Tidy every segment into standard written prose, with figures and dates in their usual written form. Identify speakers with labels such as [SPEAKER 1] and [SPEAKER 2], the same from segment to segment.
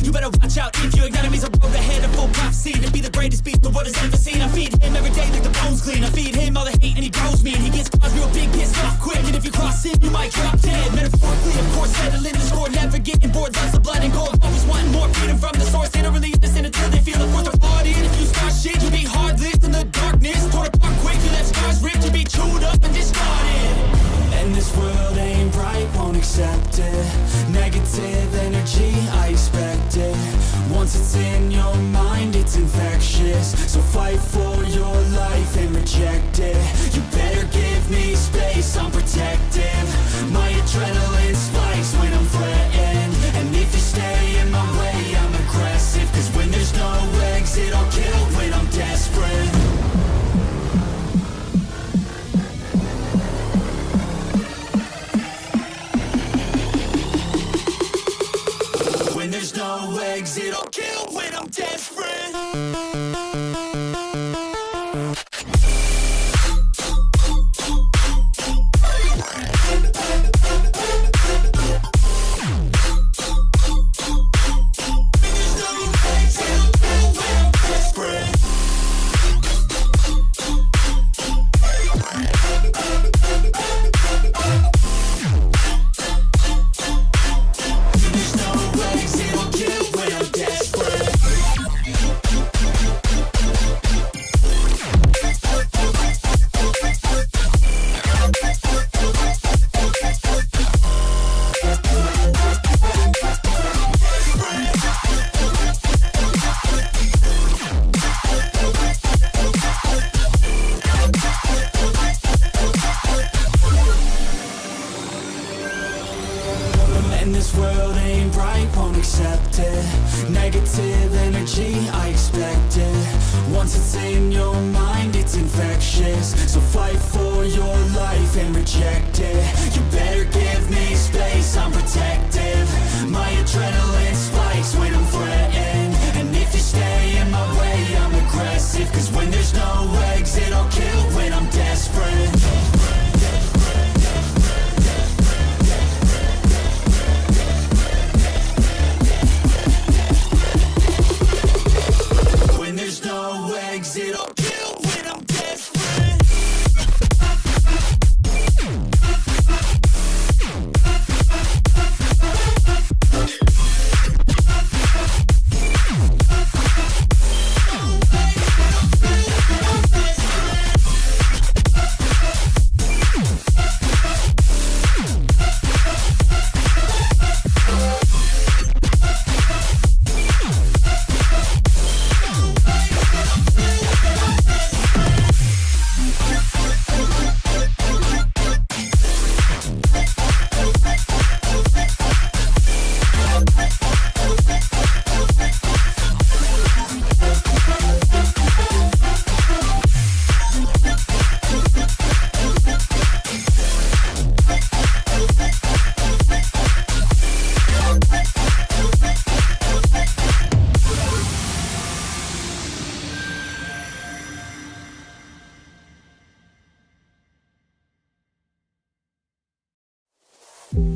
[SPEAKER 1] You better watch out if your enemy's a road ahead of full prophecy to be the greatest beast the world has ever seen. I feed him every day like the bones clean. I feed him all the hate and he grows me, and he gets caused real big, pissed off quick. And if you cross him, you might drop dead. Metaphorically, of course, settling the score, never getting bored. Loves of blood and gore, always wanting more. Freedom from the source, they don't really listen until they feel the force of party. And if you start shit, you be heartless in the darkness. Torn apart quick, you left scars ripped, you be chewed up and discarded. And this world ain't right, won't accept it. Negative energy, I expect it. Once it's in your mind, it's infectious. So fight for your life and reject it. You better give me space, I'm protective. My adrenaline spikes when I'm threatened. And if you stay in my way, I'm aggressive. Cause when there's no exit, I'll kill when I'm desperate. When there's no exit, I'll kill when I'm desperate.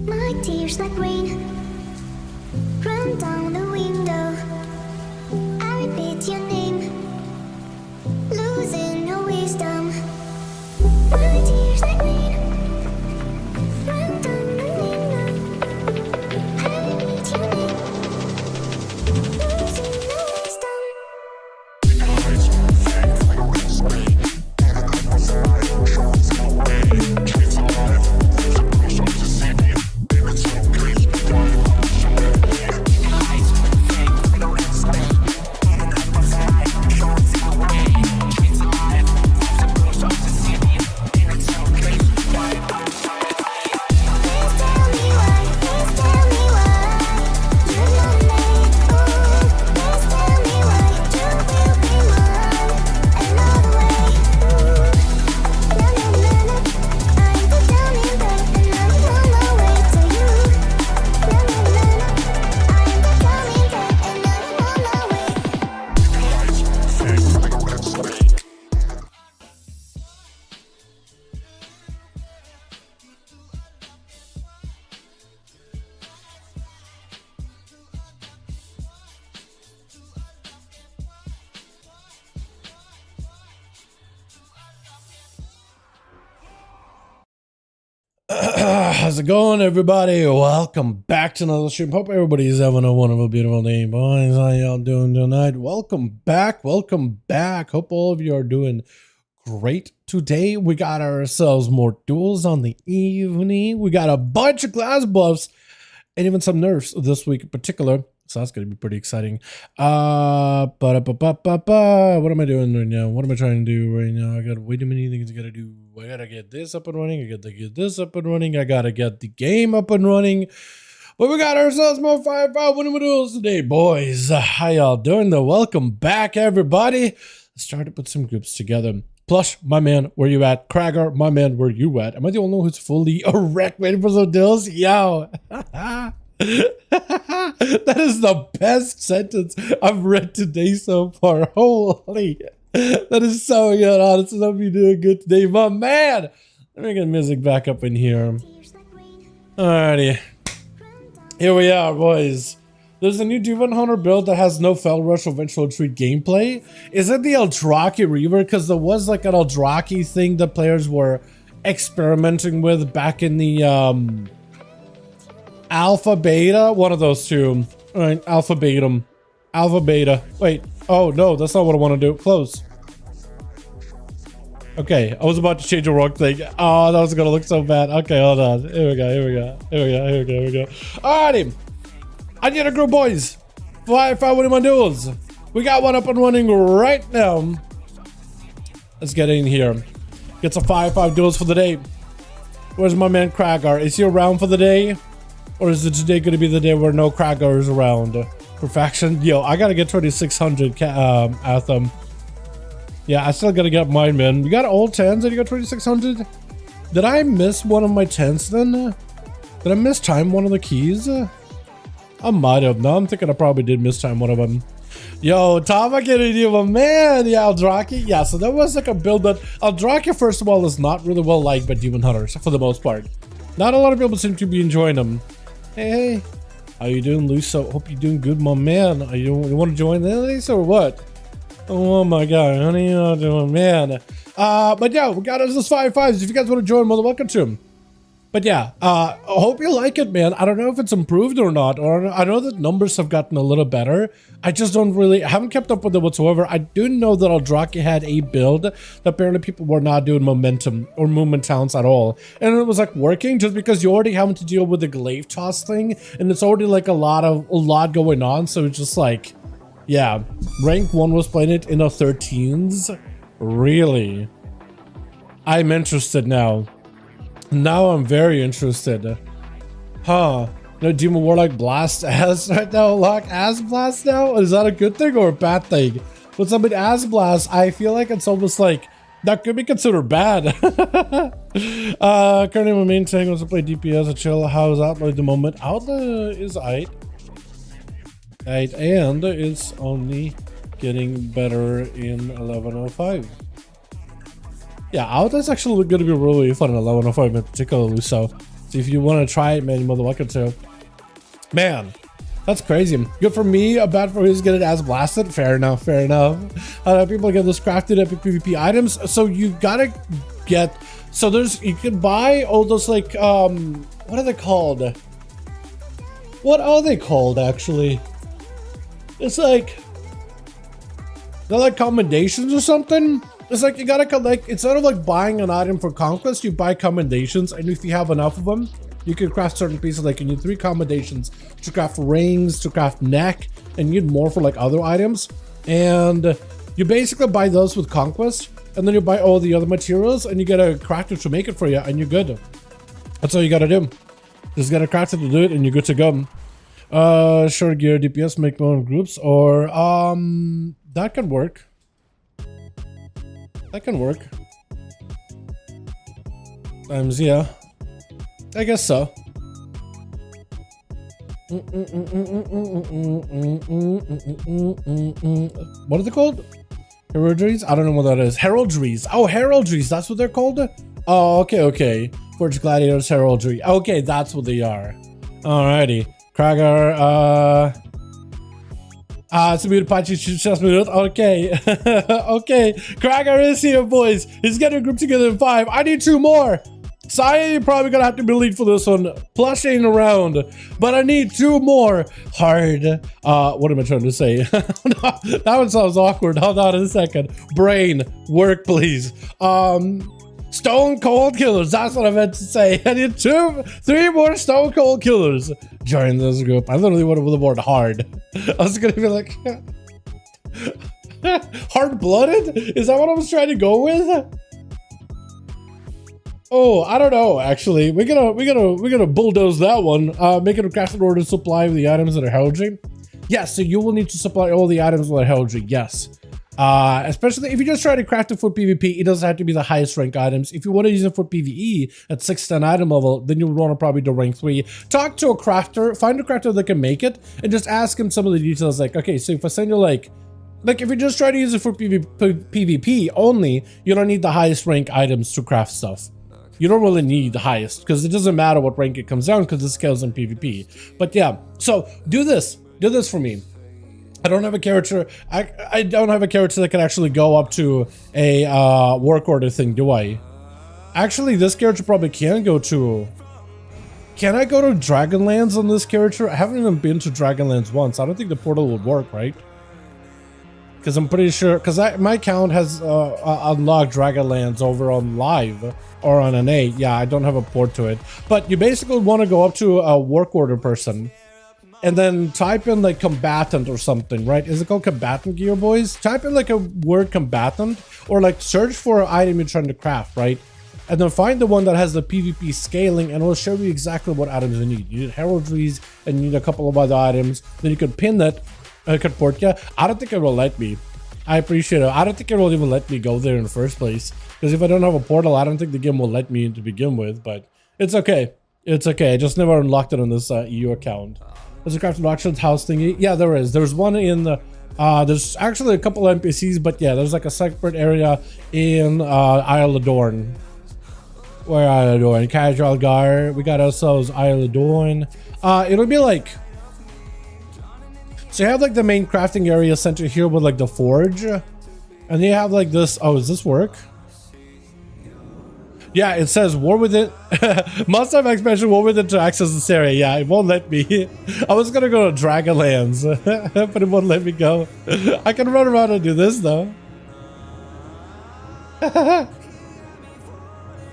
[SPEAKER 2] My tears like rain run down the window. I repeat your name, losing no wisdom. My tears like rain run down the window. I repeat your name, losing no wisdom.
[SPEAKER 1] Eyes
[SPEAKER 3] How's it going, everybody? Welcome back to another stream. Hope everybody's having a wonderful, beautiful day, boys. How y'all doing tonight? Welcome back. Welcome back. Hope all of you are doing great. Today, we got ourselves more duels on the evening. We got a bunch of class buffs and even some nerfs this week in particular. So that's going to be pretty exciting. What am I doing right now? What am I trying to do right now? I got way too many things I got to do. I got to get this up and running. I got to get this up and running. I got to get the game up and running. But we got ourselves more 5V5 1V1 duels today, boys. How y'all doing though? Welcome back, everybody. Let's start to put some groups together. Plush, my man, where you at? Krager, my man, where you at? Am I the only one who's fully erect waiting for some deals? Yo. That is the best sentence I've read today so far. Holy. That is so good. Honestly, hope you're doing good today, my man. Let me get music back up in here. Alrighty. Here we are, boys. There's a new Demon Hunter build that has no Fell Rush or Vengeful Retreat gameplay. Is it the Eldraki Reaver? Because there was like an Eldraki thing that players were experimenting with back in the Alpha Beta. One of those two. Alright, Alpha Beta. Alpha Beta. Wait. Oh, no, that's not what I want to do. Close. Okay, I was about to change a wrong thing. Oh, that was going to look so bad. Okay, hold on. Here we go, here we go. Here we go, here we go, here we go. Alrighty. I need a group, boys. 5V5 1V1 duels. We got one up and running right now. Let's get in here. Get some 5V5 duels for the day. Where's my man Kragar? Is he around for the day? Or is it today going to be the day where no Kragar is around? Perfection. Yo, I got to get 2600 Atham. Yeah, I still got to get mine, man. You got all 10s and you got 2600? Did I miss one of my 10s then? Did I miss time one of the keys? I might have. No, I'm thinking I probably did miss time one of them. Yo, Tom, I get it, you, my man. Yeah, Eldraki. Yeah, so that was like a build that Eldraki, first of all, is not really well liked by Demon Hunters for the most part. Not a lot of people seem to be enjoying them. Hey, how you doing, Luso? Hope you're doing good, my man. Are you want to join this or what? Oh my god, how are you doing, man? But yeah, we got us this 5V5s. If you guys want to join, more welcome to them. But yeah, I hope you like it, man. I don't know if it's improved or not, or I know that numbers have gotten a little better. I just I haven't kept up with it whatsoever. I do know that Eldraki had a build that apparently people were not doing momentum or movement talents at all. And it was like working just because you already having to deal with the glaive toss thing. And it's already like a lot going on. So it's just like, yeah, rank 1 was playing it in the 13s. Really? I'm interested now. Now I'm very interested. Huh. No, Demon Warlock Blast ass right now? Lock ass blast now? Is that a good thing or a bad thing? With somebody ass blast, I feel like it's almost like that could be considered bad. Currently my main thing was to play DPS and chill. How's Outlaw at the moment? Outlaw is 8. And it's only getting better in 1105. Yeah, Outlaw's actually going to be really fun in 1105 in particular, so if you want to try it, man, you're more than welcome to. Man, that's crazy. Good for me, bad for who's getting as blasted. Fair enough, fair enough. People get those crafted epic PvP items, so you gotta get, so you can buy all those like, what are they called? What are they called, actually? It's like, they're like commendations or something? It's like you gotta collect, instead of like buying an item for conquest, you buy commendations, and if you have enough of them, you can craft certain pieces. Like you need 3 commendations to craft rings, to craft neck, and you need more for like other items. And you basically buy those with conquest, and then you buy all the other materials, and you get a crafter to make it for you, and you're good. That's all you gotta do. Just get a crafter to do it, and you're good to go. Short gear DPS, make my own groups, or that can work. That can work. Times, yeah. I guess so. What are they called? Heraldries? I don't know what that is. Heraldries. Oh, heraldries. That's what they're called? Oh, okay, okay. Forge Gladiators Heraldry. Okay, that's what they are. Alrighty. Krager, it's a muted patchy just muted. Okay. Okay. Krager is here, boys. He's getting a group together in 5. I need 2 more. Saya, you're probably gonna have to be lead for this one. Plush ain't around, but I need 2 more hard. What am I trying to say? That one sounds awkward. Hold on a second. Brain, work, please. Stone Cold Killers. That's what I meant to say. I need 3 more Stone Cold Killers. Join this group. I literally wanted the word hard. I was gonna be like, hard-blooded? Is that what I was trying to go with? Oh, I don't know. Actually, we're gonna bulldoze that one. Make it a crafted order supply of the items that are heraldry. Yes, so you will need to supply all the items that are heraldry. Yes, especially if you just try to craft it for PvP, it doesn't have to be the highest rank items. If you want to use it for PvE at 610 item level, then you want to probably do rank 3. Talk to a crafter, find a crafter that can make it, and just ask him some of the details. Like, okay, so if I send you like if you just try to use it for PvP only, you don't need the highest rank items to craft stuff. You don't really need the highest because it doesn't matter what rank it comes down because it scales in PvP. But yeah, so do this for me. I don't have a character. I don't have a character that can actually go up to a work order thing, do I? Actually, this character probably can go to. Can I go to Dragonlands on this character? I haven't even been to Dragonlands once. I don't think the portal would work, right? Because I'm pretty sure, because my account has unlocked Dragonlands over on Live or on NA. Yeah, I don't have a port to it. But you basically want to go up to a work order person and then type in like combatant or something, right? Is it called combatant gear, boys? Type in like a word combatant or like search for an item you're trying to craft, right? And then find the one that has the PvP scaling and it'll show you exactly what items you need. You need heraldries and you need a couple of other items. Then you could pin that. I could port you. I don't think it will let me. I appreciate it. I don't think it will even let me go there in the first place. Because if I don't have a portal, I don't think the game will let me in to begin with. But it's okay. It's okay. I just never unlocked it on this EU account. There's a crafted auctions house thingy. Yeah, there is. There's one in the... there's actually a couple of NPCs. But yeah, there's like a separate area in Isle of Dorn. Where Isle of Dorn? Casual Guard. We got ourselves Isle of Dorn. It'll be like... So you have like the main crafting area center here with like the forge, and then you have like this. Oh, does this work? Yeah, it says war within. Must have expansion war within to access this area. Yeah, it won't let me. I was gonna go to Dragonlands, but it won't let me go. I can run around and do this though.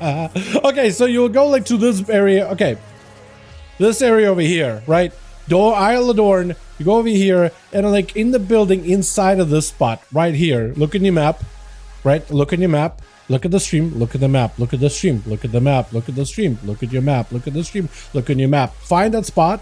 [SPEAKER 3] Okay, so you'll go like to this area. Okay, this area over here, right? Isle of Dorn. You go over here and like in the building inside of this spot right here. Look in your map, right? Look in your map. Look at the stream. Look at the map. Look at the stream. Look at the map. Look at the stream. Look at your map. Look at the stream. Look in your map. Find that spot.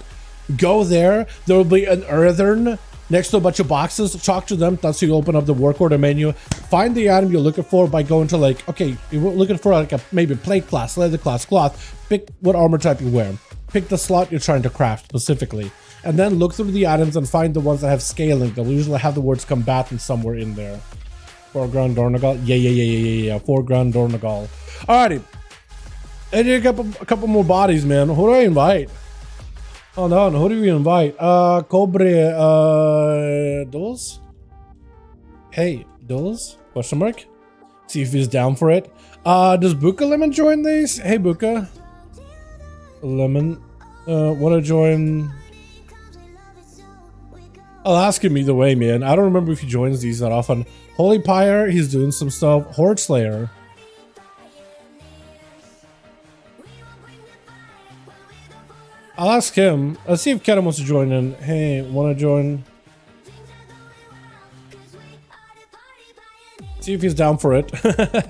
[SPEAKER 3] Go there. There will be an earthen next to a bunch of boxes. Talk to them. That's how you open up the work order menu. Find the item you're looking for by going to like, okay, you're looking for like a maybe plate class, leather class, cloth. Pick what armor type you wear. Pick the slot you're trying to craft specifically. And then look through the items and find the ones that have scaling. They'll usually have the words combatant somewhere in there. Foreground Dornagal. Yeah. Foreground Dornagal. Alrighty. And a couple more bodies, man. Who do I invite? Oh no, who do we invite? Cobre, Duels? Hey, Duels? Question mark? See if he's down for it. Does Buka Lemon join these? Hey, Buka. Lemon. Wanna join? I'll ask him either way, man. I don't remember if he joins these that often. Holy Pyre, he's doing some stuff. Horde Slayer. I'll ask him. Let's see if Ken wants to join in. Hey, wanna join? See if he's down for it.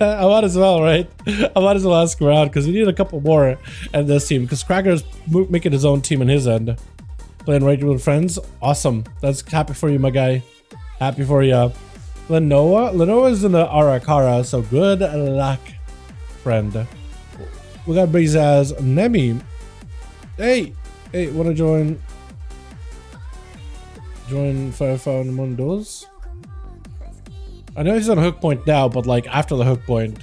[SPEAKER 3] I might as well, right? I might as well ask around because we need a couple more at this team. Because Cracker's making his own team in his end. Playing right with friends. Awesome. That's happy for you, my guy. Happy for you. Lenoa's in the Arakara, so good luck, friend. We got Brizaz Nemi. Hey, wanna join? Join 5V5 1V1 DUELS? I know he's on hook point now, but like after the hook point.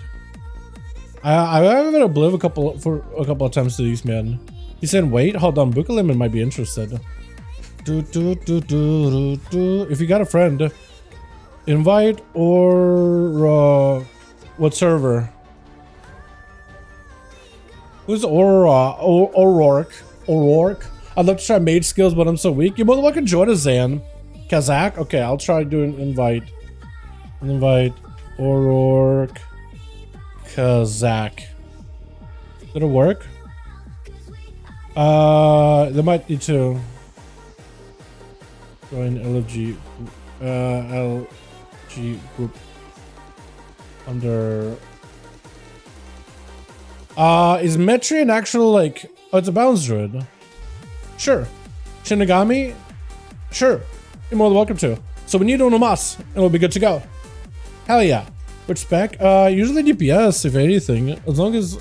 [SPEAKER 3] I haven't obliv a couple of times to these, man. He said, wait, hold on, Bukalimon might be interested. If you got a friend, invite or what server? Who's O'Rourke? O'Rourke? I'd love to try mage skills, but I'm so weak. You're more than welcome to join us, Zan. Kazakh? Okay, I'll try doing invite. Invite O'Rourke Kazakh. Did it work? They might need to join LG group under. Is Metri an actual like? Oh, it's a bounce druid. Sure. Shinigami? Sure. You're more than welcome to. So we need Onomas, and we'll be good to go. Hell yeah. Which spec? Usually DPS, if anything. As long as...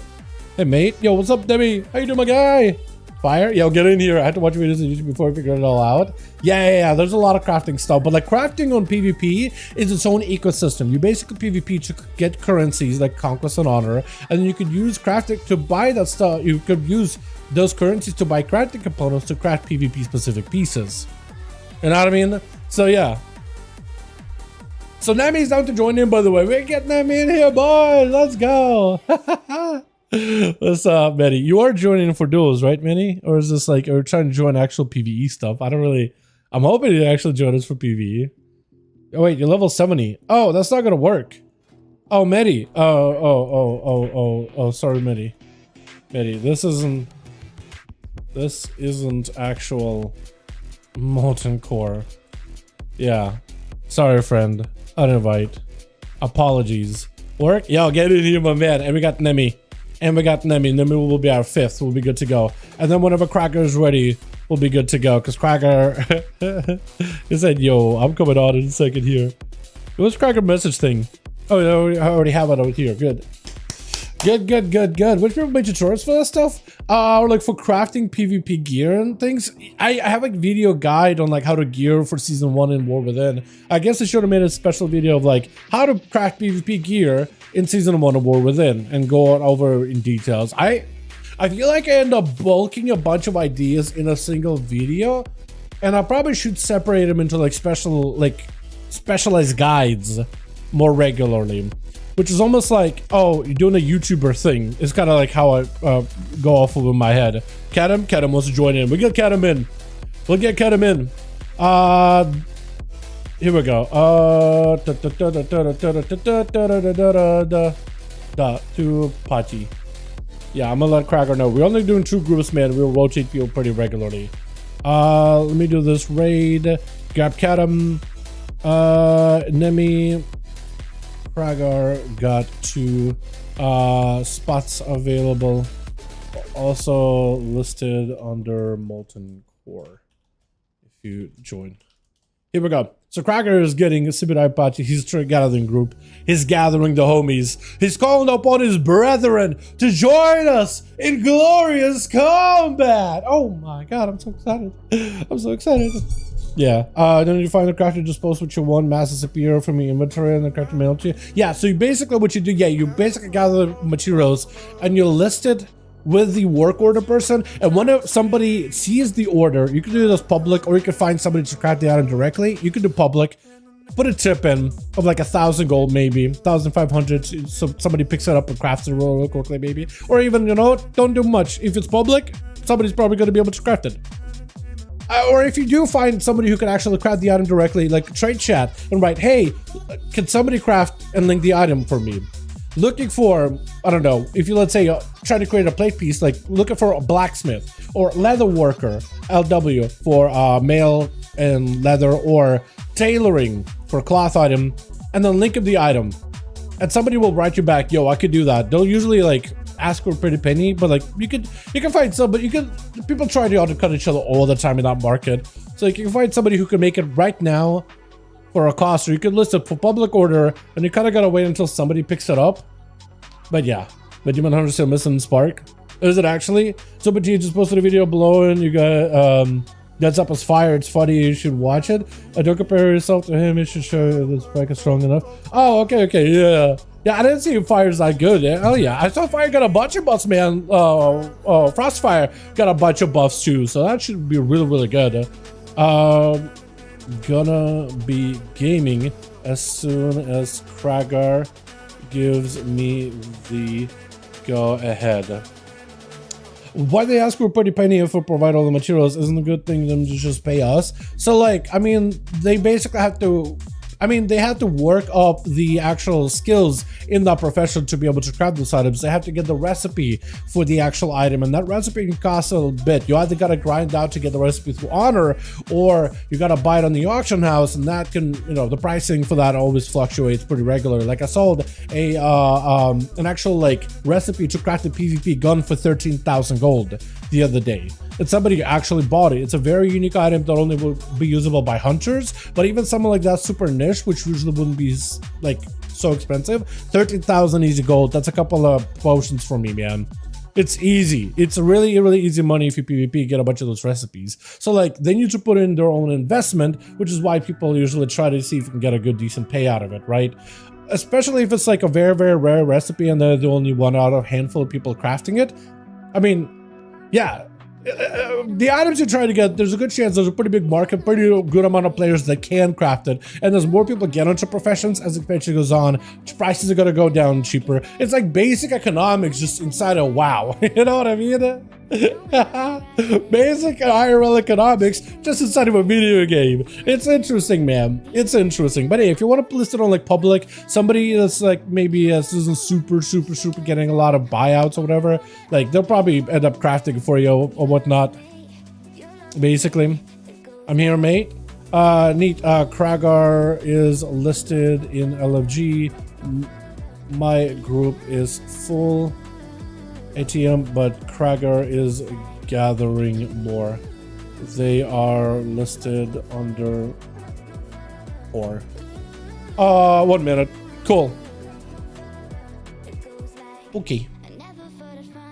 [SPEAKER 3] Hey, mate. Yo, what's up, Debbie? How you doing, my guy? Fire? Yo, get in here. I had to watch videos on YouTube before I figured it all out. Yeah. There's a lot of crafting stuff. But, like, crafting on PvP is its own ecosystem. You basically PvP to get currencies like Conquest and Honor. And then you could use crafting to buy that stuff. You could use those currencies to buy crafting components to craft PvP-specific pieces. You know what I mean? So, yeah. So Nami's down to join in, by the way. We're getting Nami in here, boys. Let's go. What's up, Manny? You are joining in for duels, right, Manny? Or is this like, are you trying to join actual PvE stuff? I don't really... I'm hoping you actually join us for PvE. Oh, wait, you're level 70. Oh, that's not gonna work. Oh, Medi. Oh, sorry, Medi. Medi, this isn't actual molten core. Yeah. Sorry, friend. Uninvite. Apologies. Work? Yo, get in here, my man. And we got Nemi. Nemi will be our 5th. We'll be good to go. And then whenever Cracker is ready, we'll be good to go. Because Cracker... he said, yo, I'm coming on in a second here. What's Cracker message thing? Oh, I already have it over here. Good. Good. Which people made tutorials for that stuff? Or like for crafting PvP gear and things. I have like video guide on like how to gear for season 1 in War Within. I guess I should have made a special video of like how to craft PvP gear in season 1 of War Within and go on over in details. I feel like I end up bulking a bunch of ideas in a single video, and I probably should separate them into like specialized guides more regularly. Which is almost like, oh, you're doing a YouTuber thing. It's kind of like how I go off of in my head. Kadam wants to join in. We get Kadam in. We'll get Kadam in. Here we go. To party. Yeah, I'm gonna let Cracker know. We're only doing 2 groups, man. We'll rotate people pretty regularly. Let me do this raid. Grab Kadam. Nemi. Kragar got 2 spots available, also listed under Molten Core if you join. Here we go. So Kragar is getting a Sibidai Pachi. He's gathering group. He's gathering the homies. He's calling upon his brethren to join us in glorious combat. Oh my god, I'm so excited. I'm so excited. Yeah, then you find the crafter just post what you want, masses appear from your inventory and the crafter mail to you. Yeah, so you basically what you do, yeah, you basically gather the materials and you list it with the work order person, and when somebody sees the order, you can do this public, or you can find somebody to craft the item directly. You can do public, put a tip in of like 1,000 gold, maybe 1,500, so somebody picks it up and crafts it real quickly, maybe. Or even, you know, don't do much. If it's public, somebody's probably going to be able to craft it. Or if you do find somebody who can actually craft the item directly, like trade chat and write, hey, can somebody craft and link the item for me? Looking for, I don't know, if you, let's say, trying to create a plate piece, like looking for a blacksmith or leather worker, LW, for mail and leather, or tailoring for cloth item, and then link of the item. And somebody will write you back, yo, I could do that. They'll usually like ask for a pretty penny, but like you can find somebody. People try to undercut each other all the time in that market, so you can find somebody who can make it right now for a cost, or you can list it for public order, and you kind of gotta wait until somebody picks it up. But yeah, but you might understand missing Spark. Is it actually? So, but you just posted a video below, and you got that's up as fire. It's funny. You should watch it. Don't compare yourself to him. It should show you the Spark is strong enough. Oh, okay, yeah. Yeah, I didn't see if Fire's that good. Oh yeah, I saw Fire got a bunch of buffs, man. Frostfire got a bunch of buffs too, so that should be really good. Gonna be gaming as soon as Kragar gives me the go ahead. why they ask for a pretty penny if we provide all the materials isn't a good thing them to just pay us. So like, I mean, they basically have to, they have to work up the actual skills in that profession to be able to craft those items. They have to get the recipe for the actual item, and that recipe can cost a little bit. You either gotta grind out to get the recipe through Honor, or you gotta buy it on the auction house, and that can, the pricing for that always fluctuates pretty regularly. Like I sold a an actual like recipe to craft a PvP gun for 13,000 gold the other day. And somebody actually bought it. It's a very unique item that only will be usable by hunters, but even something like that super niche, which usually wouldn't be like so expensive, 13,000 easy gold. That's a couple of potions for me, man. It's easy. It's really, really easy money if you PvP, get a bunch of those recipes. So like, they need to put in their own investment, which is why people usually try to see if you can get a good, decent pay out of it, right? Especially if it's like a very, very rare recipe and they're the only one out of a handful of people crafting it. I mean, yeah. The items you're trying to get, there's a good chance there's a pretty big market, pretty good amount of players that can craft it, and as more people get into professions, as expansion goes on, prices are going to go down cheaper. It's like basic economics just inside of WoW. You know what I mean? Basic IRL economics just inside of a video game. It's interesting, man. It's interesting. But hey, if you want to list it on like public, somebody that's like maybe isn't super getting a lot of buyouts or whatever, like they'll probably end up crafting for you or whatnot. Basically, I'm here, mate. Neat. Kragar is listed in LFG. My group is full ATM, but Kragar is gathering more. They are listed under 4. 1 minute. Cool. Okay.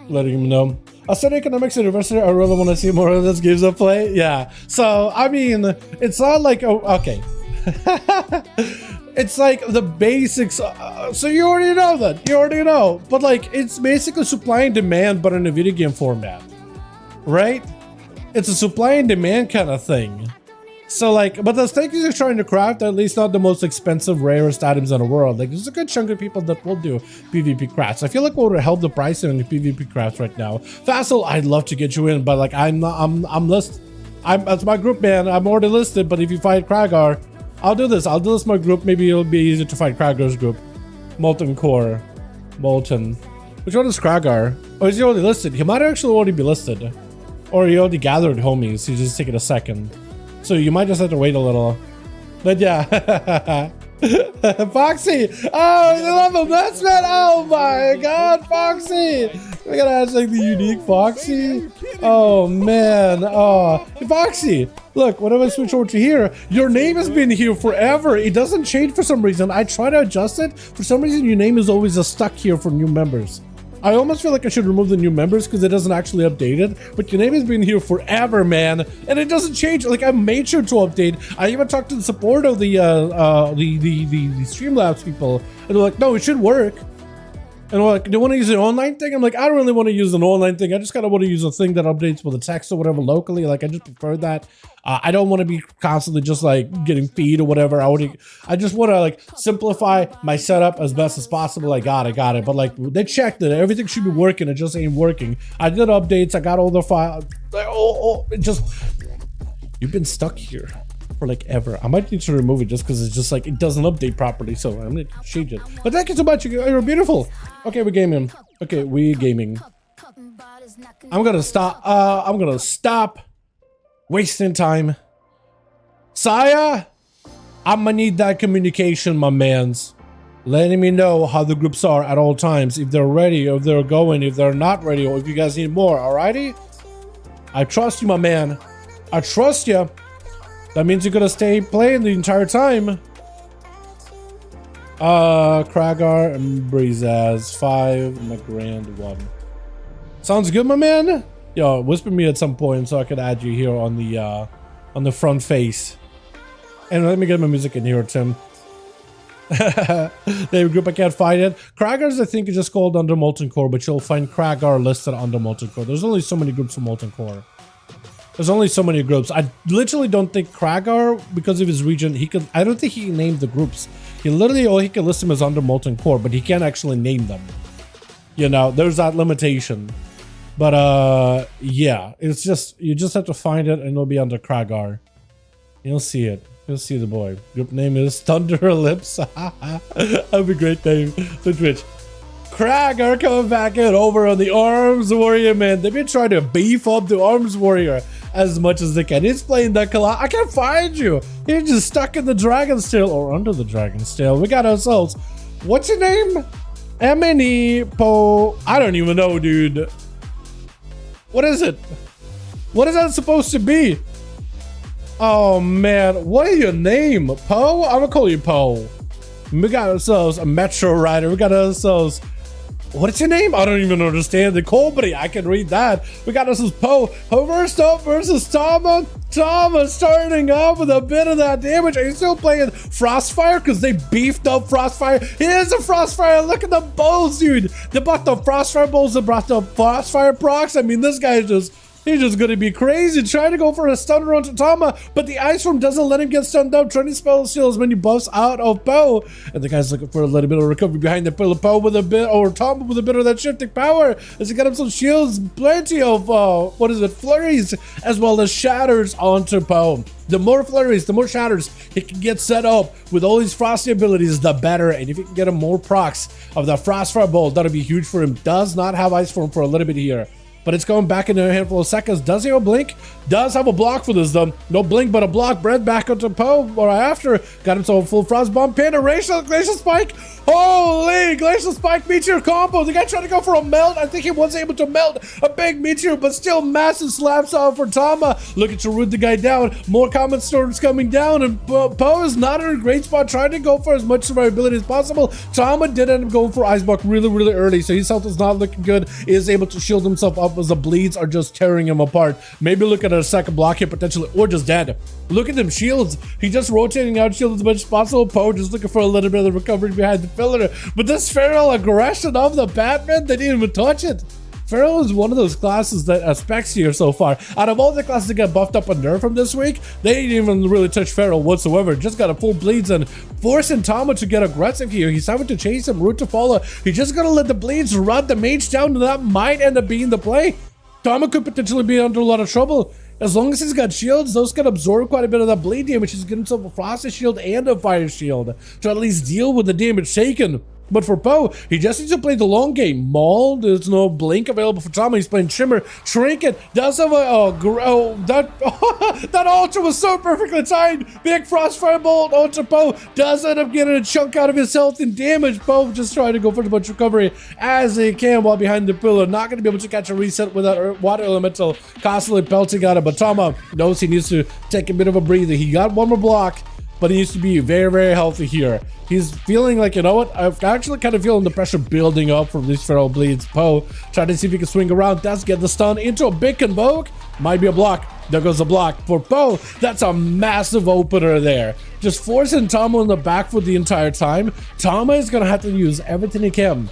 [SPEAKER 3] Letting him know. I study economics at university. I really want to see more of this games of play. Yeah. So, I mean, it's not like, oh, okay. It's like the basics. So you already know that. You already know. But like, it's basically supply and demand, but in a video game format. Right? It's a supply and demand kind of thing. So like, but the things you're trying to craft, at least not the most expensive, rarest items in the world. Like, there's a good chunk of people that will do PvP crafts. I feel like what would help the pricing on the PvP crafts right now. Facile, I'd love to get you in, but like, I'm that's my group, man. I'm already listed, but if you fight Kragar, I'll do this. I'll do this my group. Maybe it'll be easier to find Kragar's group. Molten Core. Molten. Which one is Kragar? Oh, is he already listed? He might actually already be listed. Or he already gathered homies. He's just taking a second. So you might just have to wait a little. But yeah. Foxy! Oh, you love him. That's man. Oh my god, Foxy! We gotta add like the unique Foxy. Oh man. Oh, Foxy! Look, whenever I switch over to here, your name has been here forever. It doesn't change for some reason. I try to adjust it. For some reason, your name is always stuck here for new members. I almost feel like I should remove the new members because it doesn't actually update it. But your name has been here forever, man, and it doesn't change. Like, I made sure to update. I even talked to the support of the Streamlabs people, and they're like, "No, it should work." And we're like, "Do you want to use an online thing?" I'm like, "I don't really want to use an online thing. I just kind of want to use a thing that updates with the text or whatever locally. Like, I just prefer that. I don't want to be constantly just like getting feed or whatever. I just want to like simplify my setup as best as possible. I got it. But like, they checked it. Everything should be working. It just ain't working. I did updates. I got all the files. It just, you've been stuck here for like ever. I might need to remove it just because it's just like it doesn't update properly. So I'm gonna change it. But thank you so much. You're beautiful. Okay, we're gaming. I'm gonna stop wasting time. Saya, I'm gonna need that communication, my mans. Letting me know how the groups are at all times. If they're ready, or if they're going, if they're not ready, or if you guys need more, alrighty? I trust you, my man. I trust you. That means you're gonna stay playing the entire time. Kragar and Breezaz 5 and a grand 1. Sounds good, my man. Yo, whisper me at some point so I could add you here on the front face. And let me get my music in here, Tim. The group, I can't find it. Kragar's, I think, is just called under Molten Core, but you'll find Kragar listed under Molten Core. There's only so many groups for Molten Core. There's only so many groups. I literally don't think Kragar, because of his region, I don't think he can name the groups. He literally, all he can list them as under Molten Core, but he can't actually name them. You know, there's that limitation. But yeah, it's just, you just have to find it and it'll be under Kragar. You'll see it. You'll see the boy. Group name is Thunder Lips. That'd be a great name to Twitch. Kragar coming back in over on the Arms Warrior, man. They've been trying to beef up the Arms Warrior as much as they can. He's playing that collab. I can't find you. You're just stuck in the Dragon's Tail or under the Dragon's Tail. We got ourselves, what's your name? MNE Po. I don't even know, dude. What is it? What is that supposed to be? Oh man, what is your name? Poe? I'm gonna call you Poe. We got ourselves a Metro Rider. We got ourselves, what's your name? I don't even understand the Colby. I can read that. We got ourselves Poe. First up versus Tama. Tama starting off with a bit of that damage. Are you still playing Frostfire? Because they beefed up Frostfire. It is a Frostfire. Look at the bows, dude. They brought the Frostfire bows. They brought the Frostfire procs. I mean, this guy is just, he's just gonna be crazy trying to go for a stunner onto Tama, but the Ice Form doesn't let him get stunned up. Trying to spell steal as many buffs out of Poe. And the guy's looking for a little bit of recovery behind the pillar. Poe with a bit, or Tama with a bit of that shifting power. As he got him some shields, plenty of, what is it, flurries, as well as shatters onto Poe. The more flurries, the more shatters he can get set up with all these frosty abilities, the better. And if you can get him more procs of the Frostfire Bolt, that'll be huge for him. Does not have Ice Form for a little bit here, but it's going back in a handful of seconds. Does he have a blink? Does have a block for this though. No blink, but a block. Brent back onto Poe or after. Got himself a full frost bomb. Pin, a glacial spike. Holy glacial spike meteor combo. The guy trying to go for a melt. I think he was able to melt a big meteor, but still massive slaps off for Tama. Looking to root the guy down. More comet storms coming down, and Poe is not in a great spot, trying to go for as much survivability as possible. Tama did end up going for Ice Block really early, so his health is not looking good. He is able to shield himself up as the bleeds are just tearing him apart. Maybe look at a second block here potentially, or just dead. Look at them shields. He just rotating out shield as much as possible. Poe just looking for a little bit of recovery behind the pillar. But this feral aggression of the Batman, they didn't even touch it. Feral is one of those classes that specs here so far. Out of all the classes that got buffed up and nerfed from this week, they didn't even really touch Feral whatsoever. Just got a full bleeds and forcing Tama to get aggressive here. He's having to chase him, root to follow. He's just gonna let the bleeds run the mage down, and that might end up being the play. Tama could potentially be under a lot of trouble. As long as he's got shields, those can absorb quite a bit of that bleed damage. He's getting himself a Frost shield and a Fire shield to at least deal with the damage taken. But for Poe, he just needs to play the long game. Maul, there's no blink available for Tama. He's playing Shimmer. Trinket does have a, that ultra was so perfectly timed. Big Frostfire Bolt onto Poe. Does end up getting a chunk out of his health and damage. Poe just trying to go for as much recovery as he can while behind the pillar. Not going to be able to catch a reset with that water elemental constantly pelting at him. But Tama knows he needs to take a bit of a breather. He got one more block, but he needs to be very healthy here. He's feeling like, you know what, I'm actually kind of feeling the pressure building up from these feral bleeds. Poe trying to see if he can swing around. Does get the stun into a big convoke. Might be a block. There goes a block for Poe. That's a massive opener there. Just forcing Tama in the back for the entire time. Tama is going to have to use everything he can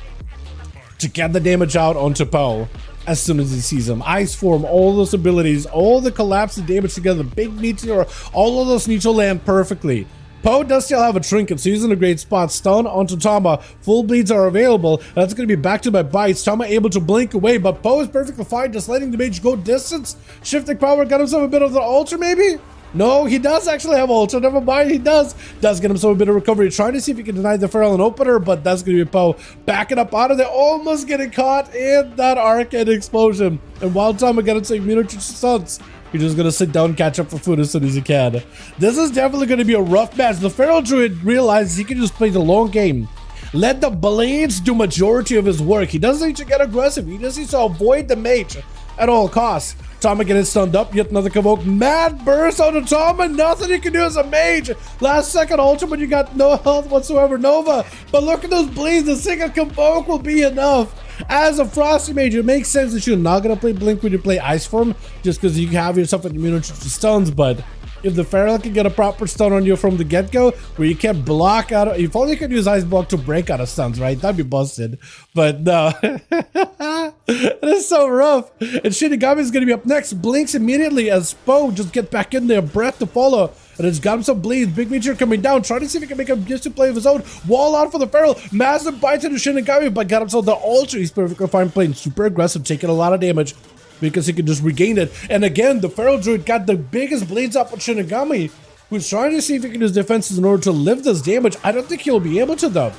[SPEAKER 3] to get the damage out onto Poe as soon as he sees him. Ice Form, all those abilities, all the collapse and damage together, big meteor, all of those need to land perfectly. Poe does still have a trinket, so he's in a great spot. Stun onto Tama. Full bleeds are available. That's going to be back to my bites. Tama able to blink away, but Poe is perfectly fine, just letting the mage go distance. Shifting power, got himself a bit of the ultra maybe? No, he does actually have ultra. Never mind, he does get himself a bit of recovery. Trying to see if he can deny the feral an opener, but that's going to be Poe backing up out of there, almost getting caught in that arcade explosion. And while Tama got himself immune to stuns, he's just gonna sit down, catch up for food as soon as he can. This is definitely gonna be a rough match. The Feral Druid realizes he can just play the long game. Let the blades do majority of his work. He doesn't need to get aggressive. He just needs to avoid the mage at all costs. Tama getting stunned up. Yet another convoke. Mad burst on Tama. Nothing he can do as a mage. Last second ultimate, you got no health whatsoever. Nova. But look at those bleeds. The single convoke will be enough. As a Frosty Mage, it makes sense that you're not going to play Blink when you play Ice Form, just because you have yourself an immunity to stuns. But if the Feral can get a proper stun on you from the get-go, where you can't block out, if only you could use Ice Block to break out of stuns, right? That'd be busted. But no. It is so rough. And Shinigami is going to be up next. Blinks immediately as Poe just gets back in there. Breath to follow. but it's got him some bleeds. Big Meteor coming down, trying to see if he can make a distant play of his own. Wall out for the Feral. Massive bite to the Shinigami, but got himself the Ultra. He's perfectly fine playing super aggressive, taking a lot of damage because he can just regain it. And again, the Feral Druid got the biggest bleeds up with Shinigami, who's trying to see if he can use defenses in order to lift this damage. I don't think he'll be able to, though.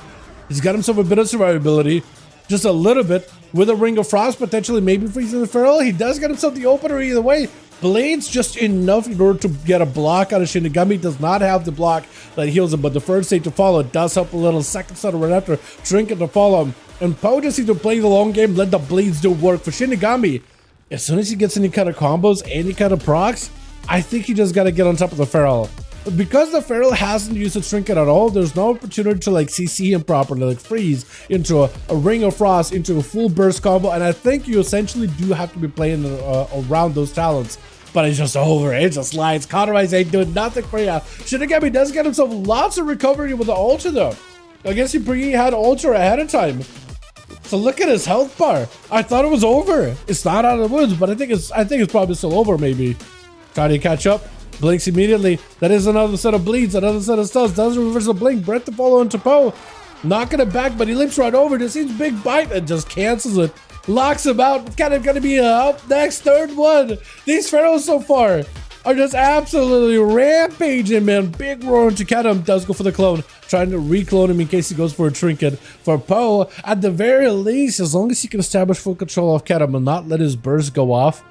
[SPEAKER 3] He's got himself a bit of survivability, just a little bit, with a Ring of Frost, potentially maybe freezing the Feral. He does get himself the opener either way. Blades just enough in order to get a block out of Shinigami. Does not have the block that heals him, but the first state to follow does help a little. Second set right after, Trinket to follow him. And Poe just needs to play the long game, let the bleeds do work. For Shinigami, as soon as he gets any kind of combos, any kind of procs, I think he just got to get on top of the Feral. Because the Feral hasn't used a Trinket at all, there's no opportunity to like CC him properly, like freeze into a Ring of Frost, into a full burst combo, and I think you essentially do have to be playing around those talents. But it's just over, it just slides. Cauterize ain't doing nothing for you. Shinigami does get himself lots of recovery with the Ultra though. I guess he had Ultra ahead of time. So look at his health bar. I thought it was over. It's not out of the woods, but I think it's probably still over maybe. Trying to catch up. Blinks immediately. That is another set of bleeds, another set of stuns. Does reverse the blink. Breath to follow into Poe. Knocking it back, but he leaps right over. Just seems big bite and just cancels it. Locks him out. It's kind of going to be up next, third one. These Pharaohs so far are just absolutely rampaging, man. Big roar into Kedem. Does go for the clone. Trying to reclone him in case he goes for a Trinket. For Poe, at the very least, as long as he can establish full control of Kedem and not let his burst go off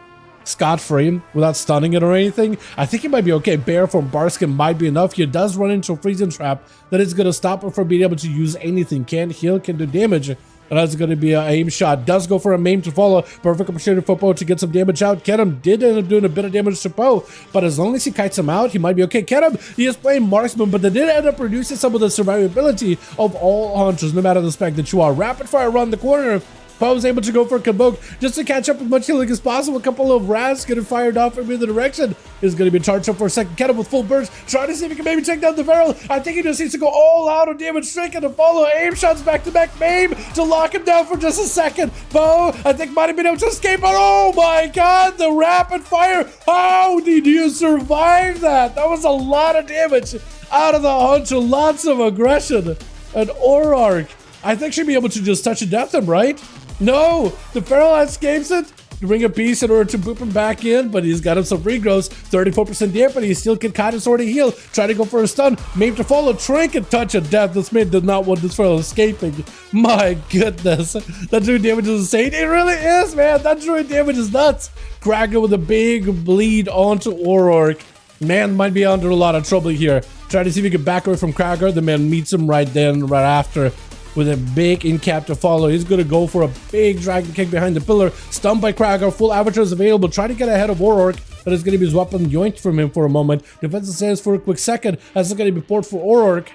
[SPEAKER 3] scot-free without stunning it or anything, I think he might be okay. Bear from Barskin might be enough. He does run into a freezing trap that is going to stop him from being able to use anything. Can't heal, can do damage. And that's going to be an aim shot. Does go for a maim to follow. Perfect opportunity for Poe to get some damage out. Kedem did end up doing a bit of damage to Poe, but as long as he kites him out, he might be okay. Kedem, he is playing marksman, but they did end up reducing some of the survivability of all hunters, no matter the spec that you are. Rapid fire around the corner. Poe's able to go for a Convoke just to catch up as much healing as possible. A couple of Raz getting fired off from either direction. Is going to be charged up for a second. Kedem with full burst, trying to see if he can maybe take down the Feral. I think he just needs to go all out on damage Trinket to follow. Aim shots back to back. Maim to lock him down for just a second. Poe, I think, might have been able to escape, but oh my god, the rapid fire. How did you survive that? That was a lot of damage out of the hunter. Lots of aggression. And Orarch, I think she'd be able to just touch and death him, right? No, the Feral escapes it. Ring of Peace in order to boop him back in, but he's got him some regrowths. 34% damage, he still can kind of sort of heal. Try to go for a stun. Maim to follow. Trinket touch of death. This man did not want this Feral escaping. My goodness. That druid damage is insane. It really is, man. That druid damage is nuts. Kraken with a big bleed onto Orarch. Man might be under a lot of trouble here. Try to see if he can back away from Kraken. The man meets him right then, right after, with a big in-cap to follow. He's going to go for a big dragon kick behind the pillar. Stunned by Kraken. Full avatar is available. Try to get ahead of Orarch, but it's going to be his weapon yoinked from him for a moment. Defensive stance for a quick second. That's going to be port for Orarch.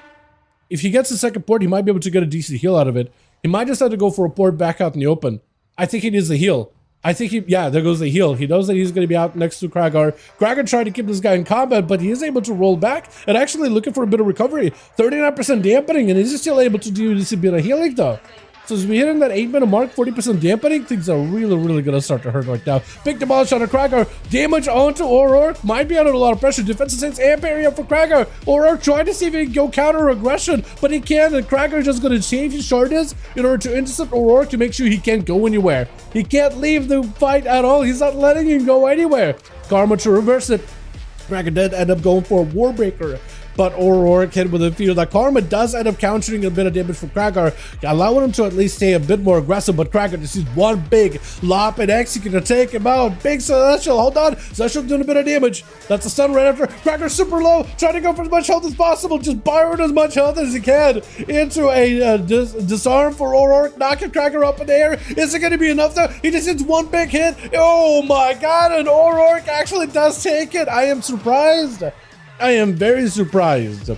[SPEAKER 3] If he gets the second port, he might be able to get a decent heal out of it. He might just have to go for a port back out in the open. I think he needs the heal. I think yeah, there goes the heal. He knows that he's going to be out next to Kraken. Kraken tried to keep this guy in combat, but he is able to roll back and actually looking for a bit of recovery. 39% dampening, and he's still able to do this a bit of healing though. So as we hit in that 8-minute mark, 40% dampening, things are really going to start to hurt right now. Big demolish on a Kraken. Damage onto Orarch. Might be under a lot of pressure. Defensive stance amp area for Kraken. Orarch trying to see if he can go counter aggression, but he can't. And Kraken is just going to change his shardness in order to intercept Orarch to make sure he can't go anywhere. He can't leave the fight at all. He's not letting him go anywhere. Karma to reverse it. Kraken did end up going for a Warbreaker, but Orarch hit with a fear that Karma does end up countering a bit of damage from Kraken, allowing him to at least stay a bit more aggressive, but Kraken just sees one big lop and execute to take him out. Big Celestial, hold on. Celestial doing a bit of damage. That's a stun right after. Kraken super low, trying to go for as much health as possible, just borrowing as much health as he can into a disarm for Orarch, knocking Kraken up in the air. Is it going to be enough though? He just hits one big hit. Oh my god, and Orarch actually does take it. I am surprised. I am very surprised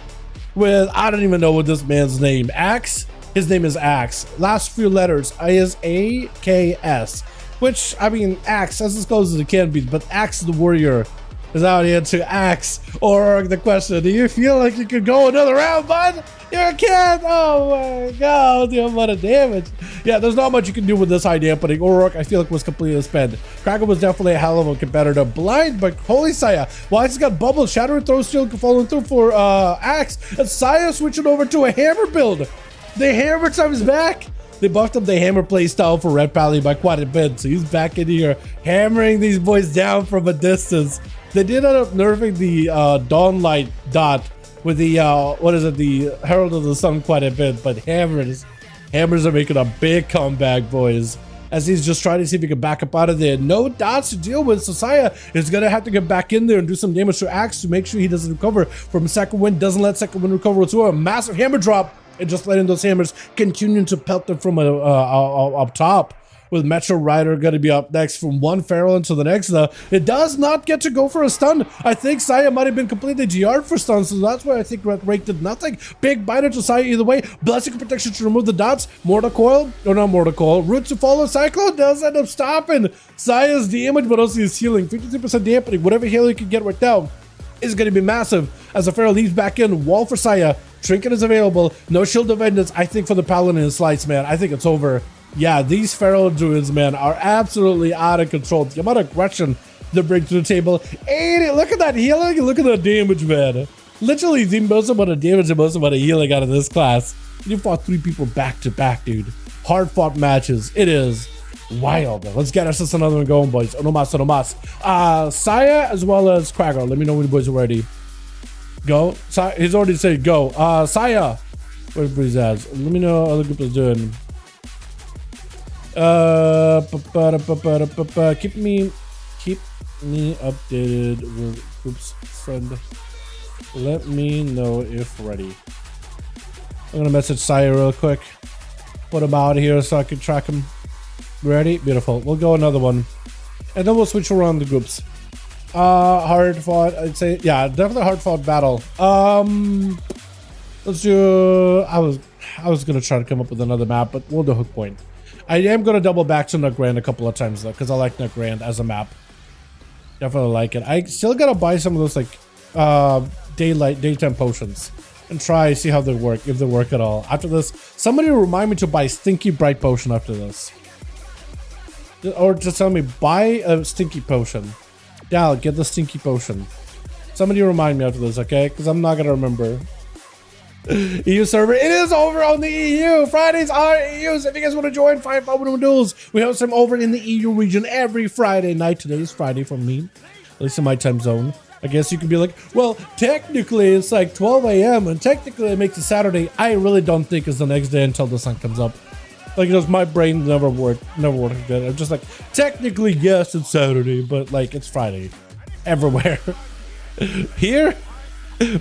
[SPEAKER 3] with, I don't even know what this man's name. Axe? His name is Axe. Last few letters is A-K-S. Which, I mean, Axe, as close as it can be, but Axe the Warrior is out here to ask O'Rourke the question. Do you feel like you could go another round, bud? You can't. Oh my god, the amount of damage. Yeah, there's not much you can do with this high dampening. O'Rourke, I feel like, was completely spent. Kraken was definitely a hell of a competitor. Blind, but holy Saya. Well, he's got bubble, shatter, throw steel falling through for axe. And Saya switching over to a hammer build. The hammer time's back. They buffed up the hammer play style for Red Pally by quite a bit. So he's back in here, hammering these boys down from a distance. They did end up nerfing the Dawnlight dot with the what is it, the Herald of the Sun quite a bit, but hammers are making a big comeback, boys, as he's just trying to see if he can back up out of there. No dots to deal with, so Saya is gonna have to get back in there and do some damage to Axe to make sure he doesn't recover from second wind, doesn't let second wind recover as well. A massive hammer drop and just letting those hammers continue to pelt them from up top. With Metro Rider going to be up next from one Feral into the next. It does not get to go for a stun. I think Saya might have been completely GR'd for stun, so that's why I think Rake did nothing. Big biter to Saya either way. Blessing of Protection to remove the dots. Mortar Coil, or not Mortar Coil. Root to follow. Cyclone does end up stopping Saya's damage, but also his healing. 52% dampening. Whatever healing you can get right now is going to be massive. As the Feral leaves back in, wall for Saya. Trinket is available. No shield of Vengeance, I think, for the Paladin and Slice, man. I think it's over. Yeah, these Feral Druids, man, are absolutely out of control. The amount of aggression they bring to the table. 80, look at that healing, look at the damage, man. Literally the most amount of damage and most amount of healing out of this class. You fought 3 people back to back, dude. Hard fought matches. It is wild. Let's get ourselves another one going, boys. Oh, no mas, no mas. Saya as well as Cragger. Let me know when you boys are ready. Go. He's already said go. Saya. Where's Breezaz? Let me know how the group is doing. Keep me updated with groups friend. Let me know if ready. I'm gonna message Saya real quick. Put him out here so I can track him. Ready? Beautiful. We'll go another one, and then we'll switch around the groups. Hard fought. I'd say, yeah, definitely hard fought battle. Let's do. I was gonna try to come up with another map, but we'll do Hook Point. I am going to double back to Nutgrand a couple of times though, because I like Nutgrand as a map. Definitely like it. I still got to buy some of those like daytime potions and see how they work, if they work at all. After this, somebody will remind me to buy Stinky Bright Potion after this. Or just tell me, buy a Stinky Potion. Dal, get the Stinky Potion. Somebody remind me after this, okay? Because I'm not going to remember. EU server, it is over on the EU. Fridays are EUs. If you guys want to join 5V5 1V1 Duels, we host them over in the EU region every Friday night. Today is Friday for me, at least in my time zone. I guess you could be like, well, technically it's like 12 a.m. and technically it makes it Saturday. I really don't think it's the next day until the sun comes up. Like, just my brain never worked good. I'm just like, technically yes, it's Saturday, but like it's Friday everywhere. Here,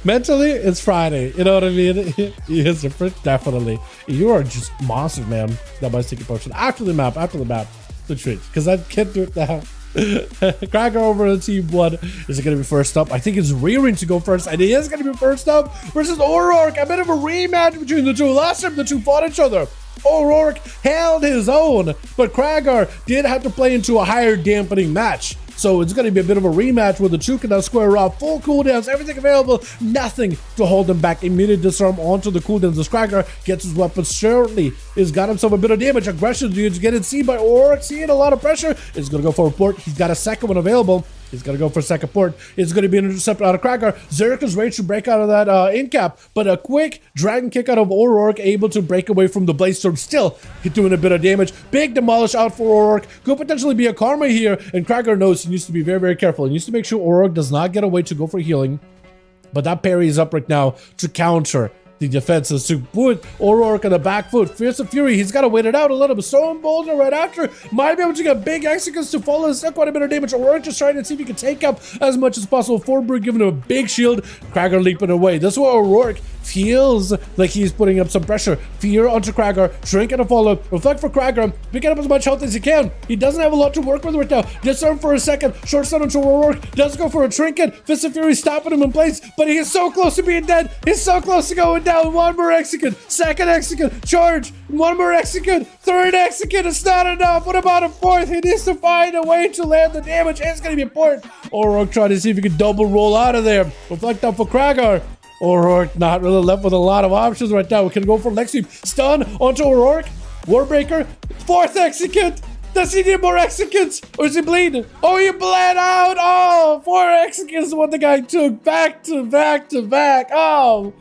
[SPEAKER 3] mentally, it's Friday. You know what I mean? Yes, definitely. You are just monster, man. That my sticky potion. After the map. The treat. Because I can't do it now. Cracker over on team 1. Is it going to be first up? I think it's rearing to go first. And he is going to be first up versus O'Rourke. A bit of a rematch between the two. Last time the two fought each other, O'Rourke held his own, but Cragger did have to play into a higher dampening match. So it's going to be a bit of a rematch where the two can now square off. Full cooldowns, everything available, nothing to hold them back. Immediate disarm onto the cooldowns. The Cragger gets his weapon shortly. He's got himself a bit of damage. Aggression, dudes, getting seen by O'Rourke, seeing a lot of pressure. He's going to go for a port. He's got a second one available. He's going to go for a second port. It's going to be an intercept out of Cragger. Zerk is ready to break out of that in-cap, but a quick dragon kick out of O'Rourke, able to break away from the Blaze Storm. Still, he's doing a bit of damage. Big demolish out for O'Rourke. Could potentially be a karma here, and Cragger knows he needs to be very, very careful. He needs to make sure O'Rourke does not get away to go for healing, but that parry is up right now to counter the defenses, to put O'Rourke on the back foot. Fierce of Fury, he's got to wait it out a little bit. Storm Boulder right after. Might be able to get big executes to follow. Still quite a bit of damage. O'Rourke just trying to see if he can take up as much as possible. Forward giving him a big shield. Cragger leaping away. This is what O'Rourke feels like he's putting up some pressure. Fear onto Krager, shrink and a follow, reflect for Krager, picking up as much health as he can. He doesn't have a lot to work with right now. Disarm for a second, short stun onto O'Rourke, does go for a trinket, Fist of Fury stopping him in place, but he is so close to being dead. He's so close to going down. One more execute, second execute, charge, one more execute, third execute. It's not enough. What about a fourth? He needs to find a way to land the damage. It's going to be important. O'Rourke trying to see if he can double roll out of there. Reflect up for Krager. O'Rourke not really left with a lot of options right now. We can go for leg sweep. Stun onto O'Rourke. Warbreaker. Fourth execute. Does he need more executes? Or is he bleeding? Oh, he bled out. Oh, 4 executes is what the guy took. Back to back to back. Oh,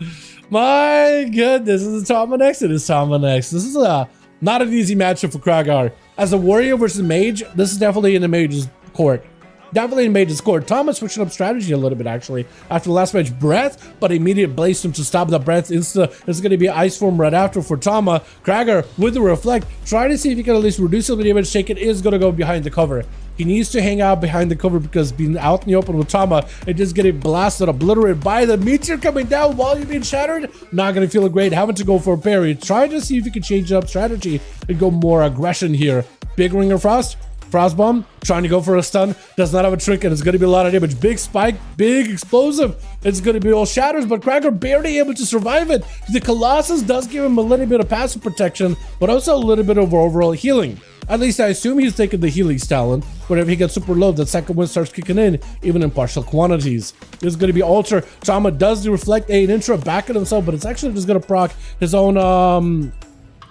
[SPEAKER 3] my goodness. This is Tama next. It is Tama next. This is not an easy matchup for Kragar. As a warrior versus mage, this is definitely in the mage's court. Definitely in mage's court. Thomas switching up strategy a little bit actually. After the last match, breath, but immediate blaze him to stop the breath. Insta, there's going to be ice form right after for Tama. Krager with the reflect, try to see if he can at least reduce the damage taken. Is going to go behind the cover. He needs to hang out behind the cover because being out in the open with Tama and just getting blasted, obliterated by the meteor coming down while you're being shattered, not going to feel great. Having to go for a parry. Try to see if you can change up strategy and go more aggression here. Big Ring of Frost. Frost Bomb, trying to go for a stun, does not have a trinket. It's going to be a lot of damage. Big spike, big explosive. It's going to be all shatters, but Krager barely able to survive it. The Colossus does give him a little bit of passive protection, but also a little bit of overall healing. At least I assume he's taking the healing talent. Whenever he gets super low, that second one starts kicking in, even in partial quantities. This is going to be Alter. Tama does the reflect an intro back at himself, but it's actually just going to proc his own,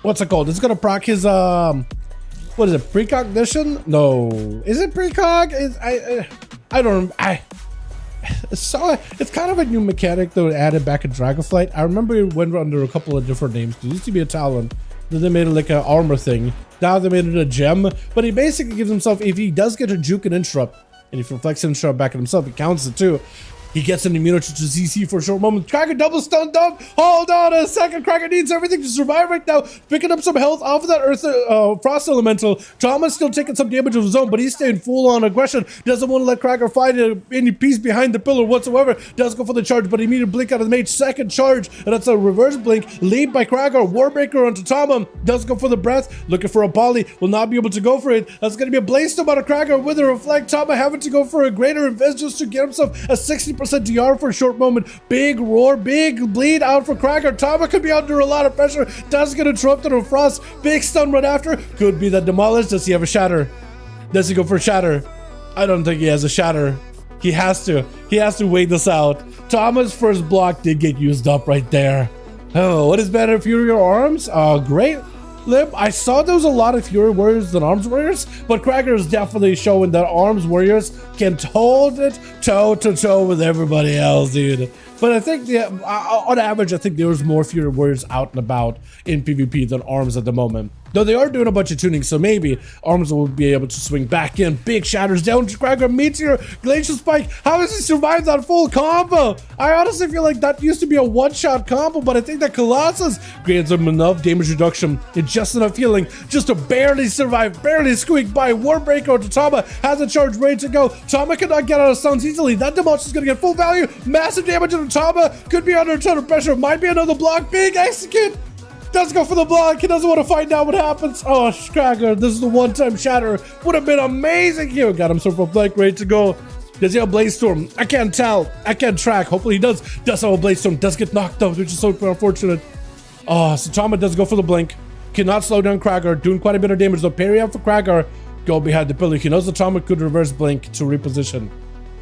[SPEAKER 3] what's it called? It's going to proc his, what is it? Precognition? No. Is it precog? I don't. So it's kind of a new mechanic that was added back in Dragonflight. I remember it went under a couple of different names. It used to be a talent. Then they made it like an armor thing. Now they made it a gem. But he basically gives himself, if he does get a juke and interrupt, and if he reflects interrupt back at himself, it counts it too. He gets an immunity to CC for a short moment. Krager double stunned up. Hold on a second. Krager needs everything to survive right now. Picking up some health off of that Earth Frost Elemental. Tama's still taking some damage of his own, but he's staying full on aggression. Doesn't want to let Krager find any piece behind the pillar whatsoever. Does go for the charge, but immediate blink out of the mage. Second charge, and that's a reverse blink. Lead by Krager. Warbreaker onto Tama. Does go for the breath. Looking for a poly. Will not be able to go for it. That's going to be a blaze storm out of Krager with a reflect. Tama having to go for a greater invest just to get himself a 60% DR for a short moment. Big roar, big bleed out for Krager. Tama could be under a lot of pressure. Does get interrupted on Frost. Big stun right after. Could be that demolished. Does he have a shatter? Does he go for a shatter? I don't think he has a shatter. He has to. He has to wait this out. Tama's first block did get used up right there. Oh, what is better, Fury or Arms? Great. Lip, I saw there was a lot of Fury Warriors than Arms Warriors, but Krager is definitely showing that Arms Warriors can hold it toe to toe with everybody else, dude. But I think, on average, I think there's more Fury Warriors out and about in PvP than Arms at the moment. Though they are doing a bunch of tuning, so maybe Arms will be able to swing back in. Big shatters down to Krager, Meteor, Glacial Spike. How does he survive that full combo? I honestly feel like that used to be a one-shot combo, but I think that Colossus grants him enough damage reduction and just enough healing just to barely survive, barely squeak by. Warbreaker to Tama has a charge ready to go. Tama cannot get out of stuns easily. That demolish is going to get full value. Massive damage to Tama. Could be under a ton of pressure. Might be another block. Big execute. Does go for the block. He doesn't want to find out what happens. Oh, Krager, this is the one-time shatter. Would have been amazing here. Got himself a flank ready to go. Does he have Blaze Storm? I can't tell. I can't track. Hopefully he does. Does have a Blaze Storm. Does get knocked out, which is so unfortunate. Oh, so Tama does go for the blink. Cannot slow down Krager. Doing quite a bit of damage. The parry out for Krager. Go behind the pillar. He knows the Tama could reverse blink to reposition.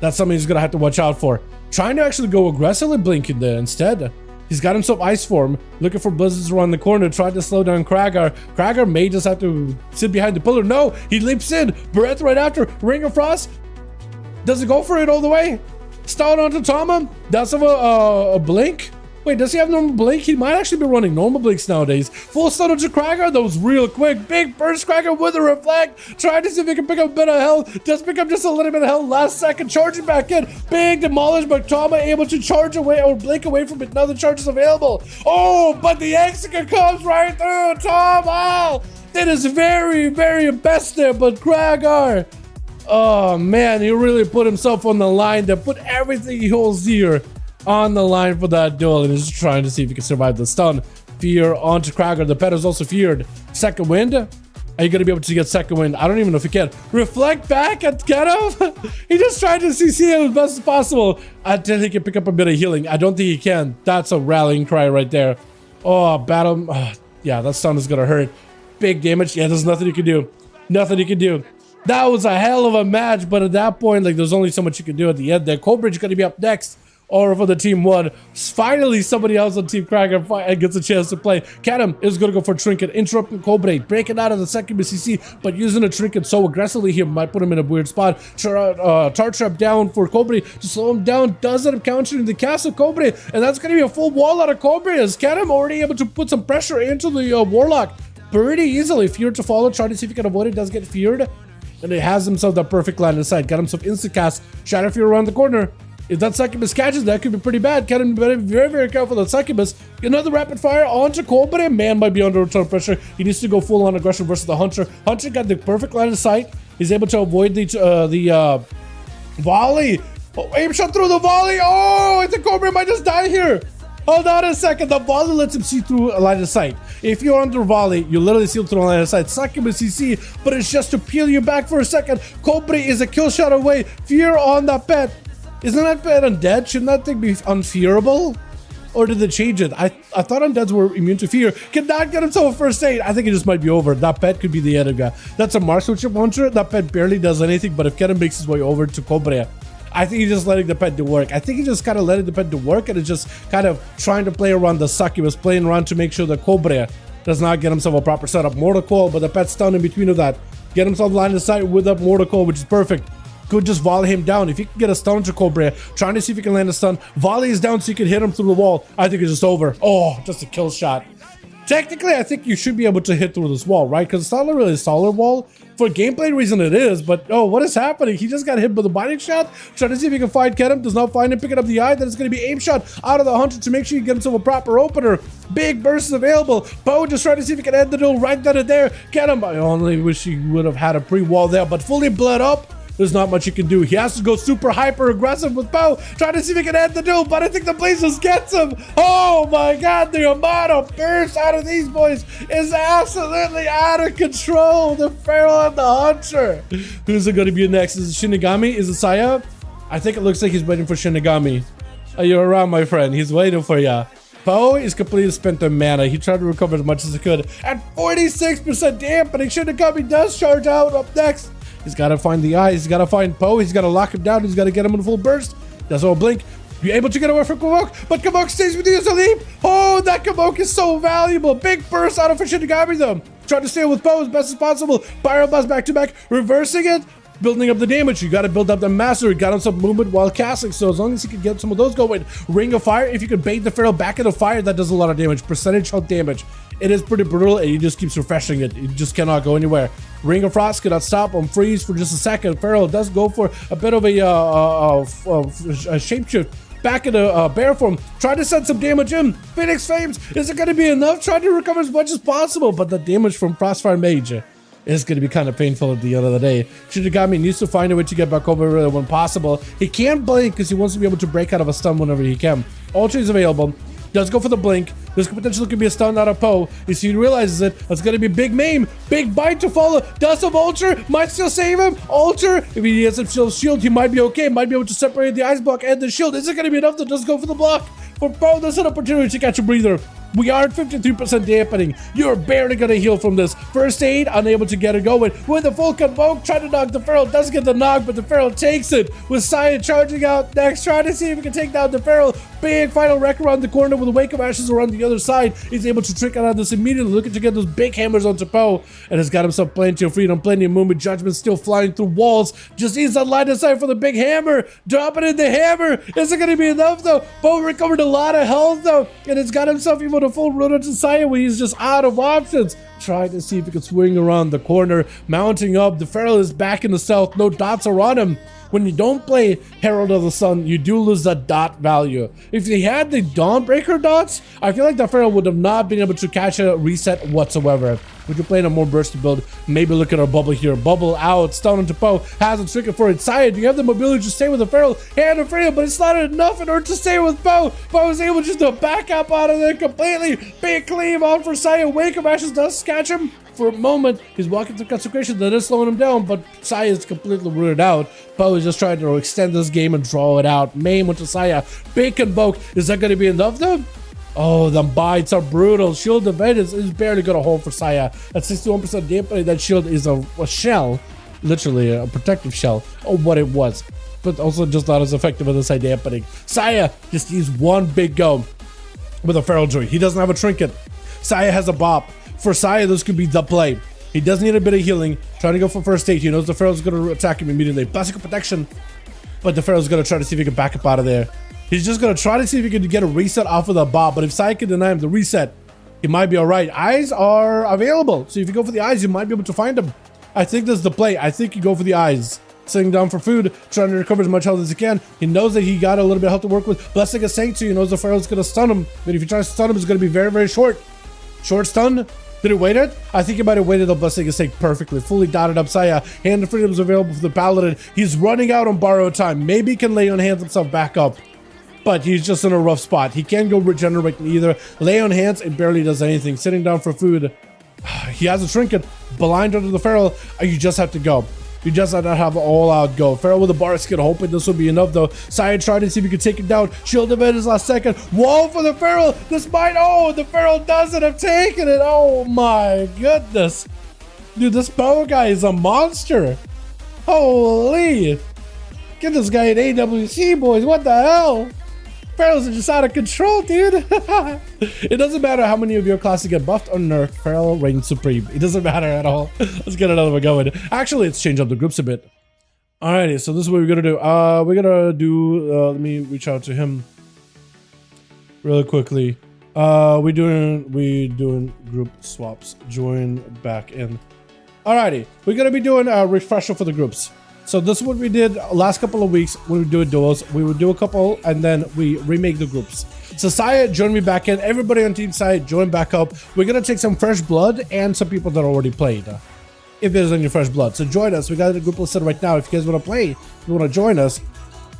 [SPEAKER 3] That's something he's going to have to watch out for. Trying to actually go aggressively blinking there instead. He's got himself Ice Form, looking for blizzards around the corner, trying to slow down Krager. Krager may just have to sit behind the pillar. No, he leaps in. Breath right after. Ring of Frost. Does he go for it all the way? Stun onto Tama. Does have a blink. Wait, does he have normal blink? He might actually be running normal blinks nowadays. Full stun onto Krager. That was real quick. Big burst Krager with a reflect. Trying to see if he can pick up a bit of health. Does pick up just a little bit of health. Last second, charging back in. Big demolish, but Tama able to charge away or blink away from it. Another charge is available. Oh, but the execute comes right through. Tama. That is very, very best there, but Krager. Oh man, he really put himself on the line there. Put everything he holds dear on the line for that duel and is trying to see if he can survive the stun. Fear onto Krager. The pet is also feared. Second wind. Are you going to be able to get second wind? I don't even know if he can. Reflect back and get him. He just tried to CC him as best as possible until he can pick up a bit of healing. I don't think he can. That's a rallying cry right there. Oh, battle. Yeah, that stun is going to hurt. Big damage. Yeah, there's nothing you can do. Nothing you can do. That was a hell of a match, but at that point, like, there's only so much you can do at the end there. Coldbridge is going to be up next. Or for the team 1. Finally, somebody else on Team Krager gets a chance to play. Kadam is going to go for Trinket, interrupting Coldbridge, breaking out of the second BCC, but using a Trinket so aggressively here might put him in a weird spot. Tar Trap down for Coldbridge to slow him down, does end up countering the castle Coldbridge, and that's going to be a full wall out of Coldbridge as Kadam already able to put some pressure into the Warlock pretty easily. Feared to follow, trying to see if he can avoid it, does get feared, and he has himself that perfect line inside. Got himself instant cast, Shadow Fear around the corner. If that succubus catches, that could be pretty bad. Kadam be very, very careful of that succubus. Another rapid fire onto Coldbridge. Man might be under a ton of pressure. He needs to go full on aggression versus the Hunter. Hunter got the perfect line of sight. He's able to avoid the volley. Oh, aim shot through the volley. Oh, I think Coldbridge might just die here. Hold on a second. The volley lets him see through a line of sight. If you're under volley, you literally see through a line of sight. Succubus CC, but it's just to peel you back for a second. Coldbridge is a kill shot away. Fear on that pet. Isn't that pet undead? Shouldn't that thing be unfearable? Or did they change it? I thought undeads were immune to fear. Cannot get himself a first aid. I think it just might be over. That pet could be the end guy. That's a marksmanship launcher. That pet barely does anything, but if Kadam makes his way over to Coldbridge, I think he's just letting the pet do work. I think he's just kind of letting the pet do work and is just kind of trying to play around the succubus, playing around to make sure that Coldbridge does not get himself a proper setup. Mortal Coil, but the pet's stunned in between of that. Get himself line of sight with that Mortal Coil, which is perfect. Could just volley him down. If you can get a stun to Coldbridge, trying to see if you can land a stun. Volley is down so you can hit him through the wall. I think it's just over. Oh, just a kill shot. Technically, I think you should be able to hit through this wall, right? Because it's not really a solid wall. For gameplay reason, it is. But, oh, what is happening? He just got hit with a binding shot. Trying to see if he can find Kadam. Does not find him. Picking up the eye. Then it's going to be aim shot out of the Hunter to make sure you get himself a proper opener. Big bursts available. Poe just trying to see if he can end the duel right then and there. Kadam, I only wish he would have had a pre-wall there. But fully bled up. There's not much you can do. He has to go super hyper aggressive with Poe, trying to see if he can end the duel, but I think the Blaze just gets him. Oh my god, the amount of burst out of these boys is absolutely out of control. The Feral and the Hunter. Who's it going to be next? Is it Shinigami? Is it Saya? I think it looks like he's waiting for Shinigami. Are you around, my friend? He's waiting for ya. Poe is completely spent on mana. He tried to recover as much as he could. At 46% dampening, Shinigami does charge out up next. He's got to find the eyes. He's got to find Poe. He's got to lock him down. He's got to get him in full burst. Does all blink. You're able to get away from Kamok, but Kamok stays with you as a leap. Oh, that Kamok is so valuable. Big burst out of Shinigami, though. Trying to stay with Poe as best as possible. Pyro Blast back to back. Reversing it. Building up the damage. You got to build up the mastery. Got himself movement while casting. So as long as he can get some of those going. Ring of Fire. If you can bait the Feral back in the fire, that does a lot of damage. Percentage health damage. It is pretty brutal, and he just keeps refreshing it. You just cannot go anywhere. Ring of Frost cannot stop him. Freeze for just a second. Feral does go for a bit of a shapeshift back in a bear form. Try to send some damage in. Phoenix Flames. Is it going to be enough? Try to recover as much as possible, but the damage from Frostfire Mage is going to be kind of painful at the end of the day. Shinigami needs to find a way to get back over when possible. He can't blink because he wants to be able to break out of a stun whenever he can. Ultra is available. Does go for the blink. This potentially could be a stun out of Poe. If he realizes it, that's going to be big maim. Big bite to follow. Does have Ultra. Might still save him. Ultra. If he has a shield, he might be okay. Might be able to separate the ice block and the shield. Is it going to be enough to just go for the block? For Poe, there's an opportunity to catch a breather. We are at 53% dampening. You're barely going to heal from this. First aid, unable to get it going. With the full convoke, trying to knock the Feral. Does get the knock, but the Feral takes it. With Saya charging out next, trying to see if he can take down the Feral. Big final wreck around the corner with a Wake of Ashes around the other side. He's able to trick out of this immediately, looking to get those big hammers onto Poe. And has got himself plenty of freedom, plenty of movement. Judgment still flying through walls. Just needs that line of sight for the big hammer. Dropping in the hammer. Is it going to be enough, though? Poe recovered a lot of health, though. And it's got himself even a full run to Saya when he's just out of options. Trying to see if he can swing around the corner. Mounting up. The Feral is back in the south. No dots are on him. When you don't play Herald of the Sun, you do lose the dot value. If they had the Dawnbreaker dots, I feel like the Pharaoh would have not been able to catch a reset whatsoever. Would you play in a more bursty build? Maybe look at our bubble here. Bubble out, stun into Poe, has a trigger for it. Saya, do you have the mobility to stay with the Pharaoh? Hand of freedom, but it's not enough in order to stay with Poe. Poe was able just to back up out of there completely. Big cleave on for Saya. Wake of Ashes does catch him. For a moment, he's walking through consecration. That is slowing him down, but Saya is completely rooted out. Poe is just trying to extend this game and draw it out. Main went to Saya. Big invoke. Is that going to be enough though? Oh, the bites are brutal. Shield of Vengeance is barely going to hold for Saya. At 61% dampening, that shield is a shell. Literally a protective shell of what it was. But also just not as effective as the side dampening. Saya just needs one big go with a Feral Joy. He doesn't have a trinket. Saya has a bop. For Saya, this could be the play. He does need a bit of healing. Trying to go for first aid. He knows the Pharaoh's going to attack him immediately. Basic protection. But the Pharaoh's going to try to see if he can back up out of there. He's just going to try to see if he can get a reset off of the bob. But if Saya can deny him the reset, he might be all right. Eyes are available. So if you go for the eyes, you might be able to find him. I think that's the play. I think you go for the eyes. Sitting down for food, trying to recover as much health as he can. He knows that he got a little bit of health to work with. Blessing is saying to you, he knows the Pharaoh's going to stun him. But if you try to stun him, it's going to be very, very short. Short stun. Did he wait it? I think he might have waited the Blessing is Sake perfectly. Fully dotted up Saya. Hand of Freedom is available for the Paladin. He's running out on borrowed time. Maybe he can lay on hands himself back up. But he's just in a rough spot. He can't go regenerating either. Lay on hands, it barely does anything. Sitting down for food. He has a trinket. Blind under the Feral. You just have to go. You just have to have an all-out go. Feral with a bar skin, hoping this will be enough though. Saya tried to see if he could take it down. Shield of his last second. Wall for the Feral. This might, oh, the Feral doesn't have taken it. Oh my goodness. Dude, this Poe guy is a monster. Holy. Get this guy an AWC, boys. What the hell? Ferals are just out of control, dude. It doesn't matter how many of your classes get buffed or nerfed. Feral reigns supreme. It doesn't matter at all. Let's get another one going. Actually, let's change up the groups a bit. Alrighty, so this is what we're gonna do. Let me reach out to him really quickly. We doing group swaps. Join back in. Alrighty, we're gonna be doing a refresher for the groups. So this is what we did last couple of weeks when we do duels. We would do a couple and then we remake the groups. So Saya, join me back in. Everybody on Team Saya, join back up. We're gonna take some fresh blood and some people that already played. If there's any fresh blood. So join us. We got the group listed right now. If you guys wanna play, if you wanna join us,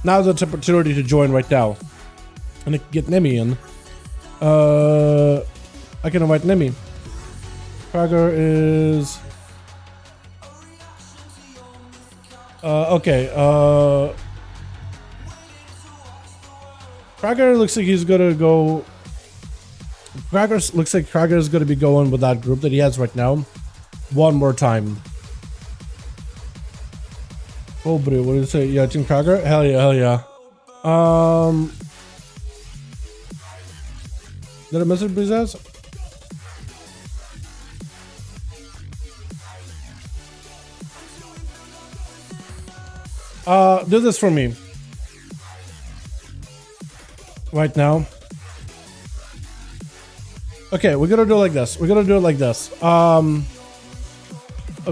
[SPEAKER 3] now's the opportunity to join right now. And get Nemi in. I can invite Nemi. Krager is... okay, Krager looks like he's gonna go... looks like Krager is gonna be going with that group that he has right now. One more time. Oh, bro, what did you say? Yeah, Team Krager? Hell yeah, hell yeah. Did I message Brizaz? Do this for me right now. Okay, we're gonna do it like this. We're gonna do it like this. Let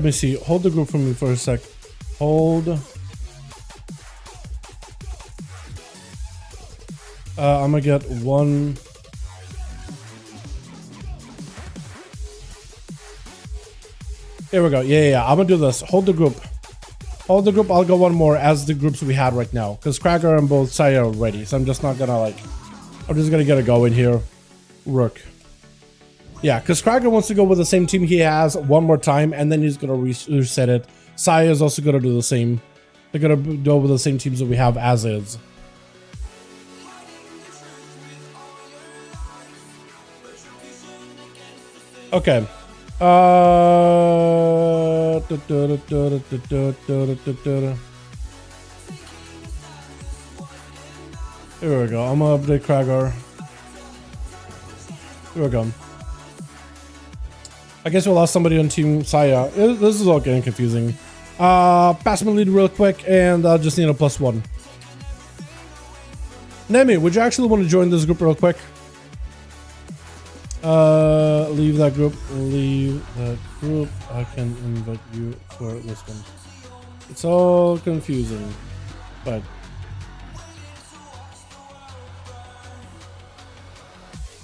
[SPEAKER 3] me see. Hold the group for me for a sec. Hold. I'm gonna get one. Here we go. Yeah. I'm gonna do this. Hold the group. Hold the group. I'll go one more as the groups we had right now. Because Krager and both Saya are ready. So I'm just not gonna like... I'm just gonna get a go in here. Rook. Yeah, because Krager wants to go with the same team he has one more time. And then he's gonna reset it. Saya is also gonna do the same. They're gonna go with the same teams that we have as is. Okay. Here we go. I'm gonna update Krager. Here we go. I guess we lost somebody on Team Saya. This is all getting confusing. Pass my lead real quick, and I'll just need a +1. Nemi, would you actually want to join this group real quick? Leave that group. Leave that group. I can invite you for this one. It's all confusing. But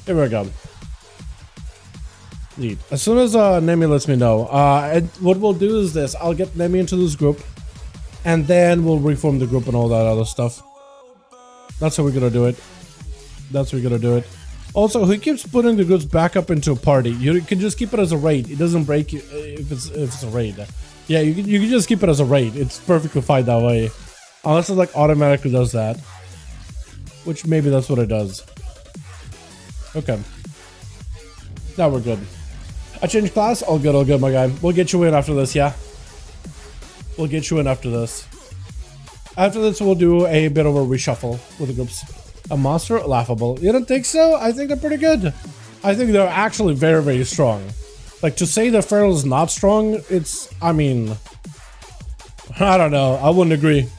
[SPEAKER 3] here we go. Neat. As soon as Nemi lets me know, and what we'll do is this: I'll get Nemi into this group, and then we'll reform the group and all that other stuff. That's how we're gonna do it. That's how we're gonna do it. Also, he keeps putting the groups back up into a party. You can just keep it as a raid. It doesn't break you if it's a raid. Yeah, you can just keep it as a raid. It's perfectly fine that way, unless it like automatically does that. Which maybe that's what it does. Okay. Now we're good. I changed class. All good, my guy. We'll get you in after this, yeah? We'll get you in after this. After this, we'll do a bit of a reshuffle with the groups. A monster? Laughable. You don't think so? I think they're pretty good. I think they're actually very, very strong. Like, to say the Feral is not strong, it's... I mean... I don't know. I wouldn't agree.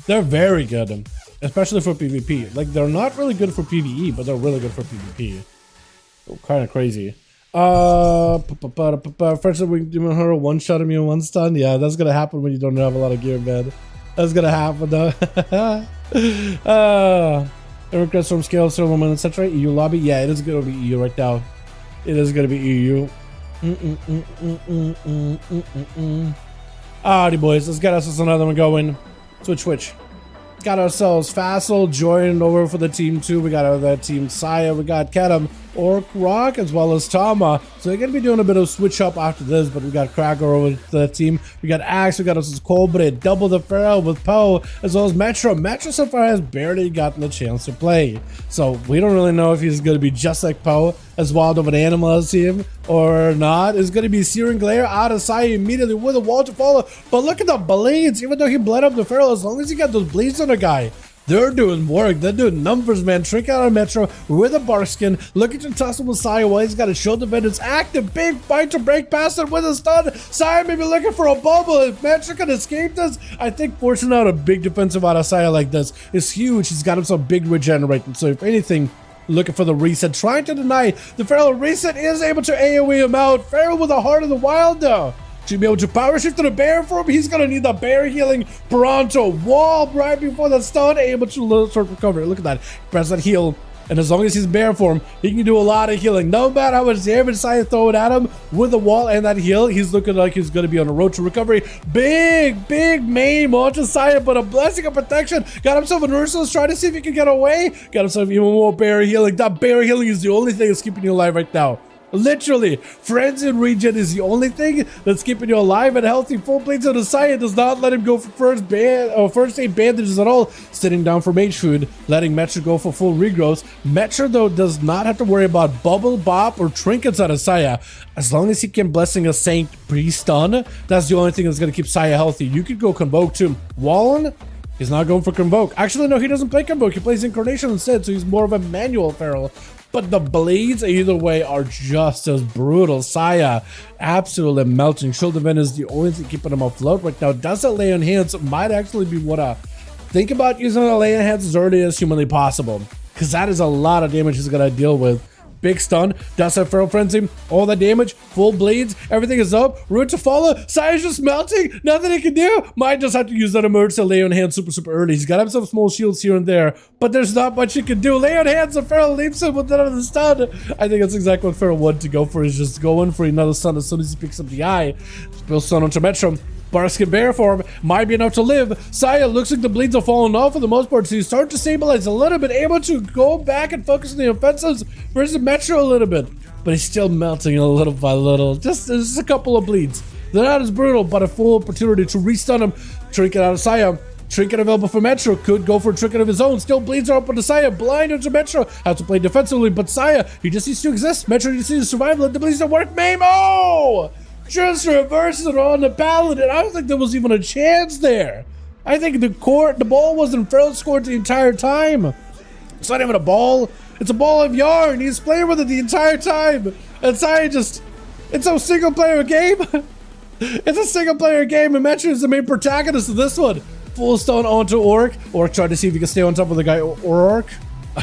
[SPEAKER 3] They're very good. Especially for PvP. Like, they're not really good for PvE, but they're really good for PvP. Kind of crazy. First we do her one shot at me and one stun. Yeah, that's gonna happen when you don't have a lot of gear, man. That's gonna happen though. Request from scale, server moment, etc. EU lobby. Yeah, it is gonna be EU right now. It is gonna be EU. Alrighty, boys, let's get us another one going. Switch. Got ourselves Fassel joined over for the team 2. We got that team Saya. We got Kedem, Orc Rock, as well as Tama. So we're going to be doing a bit of switch up after this, but we got Cracker over the team. We got Axe, we got us Colbre, double the Feral with Poe, as well as Metro. Metro so far has barely gotten a chance to play. So we don't really know if he's going to be just like Poe, as wild of an animal as him, or not. It's going to be Searing Glare out of sight immediately with a wall to follow. But look at the blades. Even though he bled up the Feral, as long as he got those blades on the guy, they're doing work. They're doing numbers, man. Trick out of Metro with a bark skin. Look at your tussle with Saya while he's got his shoulder defenders active. Big fight to break past it with a stun. Saya may be looking for a bubble. If Metro can escape this, I think forcing out a big defensive out of Saya like this is huge. He's got himself big regenerating. So if anything, looking for the reset, trying to deny the Feral reset, is able to AoE him out. Feral with the heart of the wild though. To be able to power shift to the bear form, he's gonna need the bear healing pronto. Wall right before the stun, able to sort of recover. Look at that. Press that heal. And as long as he's bear form, he can do a lot of healing. No matter how much damage Saya throw it at him with the wall and that heal, he's looking like he's gonna be on a road to recovery. Big maim onto Saya, but a blessing of protection. Got himself an Ursulus, trying to see if he can get away. Got himself even more bear healing. That bear healing is the only thing that's keeping you alive right now. Literally, Frenzy and Regen is the only thing that's keeping you alive and healthy. Full plates on the side does not let him go for first aid bandages at all. Sitting down for mage food, letting Metro go for full regrowth. Metro though does not have to worry about bubble, bop, or trinkets out of Saya. As long as he can blessing a Saint pre-stun, that's the only thing that's gonna keep Saya healthy. You could go Convoke too. Wallen, he's not going for Convoke. Actually, no, he doesn't play Convoke. He plays Incarnation instead, so he's more of a manual Feral. But the blades either way are just as brutal. Saya absolutely melting. Shield event is the only thing keeping him afloat right now. Does that lay on hands might actually be what think about using a lay on hands as early as humanly possible, because that is a lot of damage he's gonna deal with. Big stun, does have Feral Frenzy, all the damage, full bleeds, everything is up, route to follow, Saya's just melting, nothing he can do. Might just have to use that emergency lay on hands super early. He's got himself small shields here and there, but there's not much he can do. Lay on hands, and Feral leaps him with another stun. I think that's exactly what Feral wanted to go for, is just going for another stun as soon as he picks up the eye. Spill stun onto Metro. Barskin bear form might be enough to live. Saya looks like the bleeds are falling off for the most part, so he's starting to stabilize a little bit, able to go back and focus on the offensives versus Metro a little bit. But he's still melting a little by little. Just a couple of bleeds. They're not as brutal, but a full opportunity to restun him. Trinket out of Saya. Trinket available for Metro. Could go for a trinket of his own. Still bleeds are up on the Saya. Blind into Metro. Has to play defensively, but Saya, he just needs to exist. Metro just needs to survive. Let the bleeds not work. Mamo! Just reverses it on the Paladin. I don't think there was even a chance there. I think the ball wasn't Feral scored the entire time. It's not even a ball. It's a ball of yarn. He's playing with it the entire time. And Saya just... It's a single player game. It's a single player game, and Metro is the main protagonist of this one. Full stun onto Orc. Orc tried to see if he can stay on top of the guy. Orc.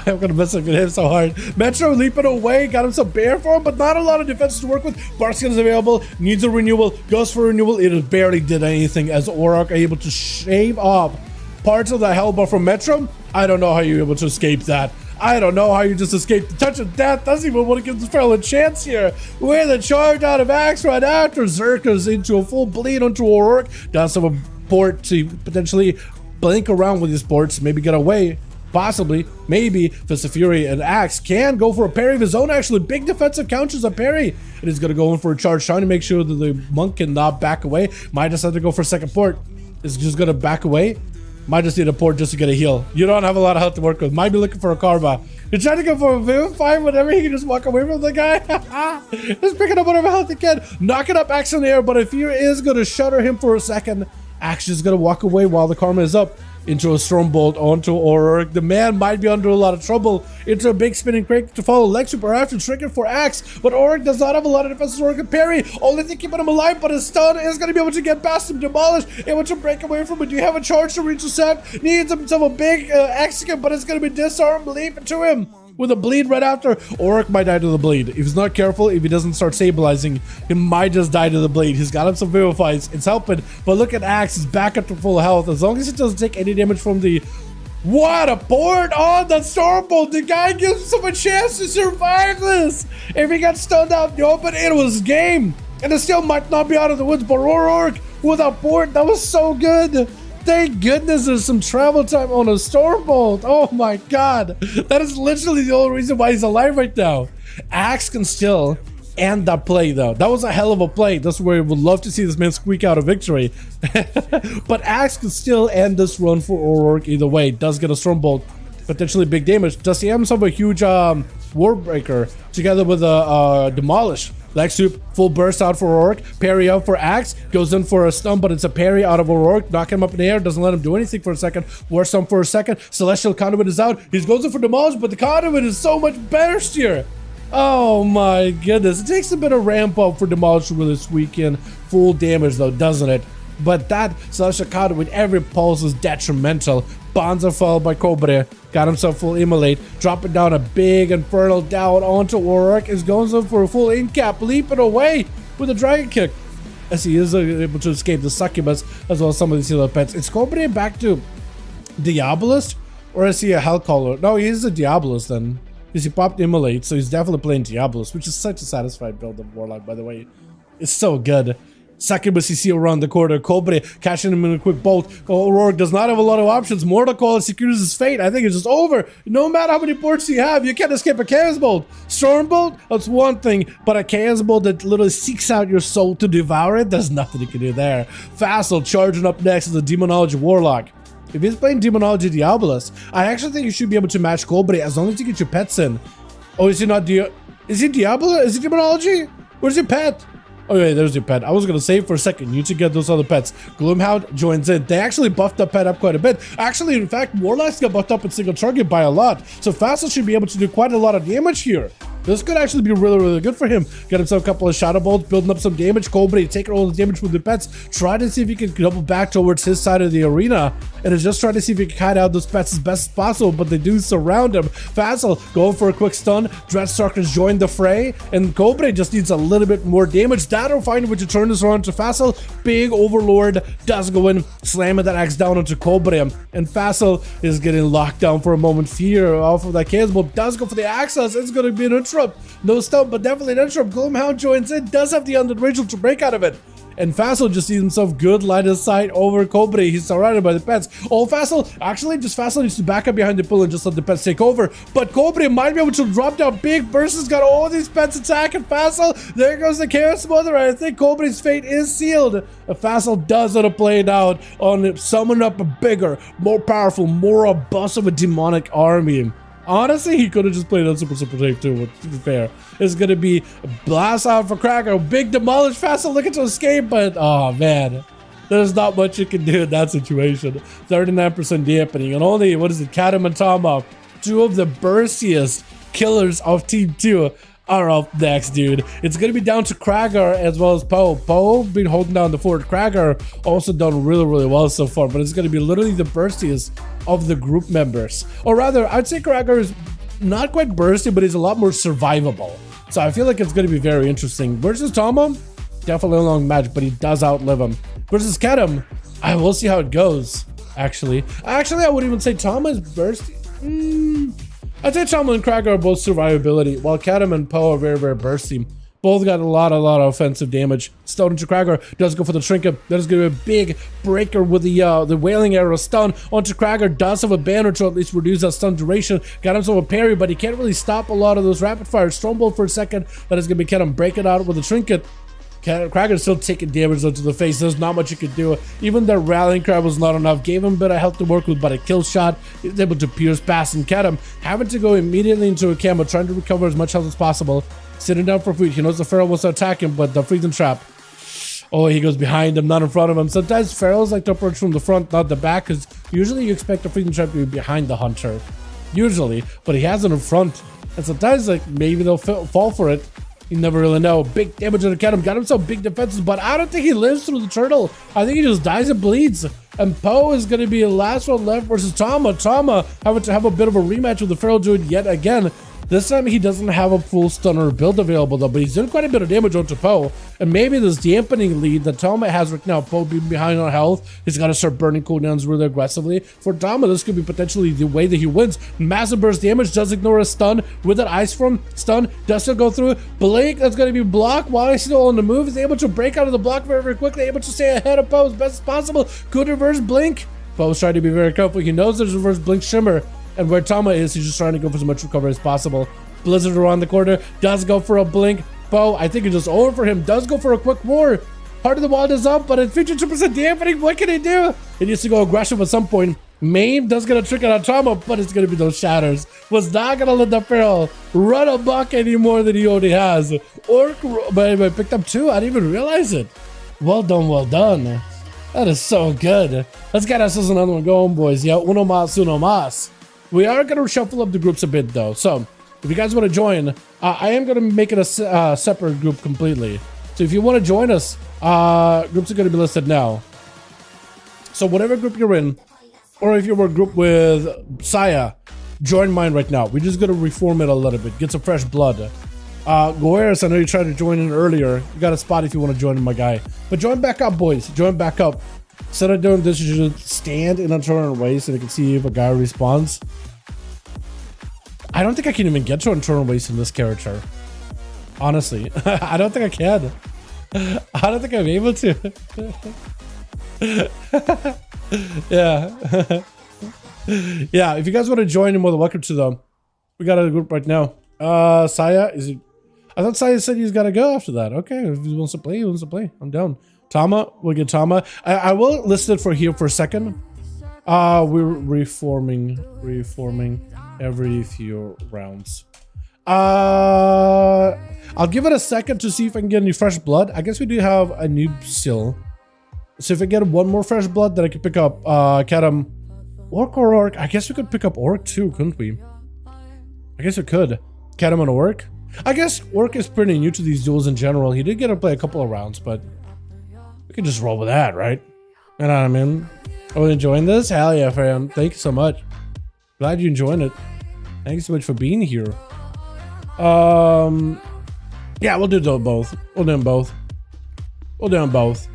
[SPEAKER 3] I'm gonna mess up your name so hard. Metro leaping away, got him some bear form, but not a lot of defense to work with. Barskin is available, needs a renewal, goes for renewal. It barely did anything as Orc able to shave off parts of the hellbar from Metro. I don't know how you're able to escape that. I don't know how you just escaped the touch of death. Doesn't even want to give this fellow a chance here. With a charge out of Axe right after. Zerka's into a full bleed onto O'Rourke. Does have a port to potentially blink around with his ports, maybe get away. Possibly, maybe, Fist of Fury and Axe can go for a parry of his own, actually. Big defensive counters a parry. And he's going to go in for a charge, trying to make sure that the monk cannot back away. Might decide to go for a second port. Is just going to back away. Might just need a port just to get a heal. You don't have a lot of health to work with. Might be looking for a karma. You're trying to go for a V5 whenever he can just walk away from the guy. Just picking up whatever health he can. Knocking up Axe in the air, but if he is going to shutter him for a second, Axe is going to walk away while the karma is up. Into a Stormbolt onto O'Rourke. The man might be under a lot of trouble. Into a big spinning crate to follow. Leg Sweep after trigger for Axe, but O'Rourke does not have a lot of defenses. O'Rourke can parry. Only thing keeping him alive, but his stun is going to be able to get past him, demolished. Able to break away from it. Do you have a charge to intercept? Needs himself a big execute, but it's going to be disarmed. Leap into him. With a bleed right after, O'Rourke might die to the bleed. If he's not careful, if he doesn't start stabilizing, he might just die to the bleed. He's got him some vivifies. It's helping, but look at Axe. He's back up to full health. As long as he doesn't take any damage from the... What a port on the Stormbolt. The guy gives him a chance to survive this. If he got stunned out, no, but it was game. And it still might not be out of the woods, but O'Rourke with a port, that was so good. Thank goodness there's some travel time on a Stormbolt. Oh my god. That is literally the only reason why he's alive right now. Axe can still end that play though. That was a hell of a play. That's where we would love to see this man squeak out a victory. But Axe can still end this run for O'Rourke either way. Does get a Stormbolt. Potentially big damage. Does he have himself a huge Warbreaker together with a Demolish? Leg Sweep, full burst out for O'Rourke, parry out for Axe, goes in for a stun, but it's a parry out of O'Rourke, knocking him up in the air, doesn't let him do anything for a second, war stun for a second, Celestial Conduit is out, he goes in for Demolish, but the Conduit is so much better here. Oh my goodness, it takes a bit of ramp up for Demolish to really squeak in full damage though, doesn't it? But that Celestial Conduit, every pulse is detrimental. Bonza fell by Cobra, got himself full immolate, dropping down a big infernal down onto O'Rourke, is going in for a full incap, leaping away with a dragon kick. As he is able to escape the succubus as well as some of these other pets. Is Cobra back to Diabolist? Or is he a Hellcaller? No, he is a Diabolist then. Because he popped immolate, so he's definitely playing Diabolist, which is such a satisfied build of Warlock, by the way. It's so good. Succubus you see around the corner. Cobra catching him in a quick bolt. O'Rourke does not have a lot of options. Mortal Coil secures his fate. I think it's just over. No matter how many ports you have, you can't escape a Chaos Bolt. Stormbolt, that's one thing, but a Chaos Bolt that literally seeks out your soul to devour it, there's nothing you can do there. Facile charging up next is the Demonology Warlock. If he's playing Demonology Diabolus, I actually think you should be able to match Cobra as long as you get your pets in. Oh, is he not is he Diabolus? Is he Demonology? Where's your pet? Oh yeah, there's your pet. I was gonna save for a second. You need to get those other pets. Gloomhound joins in. They actually buffed that pet up quite a bit. Actually, in fact, Warlocks got buffed up in single target by a lot. So Facile should be able to do quite a lot of damage here. This could actually be really, really good for him. Get himself a couple of Shadow Bolts, building up some damage. Cobra taking all the damage with the pets. Try to see if he can double back towards his side of the arena. And just try to see if he can kite out those pets as best as possible, but they do surround him. Facile going for a quick stun. Dreadstalkers join the fray. And Cobra just needs a little bit more damage. That'll find a way to turn this around to Facile. Big Overlord does go in, slamming that axe down onto Cobra. And Facile is getting locked down for a moment. Fear off of that Chaos Bolt does go for the Axis. It's going to be an interrupt. No stun, but definitely an interrupt. Gloomhound joins in, does have the Undead Rachel to break out of it. And Facile just sees himself good line of sight over Cobra. He's surrounded by the pets. Oh, Facile, actually, just Facile needs to back up behind the pillar and just let the pets take over. But Cobra might be able to drop down big bursts. He's got all these pets attacking Facile. There goes the Chaos Mother. I think Cobra's fate is sealed. Facile does end up playing out on summoning up a bigger, more powerful, more robust of a demonic army. Honestly, he could have just played on super safe too, to be fair. It's going to be a blast out for Cracker. Big demolish, Facile looking to escape, but oh man. There's not much you can do in that situation. 39% dampening, and only, what is it, Katam and Tama, two of the burstiest killers of Team 2 are up next, dude. It's going to be down to Kragar as well as Poe. Poe been holding down the fort. Kragar also done really, really well so far, but it's going to be literally the burstiest of the group members. Or rather, I'd say Kragar is not quite bursty, but he's a lot more survivable. So I feel like it's going to be very interesting. Versus Tama, definitely a long match, but he does outlive him. Versus Katam, I will see how it goes. Actually, I would even say Tama is bursty. I'd say Tama and Krager are both survivability, while Kadam and Poe are very, very bursty. Both got a lot of offensive damage. Stone into Krager does go for the trinket. That is going to be a big breaker with the wailing arrow stun onto Krager. Does have a banner to at least reduce that stun duration. Got himself a parry, but he can't really stop a lot of those rapid fire. Stormbolt for a second. That is going to be Kadam break it out with the trinket. Krager's still taking damage onto the face. There's not much you could do. Even the rallying cry was not enough. Gave him a bit of health to work with, but a kill shot. He was able to pierce past and Kadam having to go immediately into a camo, trying to recover as much health as possible. Sitting down for food. He knows the Pharaoh wants to attack him, but the freezing trap. Oh, he goes behind him, not in front of him. Sometimes Pharaohs like to approach from the front, not the back, because usually you expect the freezing trap to be behind the hunter. Usually, but he has it in front. And sometimes, like, maybe they'll fall for it. You never really know. Big damage on the Kadam. Got himself big defenses, but I don't think he lives through the turtle. I think he just dies and bleeds. And Poe is going to be the last one left versus Tama. Tama having to have a bit of a rematch with the Pharaoh Druid yet again. This time he doesn't have a full stunner build available though, but he's doing quite a bit of damage onto Poe. And maybe this dampening lead that Tama has right now, Poe being behind on health, he's got to start burning cooldowns really aggressively. For Tama, this could be potentially the way that he wins. Massive burst damage, does ignore a stun with that ice form. Stun does still go through. Blake, that's going to be blocked while he's still on the move. Is able to break out of the block very, very quickly, able to stay ahead of Poe as best as possible. Good reverse blink. Poe's trying to be very careful. He knows there's reverse blink shimmer. And where Tama is, he's just trying to go for as much recovery as possible. Blizzard around the corner, does go for a blink. Poe, I think it's just over for him, does go for a quick war. Heart of the Wild is up, but at 52% dampening, what can he do? He needs to go aggressive at some point. Maim does get a trick on Tama, but it's going to be those shatters. Was not going to let the Pharaoh run a buck any more than he already has. Orc, but I picked up 2, I didn't even realize it. Well done, well done. That is so good. Let's get ourselves another one going, boys. Yeah, uno mas, uno mas. We are going to shuffle up the groups a bit, though. So, if you guys want to join, I am going to make it a separate group completely. So, if you want to join us, groups are going to be listed now. So, whatever group you're in, or if you're a group with Saya, join mine right now. We're just going to reform it a little bit, get some fresh blood. Goeris, I know you tried to join in earlier. You got a spot if you want to join in, my guy. But join back up, boys. Join back up. Instead of doing this, you should stand in a turn way so they can see if a guy responds. I don't think I can even get to internal waste in this character. Honestly, I don't think I can. I don't think I'm able to. Yeah. Yeah, if you guys want to join, you're more than welcome to them. We got a group right now. Saya, is he? I thought Saya said he's got to go after that. Okay, if he wants to play, he wants to play. I'm down. Tama, we'll get Tama. I will list it for here for a second. We're reforming every few rounds. I'll give it a second to see if I can get any fresh blood. I guess we do have a noob still. So if I get one more fresh blood, then I can pick up Kadam. Orc or Orc? I guess we could pick up Orc too, couldn't we? I guess we could. Kadam and Orc? I guess Orc is pretty new to these duels in general. He did get to play a couple of rounds, but we can just roll with that, right? You know what I mean? Are we enjoying this? Hell yeah, fam. Thank you so much. Glad you enjoyed it. Thank you so much for being here. Yeah, we'll do both. We'll do them both. We'll do them both.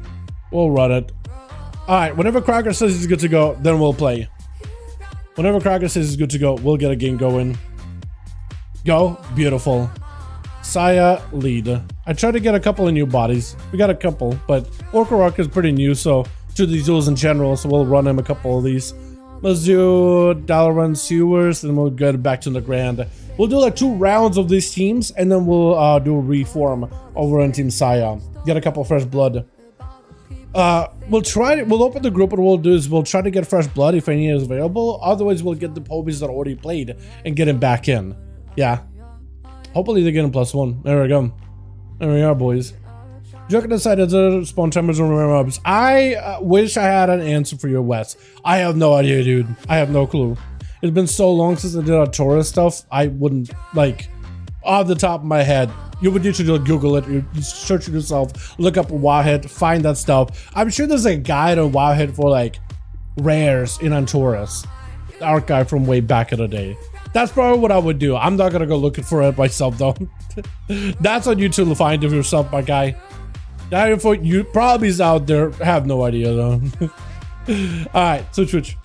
[SPEAKER 3] We'll run it. Alright, whenever Krager says he's good to go, then we'll play. Whenever Krager says he's good to go, we'll get a game going. Go. Beautiful. Saya, lead. I tried to get a couple of new bodies. We got a couple, but Orc is pretty new, so to these duels in general, so we'll run him a couple of these. Let's do Dalaran sewers, and we'll get back to the grand. We'll do like 2 rounds of these teams, and then we'll do a reform over on Team Saya. Get a couple of fresh blood. We'll open the group, and what we'll do is we'll try to get fresh blood if any is available. Otherwise, we'll get the Pobies that already played and get him back in. Yeah. Hopefully they get him +1. There we go. There we are, boys. Joking aside, as a spawn timers and remember, I wish I had an answer for your Wes. I have no idea, dude. I have no clue. It's been so long since I did our Taurus stuff. I wouldn't, like, off the top of my head. You would usually Google it, you search it yourself, look up Wowhead, find that stuff. I'm sure there's a guide on Wowhead for like rares in Taurus. The archive from way back in the day. That's probably what I would do. I'm not gonna go looking for it myself though. That's on you to find it yourself, my guy. That info you probably is out there. Have no idea though. All right, switch.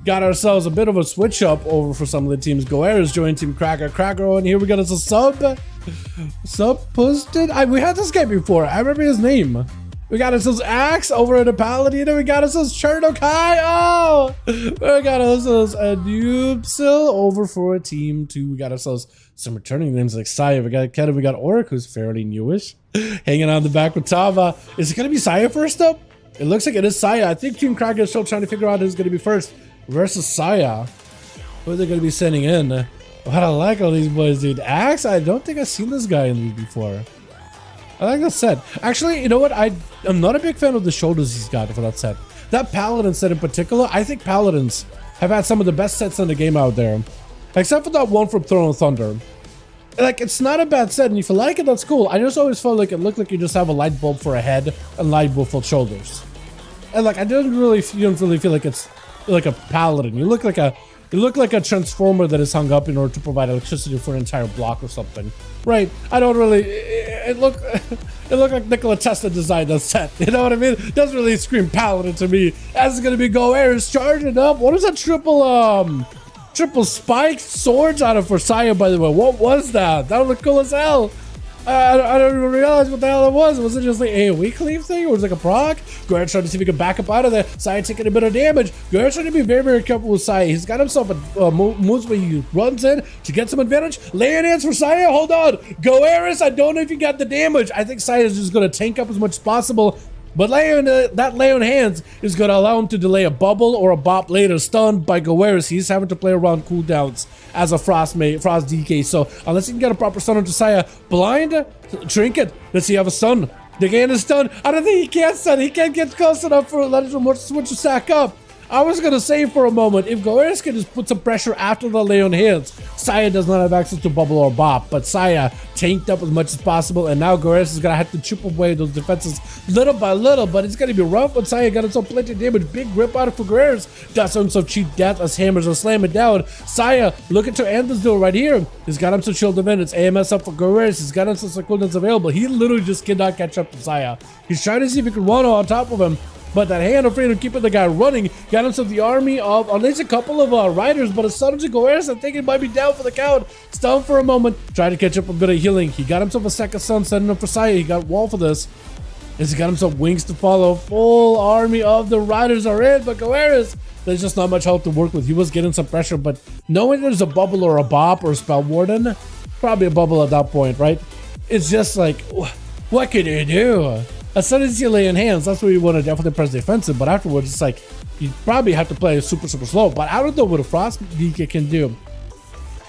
[SPEAKER 3] Got ourselves a bit of a switch up over for some of the teams. Goera's joined Team Cracker, and here we got us a sub posted. We had this guy before. I remember his name. We got ourselves Axe over at the Paladin, and we got ourselves Chernokai. Oh, we got ourselves a Noobsil over for a Team 2. We got ourselves some returning names like Saya. We got Keta, we got Oric, who's fairly newish, hanging on the back with Tava. Is it gonna be Saya first up? It looks like it is Saya. I think Team Cracker is still trying to figure out who's gonna be first versus Saya. Who are they gonna be sending in? But I like all these boys, dude. Axe, I don't think I've seen this guy in League before. I like that set. Actually, you know what? I'm not a big fan of the shoulders he's got for that set. That Paladin set in particular, I think Paladins have had some of the best sets in the game out there. Except for that one from Throne of Thunder. Like, it's not a bad set, and if you like it, that's cool. I just always felt like it looked like you just have a light bulb for a head and light bulb for shoulders. And like, you don't really feel like it's like a Paladin. You look like a transformer that is hung up in order to provide electricity for an entire block or something. Right? I don't really. It looked like Nikola Tesla designed that set. You know what I mean? It doesn't really scream Paladin to me. As it's gonna be Goera's charging up. What is that triple spiked swords out of for Saya, by the way? What was that? That looked cool as hell. I don't even realize what the hell it was. Was it just like a AoE cleave thing, or was it like a proc? Goera trying to see if he can back up out of there. Saya taking a bit of damage. Goera trying to be very, very careful with Saya. He's got himself a moves where he runs in to get some advantage. Lay-in hands for Saya. Hold on. Goera's, I don't know if you got the damage. I think Saya is just going to tank up as much as possible. But that lay-on hands is going to allow him to delay a bubble or a bop later. Stunned by Goera's, he's having to play around cooldowns as a Frost DK. So unless he can get a proper stun onto Saya, blind, trinket. Does he have a stun? The game is stunned. I don't think he can stun. He can't get close enough for letting him switch to stack up. I was going to say for a moment, if Goera can just put some pressure after the lay-on hands, Saya does not have access to bubble or bop, but Saya tanked up as much as possible, and now Goera is going to have to chip away those defenses little by little, but it's going to be rough when Saya got himself plenty of damage. Big grip out for Goera's. Does himself cheat death as hammers are slamming down. Saya, looking to end this duel right here. He's got himself shield event. It's AMS up for Goera's. He's got himself some cooldowns available. He literally just cannot catch up to Saya. He's trying to see if he can run on top of him. But that hand of freedom keeping the guy running got himself the army of at least a couple of riders, but a son to Goera, I think it might be down for the count. Stunned for a moment, trying to catch up a bit of healing. He got himself a second stun, setting up for Saya. He got wall for this. He's got himself wings to follow. Full army of the riders are in, but Goera's, there's just not much help to work with. He was getting some pressure, but knowing there's a bubble or a bop or a spell warden, probably a bubble at that point, right? It's just like, what can you do? As soon as you lay in hands, that's where you want to definitely press defensive, but afterwards it's like you probably have to play super slow. But I don't know what a Frost DK can do.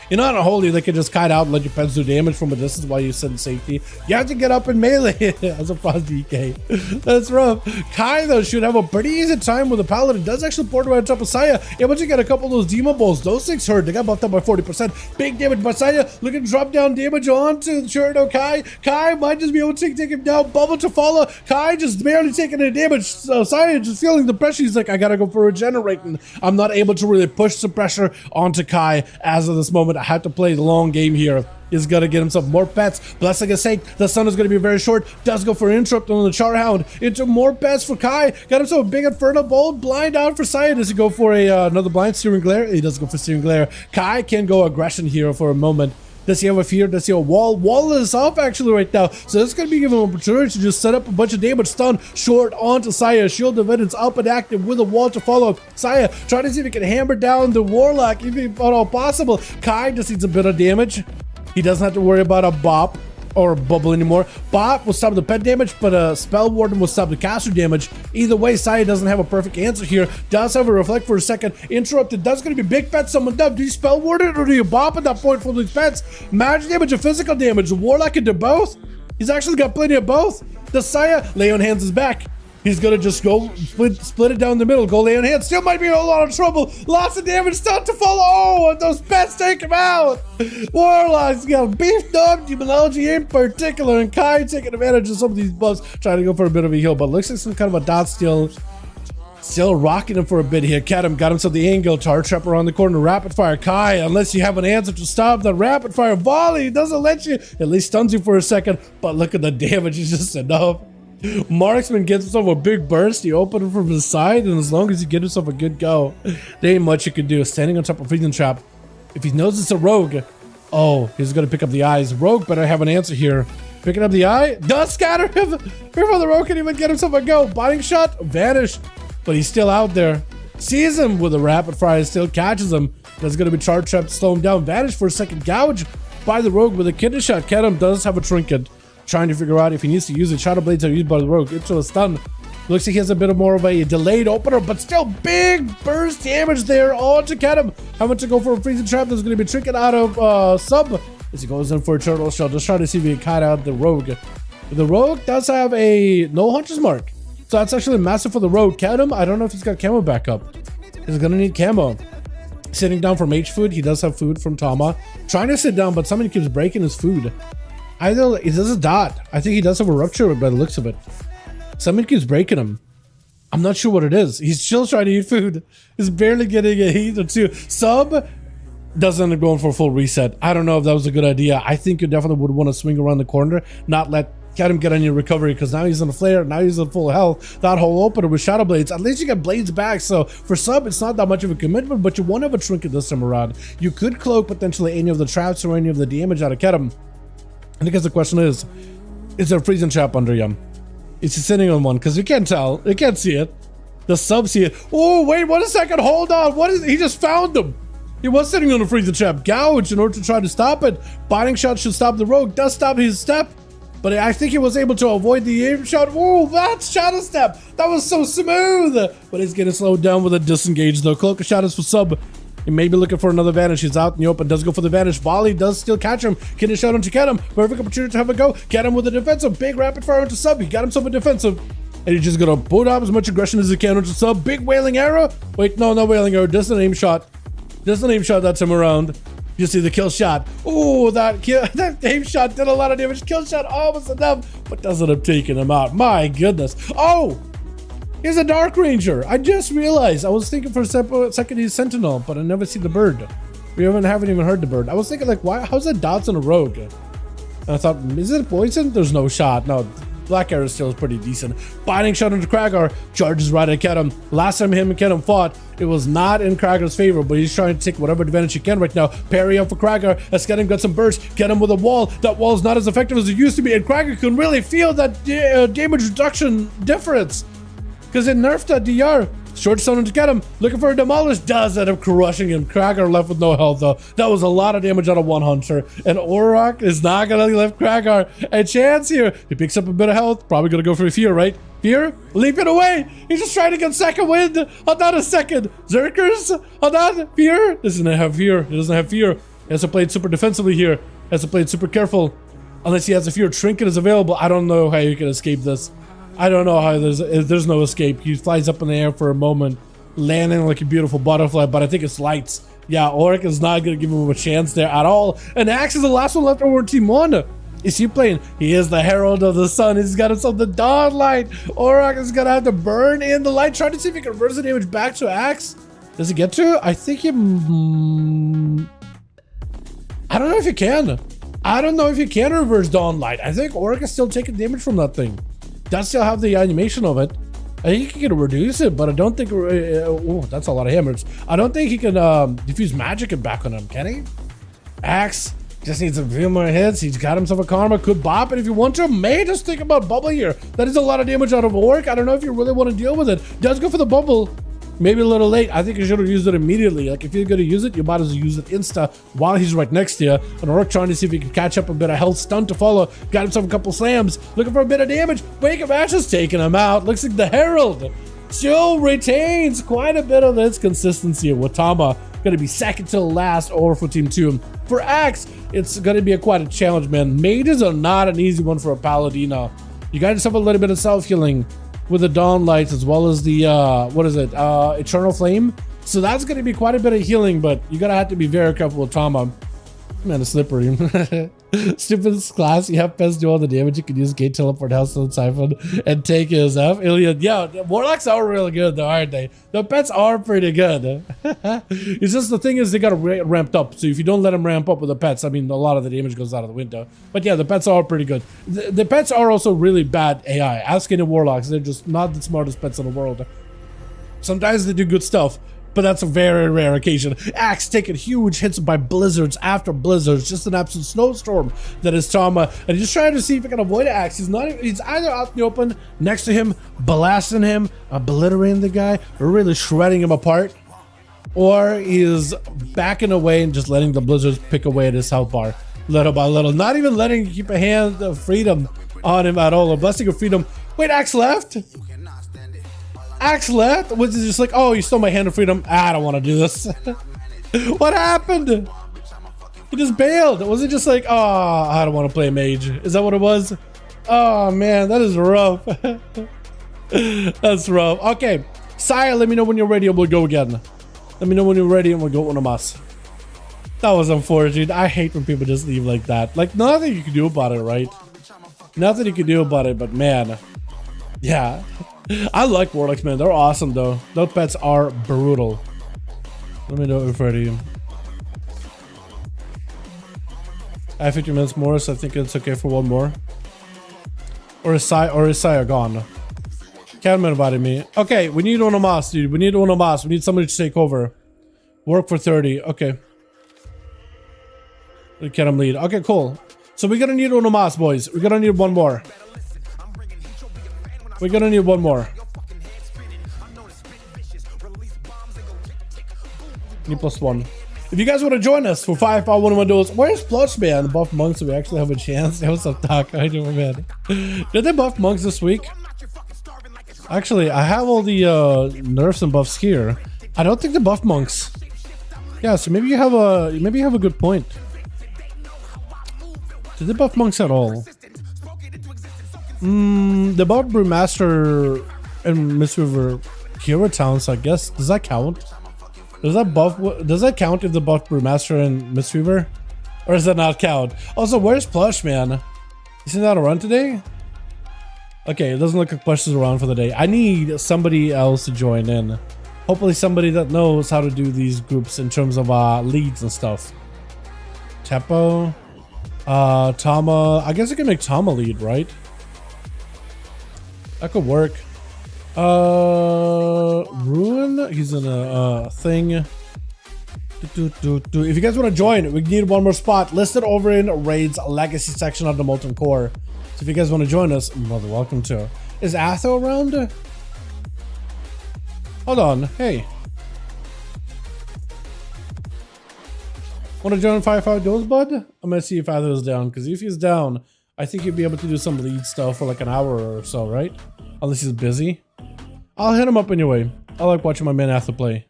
[SPEAKER 3] You know, on a holy, they can just kite out and let your pets do damage from a distance while you sit in safety. You have to get up in melee as a Frost DK. That's rough. Kai, though, should have a pretty easy time with the Paladin. Does actually port right on top of Saya. Able to get a couple of those Demon Balls. Those things hurt. They got buffed up by 40%. Big damage by Saya. Looking to drop down damage onto Shurido Kai. Kai might just be able to take him down. Bubble to follow. Kai just barely taking any damage. So Saya just feeling the pressure. He's like, I gotta go for regenerating. I'm not able to really push some pressure onto Kai as of this moment. I have to play the long game here. He's gonna get himself more pets. Blessing his sake, the sun is gonna be very short. Does go for an interrupt on the Charhound. Into more pets for Kai. Got himself a big Inferno Bolt. Blind out for Saya. Does he go for another blind Searing Glare? He does go for Searing Glare. Kai can go aggression here for a moment. Does he have a fear? Does he have a wall? Wall is off actually right now. So this is going to be giving him an opportunity to just set up a bunch of damage. Stun short onto Saya. Shield of Evidence up and active with a wall to follow. Saya trying to see if he can hammer down the Warlock if at all possible. Kai just needs a bit of damage. He doesn't have to worry about a bop or a bubble anymore. Bop will stop the pet damage, but a Spell Warden will stop the caster damage. Either way, Saya doesn't have a perfect answer here. Does have a Reflect for a second. Interrupted. Does going to be big pet someone done. Do you Spell Warden or do you bop at that point for these pets? Magic damage or physical damage? The Warlock can do both. He's actually got plenty of both. The Saya lay on hands is back. He's gonna just go split it down the middle. Go lay on hands. Still might be in a lot of trouble. Lots of damage start to follow. Oh, and those pets take him out. Warlock's got beefed up. Demonology in particular. And Kai taking advantage of some of these buffs. Trying to go for a bit of a heal. But looks like some kind of a dot still rocking him for a bit here. Cat him. Got himself the angle. Tar Trap around the corner. Rapid fire. Kai, unless you have an answer to stop the rapid fire volley, doesn't let you. At least stuns you for a second. But look at the damage. It's just enough. Marksman gets himself a big burst. He opened it from the side, and as long as he gets himself a good go, there ain't much you can do. Standing on top of freezing trap. If he knows it's a rogue, oh, he's gonna pick up the eyes. Rogue better have an answer here. Picking up the eye, does scatter him. Before the rogue can even get himself a go. Body shot, vanished, but he's still out there. Sees him with a rapid fire, still catches him. There's gonna be charge trap to slow him down. Vanish for a second, gouge by the rogue with a kidney shot. Kedem does have a trinket. Trying to figure out if he needs to use it. Shadow blades are used by the rogue. Into a stun. Looks like he has a bit more of a delayed opener, but still big burst damage there onto Kedem. Having to go for a freezing trap. There's going to be trinket out of sub as he goes in for a turtle shell. Just trying to see if he can kite out the rogue. The rogue does have a no hunter's mark, so that's actually massive for the rogue. Kedem, I don't know if he's got camo backup. He's going to need camo. Sitting down from H food. He does have food from Tama. Trying to sit down, but somebody keeps breaking his food. Either it does a dot. I think he does have a rupture by the looks of it. Something keeps breaking him. I'm not sure what it is. He's still trying to eat food. He's barely getting a heat or two. Sub doesn't end up going for a full reset. I don't know if that was a good idea. I think you definitely would want to swing around the corner, not let him get on your recovery, because now he's on a flare. Now he's on full health. That whole opener with shadow blades. At least you get blades back. So for sub, it's not that much of a commitment, but you want to have a trinket this time around. You could cloak potentially any of the traps or any of the damage out of Kedem. I guess the question is there a freezing trap under him? Is he sitting on one? Because you can't tell. You can't see it. The sub see it. Oh, wait, 1 second. Hold on. What is it? He just found him. He was sitting on a freezing trap. Gouge in order to try to stop it. Biting shot should stop the rogue. Does stop his step. But I think he was able to avoid the aim shot. Oh, that's shadow step. That was so smooth. But he's getting slowed down with a disengage though. Cloak of shadows for sub. He may be looking for another vanish. He's out in the open. Does go for the vanish. Volley does still catch him. Can he shot onto Kedem? Perfect opportunity to have a go. Kedem with a defensive. Big rapid fire into sub. He got himself a defensive. And he's just gonna put up as much aggression as he can onto sub. Big wailing arrow. Wait, no, not wailing arrow. Just an aim shot. Just an aim shot that time around. You see the kill shot. Oh, that aim shot did a lot of damage. Kill shot almost enough, but doesn't have taken him out. My goodness. Oh! He's a Dark Ranger. I just realized. I was thinking for a second he's Sentinel, but I never see the bird. We haven't even heard the bird. I was thinking like, why? How's that dots on a rogue? And I thought, is it poison? There's no shot. No, Black Arrow still is pretty decent. Biting shot into Kragar. Charges right at Kedem. Last time him and Kedem fought, it was not in Kragar's favor, but he's trying to take whatever advantage he can right now. Parry up for Kragar as Kedem got some burst. Kedem with a wall. That wall is not as effective as it used to be, and Kragar can really feel that damage reduction difference, because it nerfed that DR. Short stone to get him. Looking for a demolish. Does end up crushing him. Kragar left with no health though. That was a lot of damage out of one hunter. And Auroch is not gonna leave Kragar a chance here. He picks up a bit of health. Probably gonna go for Fear, right? Fear? Leaping away. He's just trying to get second wind. Hold on a second. Zerkers? Hold on. Fear? He doesn't have Fear. He doesn't have Fear. He has to play it super defensively here. He has to play it super careful. Unless he has a Fear. Trinket is available. I don't know how you can escape this. I don't know how there's no escape. He flies up in the air for a moment, landing like a beautiful butterfly, but I think it's lights. Yeah, Auric is not going to give him a chance there at all. And Axe is the last one left over Team 1. Is he playing? He is the Herald of the Sun. He's got himself the Dawn Light. Auric is going to have to burn in the light, trying to see if he can reverse the damage back to Axe. Does he get to? I think he... I don't know if he can. I don't know if he can reverse Dawn Light. I think Auric is still taking damage from that thing. Does still have the animation of it. I think he can reduce it, but I don't think... oh, that's a lot of hammers. I don't think he can diffuse magic and back on him, can he? Axe just needs a few more hits. He's got himself a karma. Could bop it if you want to. May just think about bubble here. That is a lot of damage out of Auric. I don't know if you really want to deal with it. Does go for the bubble. Maybe a little late. I think you should have used it immediately. Like, if you're going to use it, you might as well use it insta while he's right next to you. And Auric trying to see if he can catch up a bit of health. Stun to follow. Got himself a couple slams. Looking for a bit of damage. Wake of Ashes taking him out. Looks like the Herald still retains quite a bit of its consistency. Watama going to be second to last over for Team 2. For Axe, it's going to be quite a challenge, man. Mages are not an easy one for a Paladino. You got yourself a little bit of self-healing with the Dawn Lights, as well as the, what is it, Eternal Flame. So that's going to be quite a bit of healing, but you're going to have to be very careful with Tama. Man, it's slippery. Stupid class, you have pets do all the damage. You can use gate teleport house to the Typhon and take his F. Iliad. Yeah, warlocks are really good though, aren't they? The pets are pretty good. It's just the thing is they got ramped up. So if you don't let them ramp up with the pets, I mean, a lot of the damage goes out of the window. But yeah, the pets are pretty good. The pets are also really bad AI. Ask any warlocks, they're just not the smartest pets in the world. Sometimes they do good stuff, but that's a very rare occasion. Axe taking huge hits by blizzards after blizzards, just an absolute snowstorm that is Tama, and he's trying to see if he can avoid Axe. He's either out in the open next to him, blasting him, obliterating the guy, or really shredding him apart, or he's backing away and just letting the blizzards pick away at his health bar, little by little, not even letting him keep a hand of freedom on him at all. A blessing of freedom. Wait, Axe left? Axe left? Was it just like, oh, you stole my hand of freedom? I don't want to do this. What happened? He just bailed. Was it just like, oh, I don't want to play mage? Is that what it was? Oh, man, that is rough. That's rough. Okay, Sire, let me know when you're ready and we'll go again. Let me know when you're ready and we'll go ONYXIA. That was unfortunate. I hate when people just leave like that. Like, nothing you can do about it, right? Nothing you can do about it, but man. Yeah. I like warlocks, man. They're awesome, though. Those pets are brutal. Let me know if ready. I have 50 minutes more, so I think it's okay for one more. Or is Saya gone? Catman invited me. Okay, we need ONYXIA, dude. We need ONYXIA. We need somebody to take over. Work for 30. Okay. Can him lead. Okay, cool. So we're gonna need ONYXIA, boys. We're gonna need one more. We're gonna need one more. Need +1. If you guys want to join us for 5V5 1v1 Duels, where's Plush Man? Buff monks so we actually have a chance. What's up, Doc? How you doing, man? Did they buff monks this week? Actually, I have all the nerfs and buffs here. I don't think they buff monks. Yeah, so maybe you have a good point. Did they buff monks at all? They buffed Brewmaster and Mistweaver Hero Town, so I guess does that count? Does that count if they buff Brewmaster and Mistweaver? Or does that not count? Also, where's Plush Man? Is he not around today? Okay, it doesn't look like Plush is around for the day. I need somebody else to join in. Hopefully somebody that knows how to do these groups in terms of leads and stuff. Tepo. Tama. I guess I can make Tama lead, right? That could work. Ruin. He's in a thing. If you guys want to join, we need one more spot listed over in Raid's Legacy section of the Molten Core. So if you guys want to join us, well, welcome to. Is Atho around? Hold on. Hey. Want to join 5V5 Duels, bud? I'm gonna see if Atho is down, because if he's down, I think he'd be able to do some lead stuff for like an hour or so, right? Unless he's busy. I'll hit him up anyway. I like watching my man Atho play.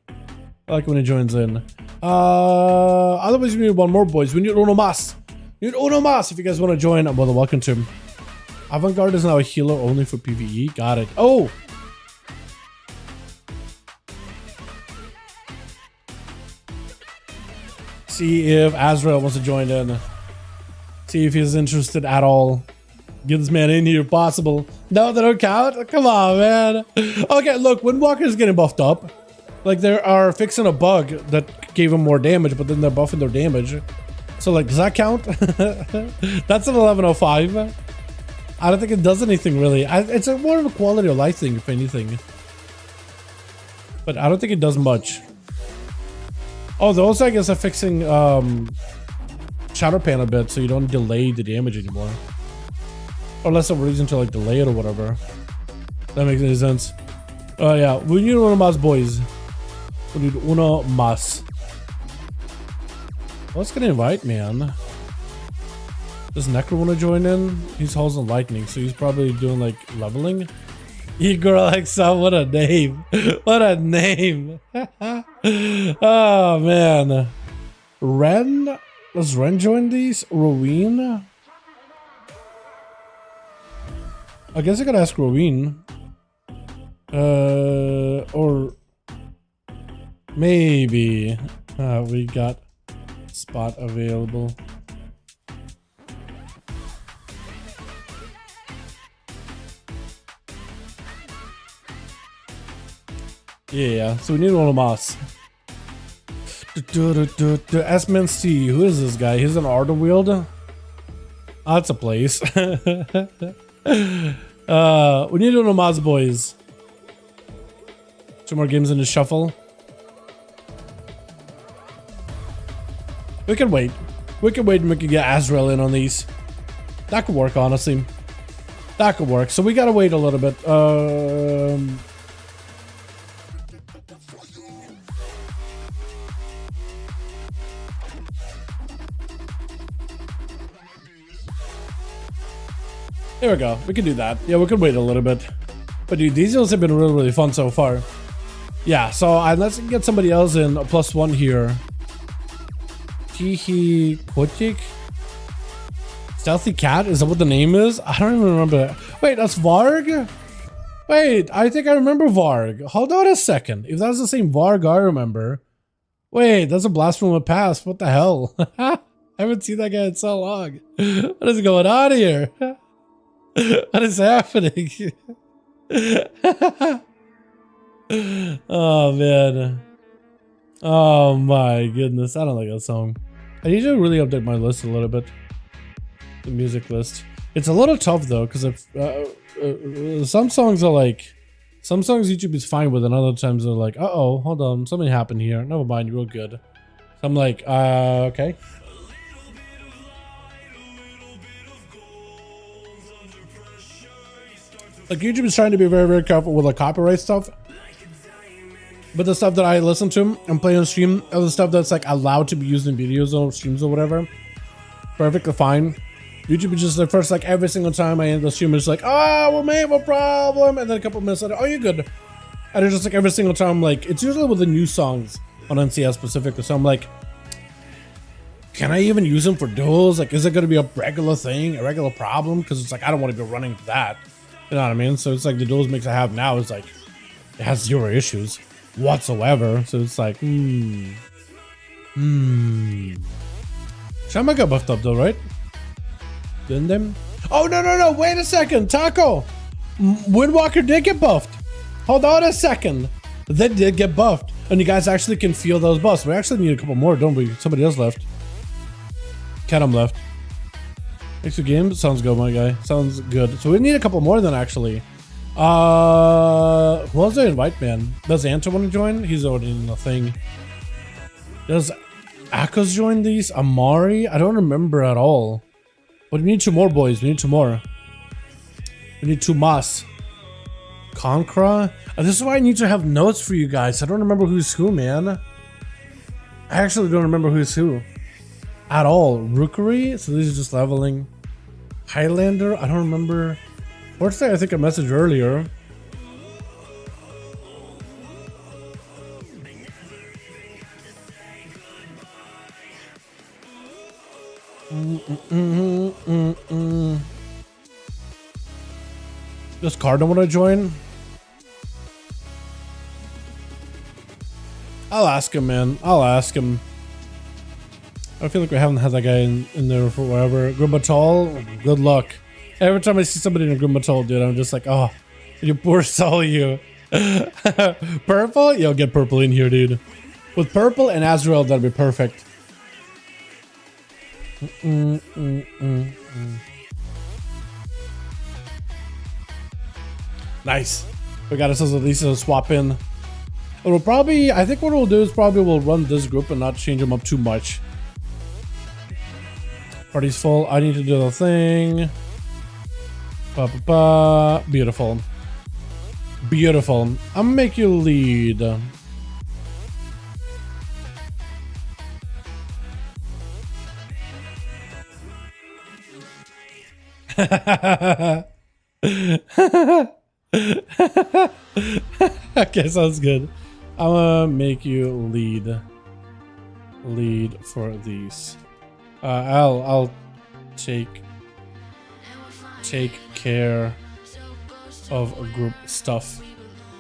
[SPEAKER 3] I like when he joins in. Otherwise, we need one more, boys. We need ONYXIA. We need ONYXIA. If you guys want to join, I'm more than welcome to. Avant-Garde is now a healer only for PvE. Got it. Oh! See if Azrael wants to join in. See if he's interested at all. Get this man in here if possible. No, they don't count? Come on, man. Okay, look, Windwalker is getting buffed up. Like, they are fixing a bug that gave him more damage, but then they're buffing their damage. So, like, does that count? That's an 1105. I don't think it does anything, really. It's more of a quality of life thing, if anything. But I don't think it does much. Oh, they also, I guess, are fixing Shadow Pan a bit, so you don't delay the damage anymore. Or less of a reason to, like, delay it or whatever. That makes any sense. Oh, yeah. We need ONYXIA, boys. We need ONYXIA. Let's get an invite, man. Does Necro want to join in? He's holding lightning, so he's probably doing, like, leveling. Igor Alexa, what a name. What a name. Oh, man. Ren? Does Ren join these? Roween? I guess I gotta ask Roween. Or maybe we got spot available. Yeah, so we need one of Moss. S-Man-C, who is this guy? He's an Ardent Wield? Oh, that's a place. We need one of Moss boys. 2 more games in the shuffle. We can wait. We can wait and we can get Azrael in on these. That could work, honestly. That could work. So we gotta wait a little bit. There we go. We can do that. Yeah, we can wait a little bit. But dude, these deals have been really, really fun so far. Yeah, so let's get somebody else in a +1 here. Tihi Kotik? Stealthy Cat? Is that what the name is? I don't even remember. Wait, that's Varg? Wait, I think I remember Varg. Hold on a second. If that's the same Varg I remember. Wait, that's a blast from the past. What the hell? I haven't seen that guy in so long. What is going on here? What is happening? Oh man. Oh my goodness. I don't like that song. I need to really update my list a little bit. The music list. It's a little tough though, because some songs are like, some songs YouTube is fine with, and other times they're like, uh-oh, hold on, something happened here. Never mind, you're good. So I'm like, okay. Like YouTube is trying to be very, very careful with the copyright stuff. But the stuff that I listen to and play on stream, or the stuff that's like allowed to be used in videos or streams or whatever, perfectly fine. YouTube is just the first, like every single time I end the stream, it's like, oh, we may have a problem, and then a couple minutes later, oh, you're good. And it's just like every single time, like it's usually with the new songs on NCS specifically. So I'm like, can I even use them for duels? Like, is it going to be a regular thing, a regular problem? Because it's like I don't want to be running that. You know what I mean? So it's like the duels mix I have now is like it has 0 issues whatsoever. So it's like, Shama got buffed up though, right? Didn't they? Oh no! Wait a second, Taco. Windwalker did get buffed. Hold on a second. They did get buffed, and you guys actually can feel those buffs. We actually need a couple more, don't we? Somebody else left. Ketum left. Extra game sounds good, my guy. Sounds good. So we need a couple more then, actually. Who else did I invite, man? Does Anta want to join? He's already in the thing. Does Akos join these? Amari? I don't remember at all. But we need 2 more, boys. We need 2 more. We need 2 Mas. Concra? This is why I need to have notes for you guys. I don't remember who's who, man. I actually don't remember who's who. At all. Rookery? So this is just leveling. Highlander? I don't remember. What's that? I think I messaged earlier. Does Cardinal want to join? I'll ask him, man. I'll ask him. I feel like we haven't had that guy in there for whatever. Grimbatal, good luck. Every time I see somebody in a Grimbatal, dude, I'm just like, oh, you poor soul, you. Purple? Yo, get purple in here, dude. With purple and Azrael, that'd be perfect. Nice. We got ourselves at least a swap in. It'll probably, I think what we'll do is probably we'll run this group and not change them up too much. Party's full. I need to do the thing. Beautiful. Beautiful. I'm gonna make you lead. Okay, sounds good. I'm gonna make you lead for these. I'll take care of group stuff.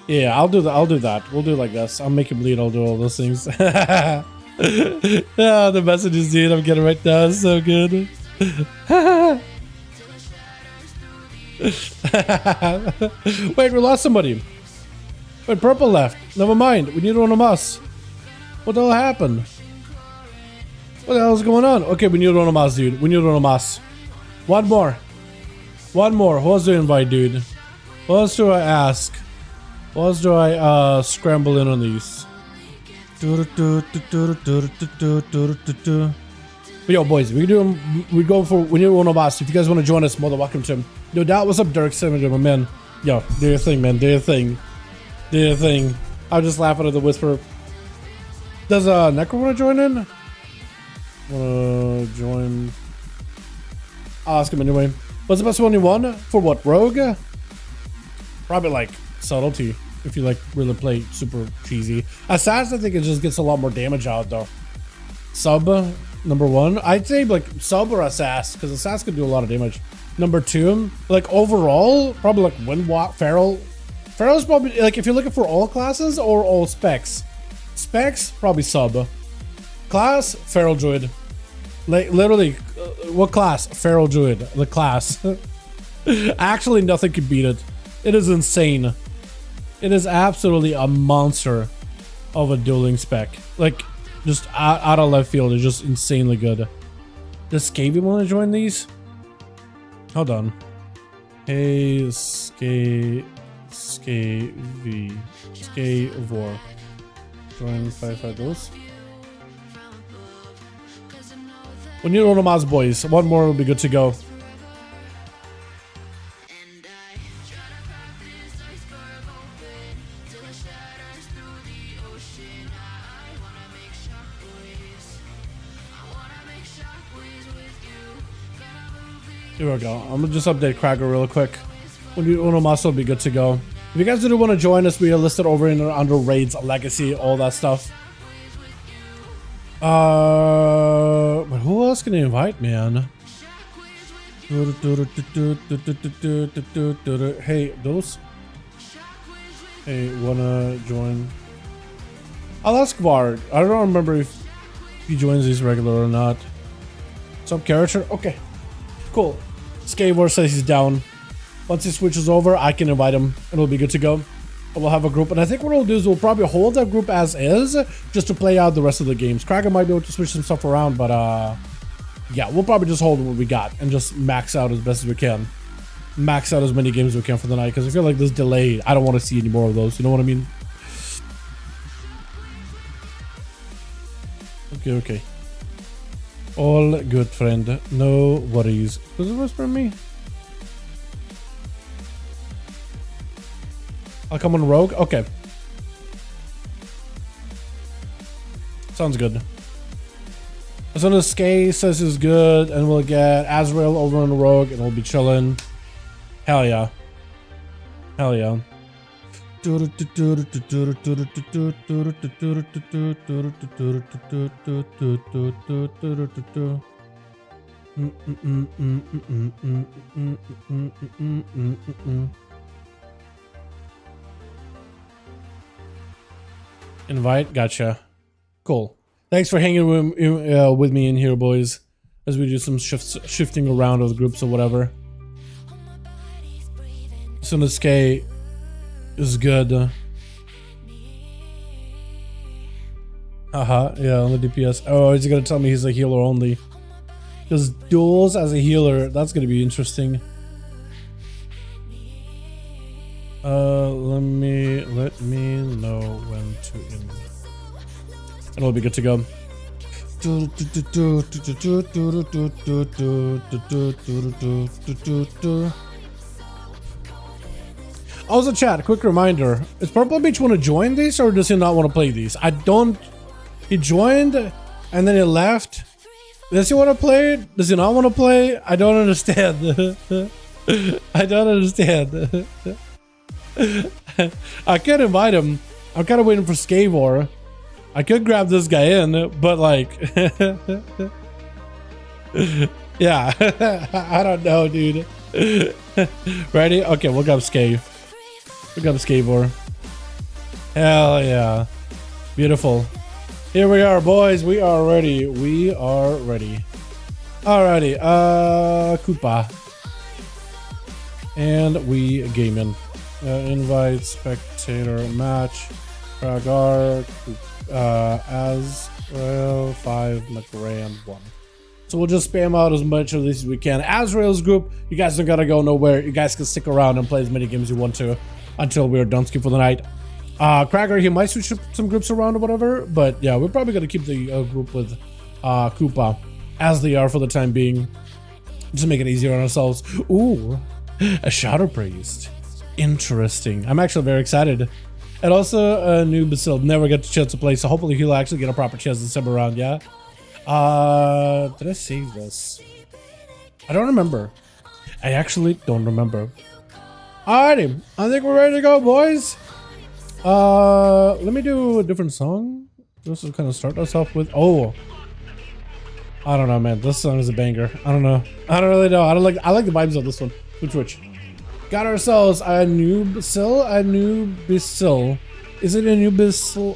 [SPEAKER 3] Yeah, I'll do that. We'll do it like this. I'll make him lead. I'll do all those things. Yeah, the messages, dude, I'm getting right now. It's so good. Wait, we lost somebody. Wait, purple left. Never mind. We need one of us. What the hell happened? What the hell is going on? Okay, we need one of us, dude. We need one of us. One more. One more. Who else do I invite, dude? What else do I ask? What else do I scramble in on these? But yo, boys, we go for, we need one of us. If you guys want to join us, more than welcome to him. Yo, that was up, Dirk 7, my man. Yo, do your thing, man. Do your thing. Do your thing. I'll just laugh at the whisper. Does Necro want to join in? Wanna join? I'll ask him anyway. What's the best one you won? For what, Rogue? Probably like subtlety. If you like really play super cheesy. Assassin, I think it just gets a lot more damage out though. Sub, number 1. I'd say like sub or Assassin, because Assassin could do a lot of damage. Number 2, like overall, probably like Windwalk, Feral. Feral's probably like if you're looking for all classes or all specs. Specs, probably sub. Class, Feral Druid. Like literally, what class? Feral Druid. The class. Actually, nothing can beat it. It is insane. It is absolutely a monster of a dueling spec. Like, just out of left field. It's just insanely good. Does Skavy want to join these? Hold on. Hey, Skavor. Join 5V5 Duels. We need one of Maz boys. One more will be good to go. Here we go. I'm gonna just update Cracker real quick. Uno Mas will be good to go. If you guys do want to join us, we are listed over in under raids, legacy, all that stuff. But who else can you invite, man? Hey, those. Hey, wanna join? I'll ask Bard. I don't remember if he joins these regular or not. Some character? Okay. Cool. Skavor says he's down. Once he switches over, I can invite him. It'll be good to go. And we'll have a group. And I think what we'll do is we'll probably hold that group as is, just to play out the rest of the games. Kraken might be able to switch some stuff around, but yeah, we'll probably just hold what we got and just max out as best as we can. Max out as many games as we can for the night, because I feel like this delay, I don't want to see any more of those. You know what I mean? Okay, okay. All good, friend. No worries. Does it whisper me? I'll come on Rogue? Okay. Sounds good. As soon as Skay says is good, and we'll get Azrael over on Rogue, and we'll be chilling. Hell yeah. Hell yeah. Invite, gotcha. Cool. Thanks for hanging with me in here, boys, as we do some shifting around of the groups or whatever. As soon as Skay is good. Haha, yeah, on the DPS. Oh, is he gonna tell me he's a healer only? Because duels as a healer, that's gonna be interesting. Let me know when to in. And it'll be good to go. Also, chat, quick reminder. Is Purple Beach want to join these, or does he not want to play these? I don't... He joined, and then he left. Does he want to play it? Does he not want to play? I don't understand. I don't understand. I can't invite him. I'm kind of waiting for Skavor. I could grab this guy in, but like... yeah. I don't know, dude. Ready? Okay, we'll grab Skav. We'll grab Skavor. Hell yeah. Beautiful. Here we are, boys. We are ready. We are ready. Alrighty. Koopa. And we game in. Invite spectator match. Kragar, Azrael, 5, McRand, 1. So we'll just spam out as much of this as we can. Azrael's group, you guys don't gotta go nowhere. You guys can stick around and play as many games you want to until we're done ski for the night. Kragar, he might switch some groups around or whatever, but yeah, we're probably gonna keep the group with Koopa as they are for the time being. Just make it easier on ourselves. Ooh, a Shadow Priest. Interesting. I'm actually very excited. And also a new Basil. Never get the chance to play, so hopefully he'll actually get a proper chance this time around, yeah? Did I save this? I don't remember. I actually don't remember. Alrighty, I think we're ready to go, boys. Let me do a different song. This will kind of start us off with. Oh, I don't know, man. This song is a banger. I don't know. I don't really know. I like the vibes of this one. Which? Got ourselves a new Basil. A new Basil. Is it a new Basil?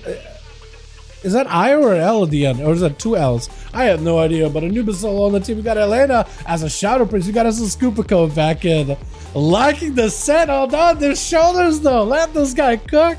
[SPEAKER 3] Is that I or an L at the end? Or is that 2 L's? I have no idea, but a new Basil on the team. We got Elena as a Shadow Priest. We got us a Scooper code back in. Liking the set. Oh, no, their shoulders, though. Let this guy cook.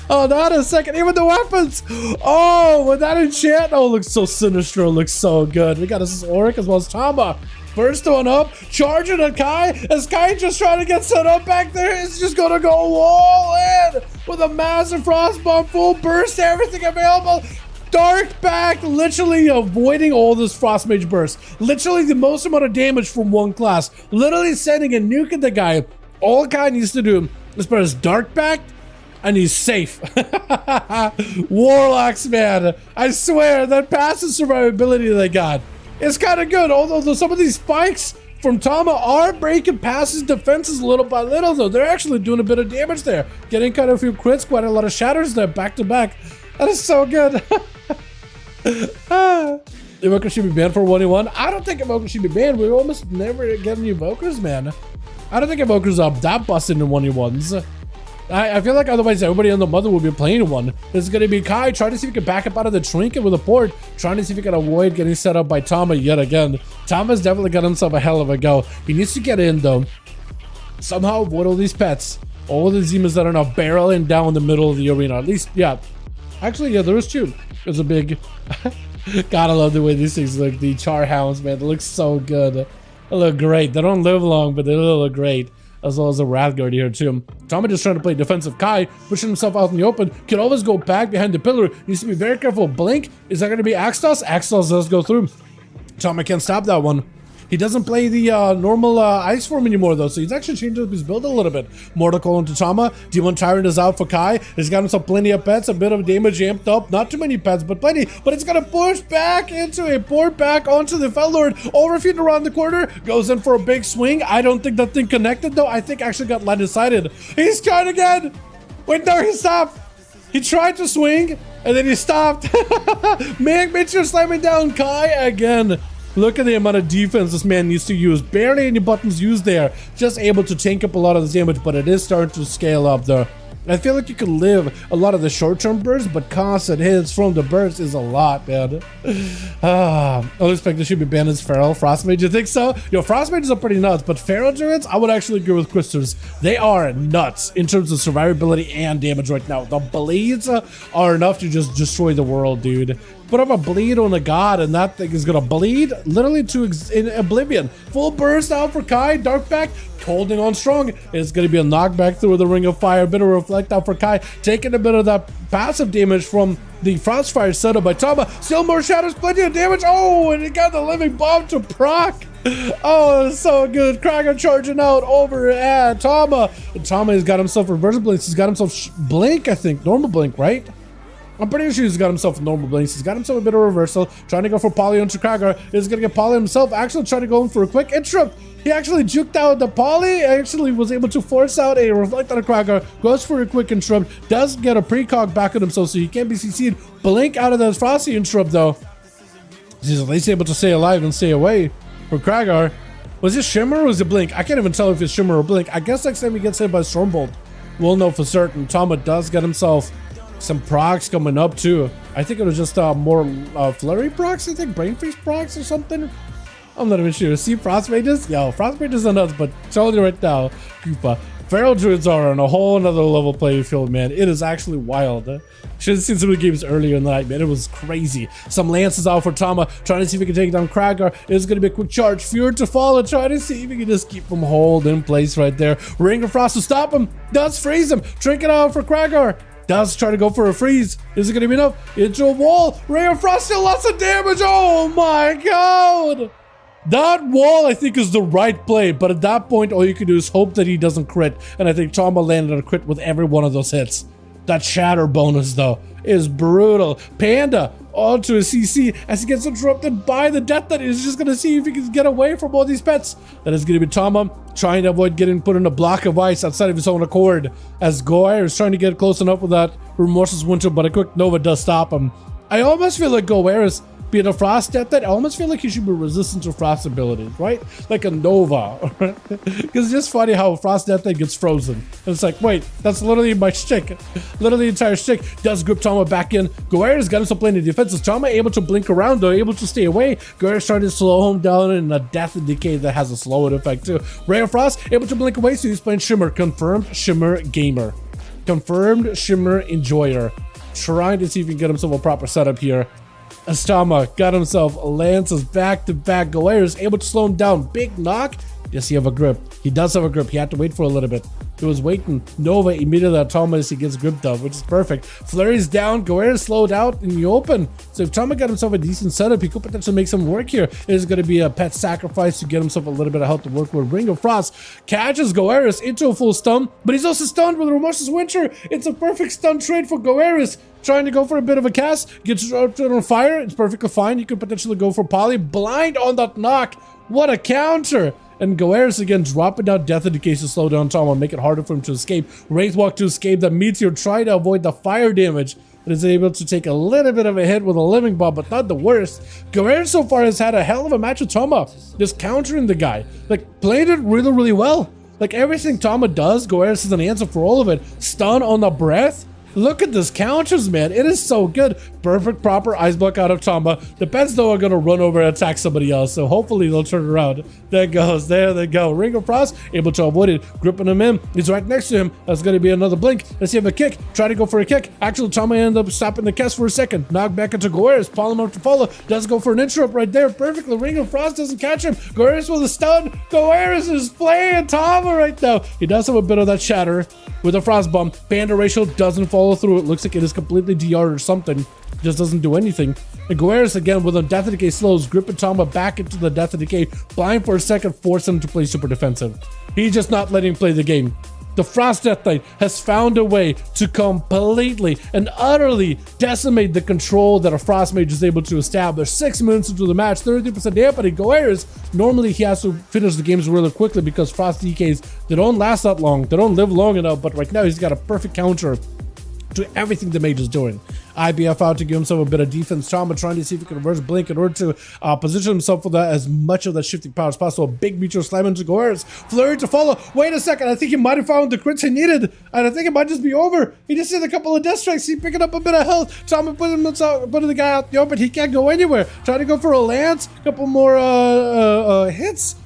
[SPEAKER 3] Oh, not a second. Even the weapons. Oh, with that enchant. Oh, it looks so sinister. It looks so good. We got us Auric as well as Tama. First one up, charging at Kai. Is Kai just trying to get set up back there? It's just gonna go all in with a massive frost bomb, full burst, everything available. Dark back, literally avoiding all this frost mage burst. Literally the most amount of damage from one class. Literally sending a nuke at the guy. All Kai needs to do is put his dark back, and he's safe. Warlocks, man. I swear, that passive survivability they got. It's kind of good, although some of these spikes from Tama are breaking past his defenses little by little, though. They're actually doing a bit of damage there. Getting kind of a few crits, quite a lot of shatters there, back to back. That is so good. Evoker should be banned for 1v1. I don't think Evoker should be banned. We almost never get any Evokers, man. I don't think Evokers are that busted in 1v1s. I feel like otherwise everybody on the Mother will be playing one. It's going to be Kai trying to see if he can back up out of the trinket with a port, trying to see if he can avoid getting set up by Tama yet again. Tama's definitely got himself a hell of a go. He needs to get in, though. Somehow avoid all these pets. All the Zemas that are now barreling down the middle of the arena. At least, yeah. Actually, yeah, there is 2. There's a big... Gotta love the way these things look. The Char Hounds, man. They look so good. They look great. They don't live long, but they look great. As well as the Wrathguard here too. Tama just trying to play defensive Kai, pushing himself out in the open. Can always go back behind the pillar. Needs to be very careful. Blink. Is that going to be Axtos? Axtos does go through. Tama can't stop that one. He doesn't play the normal ice form anymore though, so he's actually changed up his build a little bit. Mortal Coil into Tama. Demon Tyrant is out for Kai. He's got himself plenty of pets, a bit of damage amped up. Not too many pets, but plenty. But it's gonna push back into a port back onto the Fellord. Overfeed around the corner. Goes in for a big swing. I don't think that thing connected though. I think actually got blindsided. He's trying again. Wait, no, he stopped. He tried to swing and then he stopped. Mitchell slamming down Kai again. Look at the amount of defense this man needs to use. Barely any buttons used there. Just able to tank up a lot of the damage, but it is starting to scale up though. I feel like you can live a lot of the short-term bursts, but constant hits from the burst is a lot, man. I would expect this should be banned as Feral. Frostmage, you think so? Yo, Frostmages are pretty nuts, but Feral Druids, I would actually agree with Crysters. They are nuts in terms of survivability and damage right now. The Blades are enough to just destroy the world, dude. Put up a bleed on a god and that thing is gonna bleed literally to in oblivion. Full burst out for Kai. Darkback holding on strong. It's gonna be a knockback through the ring of fire. Bit of reflect out for Kai, taking a bit of that passive damage from the Frostfire set up by Tama. Still more shadows, plenty of damage. Oh, and he got the living bomb to proc. Oh, so good. Kragar charging out over at Tama. And Tama has got himself reverse blinks. He's got himself blink, I think. Normal blink, right? I'm pretty sure he's got himself normal blinks. He's got himself a bit of reversal. Trying to go for Poly onto Kragar. He's going to get Poly himself. Actually trying to go in for a quick interrupt. He actually juked out the Poly. Actually was able to force out a reflect on a Kragar. Goes for a quick interrupt. Does get a precog back on himself so he can't be CC'd. Blink out of the Frosty interrupt though. He's at least able to stay alive and stay away for Kragar. Was it Shimmer or was it Blink? I can't even tell if it's Shimmer or Blink. I guess next time he gets hit by Stormbolt, we'll know for certain. Tama does get himself some procs coming up too. I think it was just more flurry procs, I think, brain freeze procs or something. I'm not even sure. See Frost Mages? Yo, Frost Mages are nuts, but totally right now, Koopa. Feral Druids are on a whole another level playing field, man. It is actually wild. Should have seen some of the games earlier in the night, man. It was crazy. Some lances out for Tama, trying to see if he can take down Kragar. It's going to be a quick charge. Fury to follow, trying to see if he can just keep him hold in place right there. Ring of Frost to stop him. Does freeze him. Trinket out for Kragar. Does try to go for a freeze. Is it going to be enough? Into a wall. Ring of Frost still lots of damage. Oh my god. That wall, I think, is the right play, but at that point, all you can do is hope that he doesn't crit, and I think Tama landed a crit with every one of those hits. That shatter bonus, though, is brutal. Panda onto a CC as he gets interrupted by the Death Knight. He's just going to see if he can get away from all these pets. That is going to be Tama trying to avoid getting put in a block of ice outside of his own accord, as Goair is trying to get close enough with that Remorseless Winter, but a quick Nova does stop him. I almost feel like Goair is being a Frost Death Knight. I almost feel like he should be resistant to Frost abilities, right? Like a Nova. Because it's just funny how Frost Death Knight gets frozen. And it's like, wait, that's literally my shtick. Literally the entire shtick. Does grip Tama back in. Goair's got himself playing the defenses. Tama able to blink around, though, able to stay away. Goair's trying to slow him down in a Death and Decay that has a slowing effect, too. Ray of Frost able to blink away, so he's playing Shimmer. Confirmed Shimmer gamer. Confirmed Shimmer enjoyer. Trying to see if he can get himself a proper setup here. As Tama got himself lances back-to-back. Goair is able to slow him down. Big knock. Does he have a grip? He does have a grip. He had to wait for a little bit. He was waiting. Nova immediately at Tama as he gets gripped up, which is perfect. Flurry's down. Goair is slowed out in the open. So if Tama got himself a decent setup, he could potentially make some work here. It is going to be a pet sacrifice to get himself a little bit of health to work with. Ring of Frost catches Goaris into a full stun, but he's also stunned with Remorseless Winter. It's a perfect stun trade for Goaris. Trying to go for a bit of a cast, gets on fire. It's perfectly fine. You could potentially go for Poly. Blind on that knock. What a counter. And Goaris again dropping down Death in the case to slow down Tama, make it harder for him to escape. Wraithwalk to escape. The Meteor trying to avoid the fire damage, but is able to take a little bit of a hit with a Living Bomb, but not the worst. Goaris so far has had a hell of a match with Tama, just countering the guy. Like, played it really, really well. Like, everything Tama does, Goaris is an answer for all of it. Stun on the breath. Look at this counters, man. It is so good. Perfect, proper ice block out of Tama. The pets, though, are going to run over and attack somebody else, so hopefully they'll turn around. There it goes. There they go. Ring of Frost, able to avoid it. Gripping him in. He's right next to him. That's going to be another blink. Let's see him a kick. Try to go for a kick. Actually, Tama ended up stopping the cast for a second. Knock back into Goaris. Polymer to follow. Does go for an interrupt right there. Perfectly. Ring of Frost doesn't catch him. Goaris with a stun. Goaris is playing Tama right now. He does have a bit of that shatter with a Frost Bomb. Panda ratio doesn't follow through. It looks like it is completely DR'd or something. Just doesn't do anything. And Goaris again with a Death and Decay slows, gripping Tama back into the Death and Decay, blind for a second, force him to play super defensive. He's just not letting him play the game. The Frost Death Knight has found a way to completely and utterly decimate the control that a Frost Mage is able to establish. 6 minutes into the match, 33% damage. Goaris, normally he has to finish the games really quickly because Frost DKs, they don't last that long. They don't live long enough, but right now he's got a perfect counter to everything the Mage is doing. IBF out to give himself a bit of defense. Tama trying to see if he can reverse blink in order to position himself for that as much of that shifting power as possible. Big Meteor slam into Goaris. Flurry to follow. Wait a second. I think he might have found the crits he needed. And I think it might just be over. He just did a couple of death strikes. He's picking up a bit of health. Tama putting the guy out the open. He can't go anywhere. Trying to go for a lance. A couple more hits.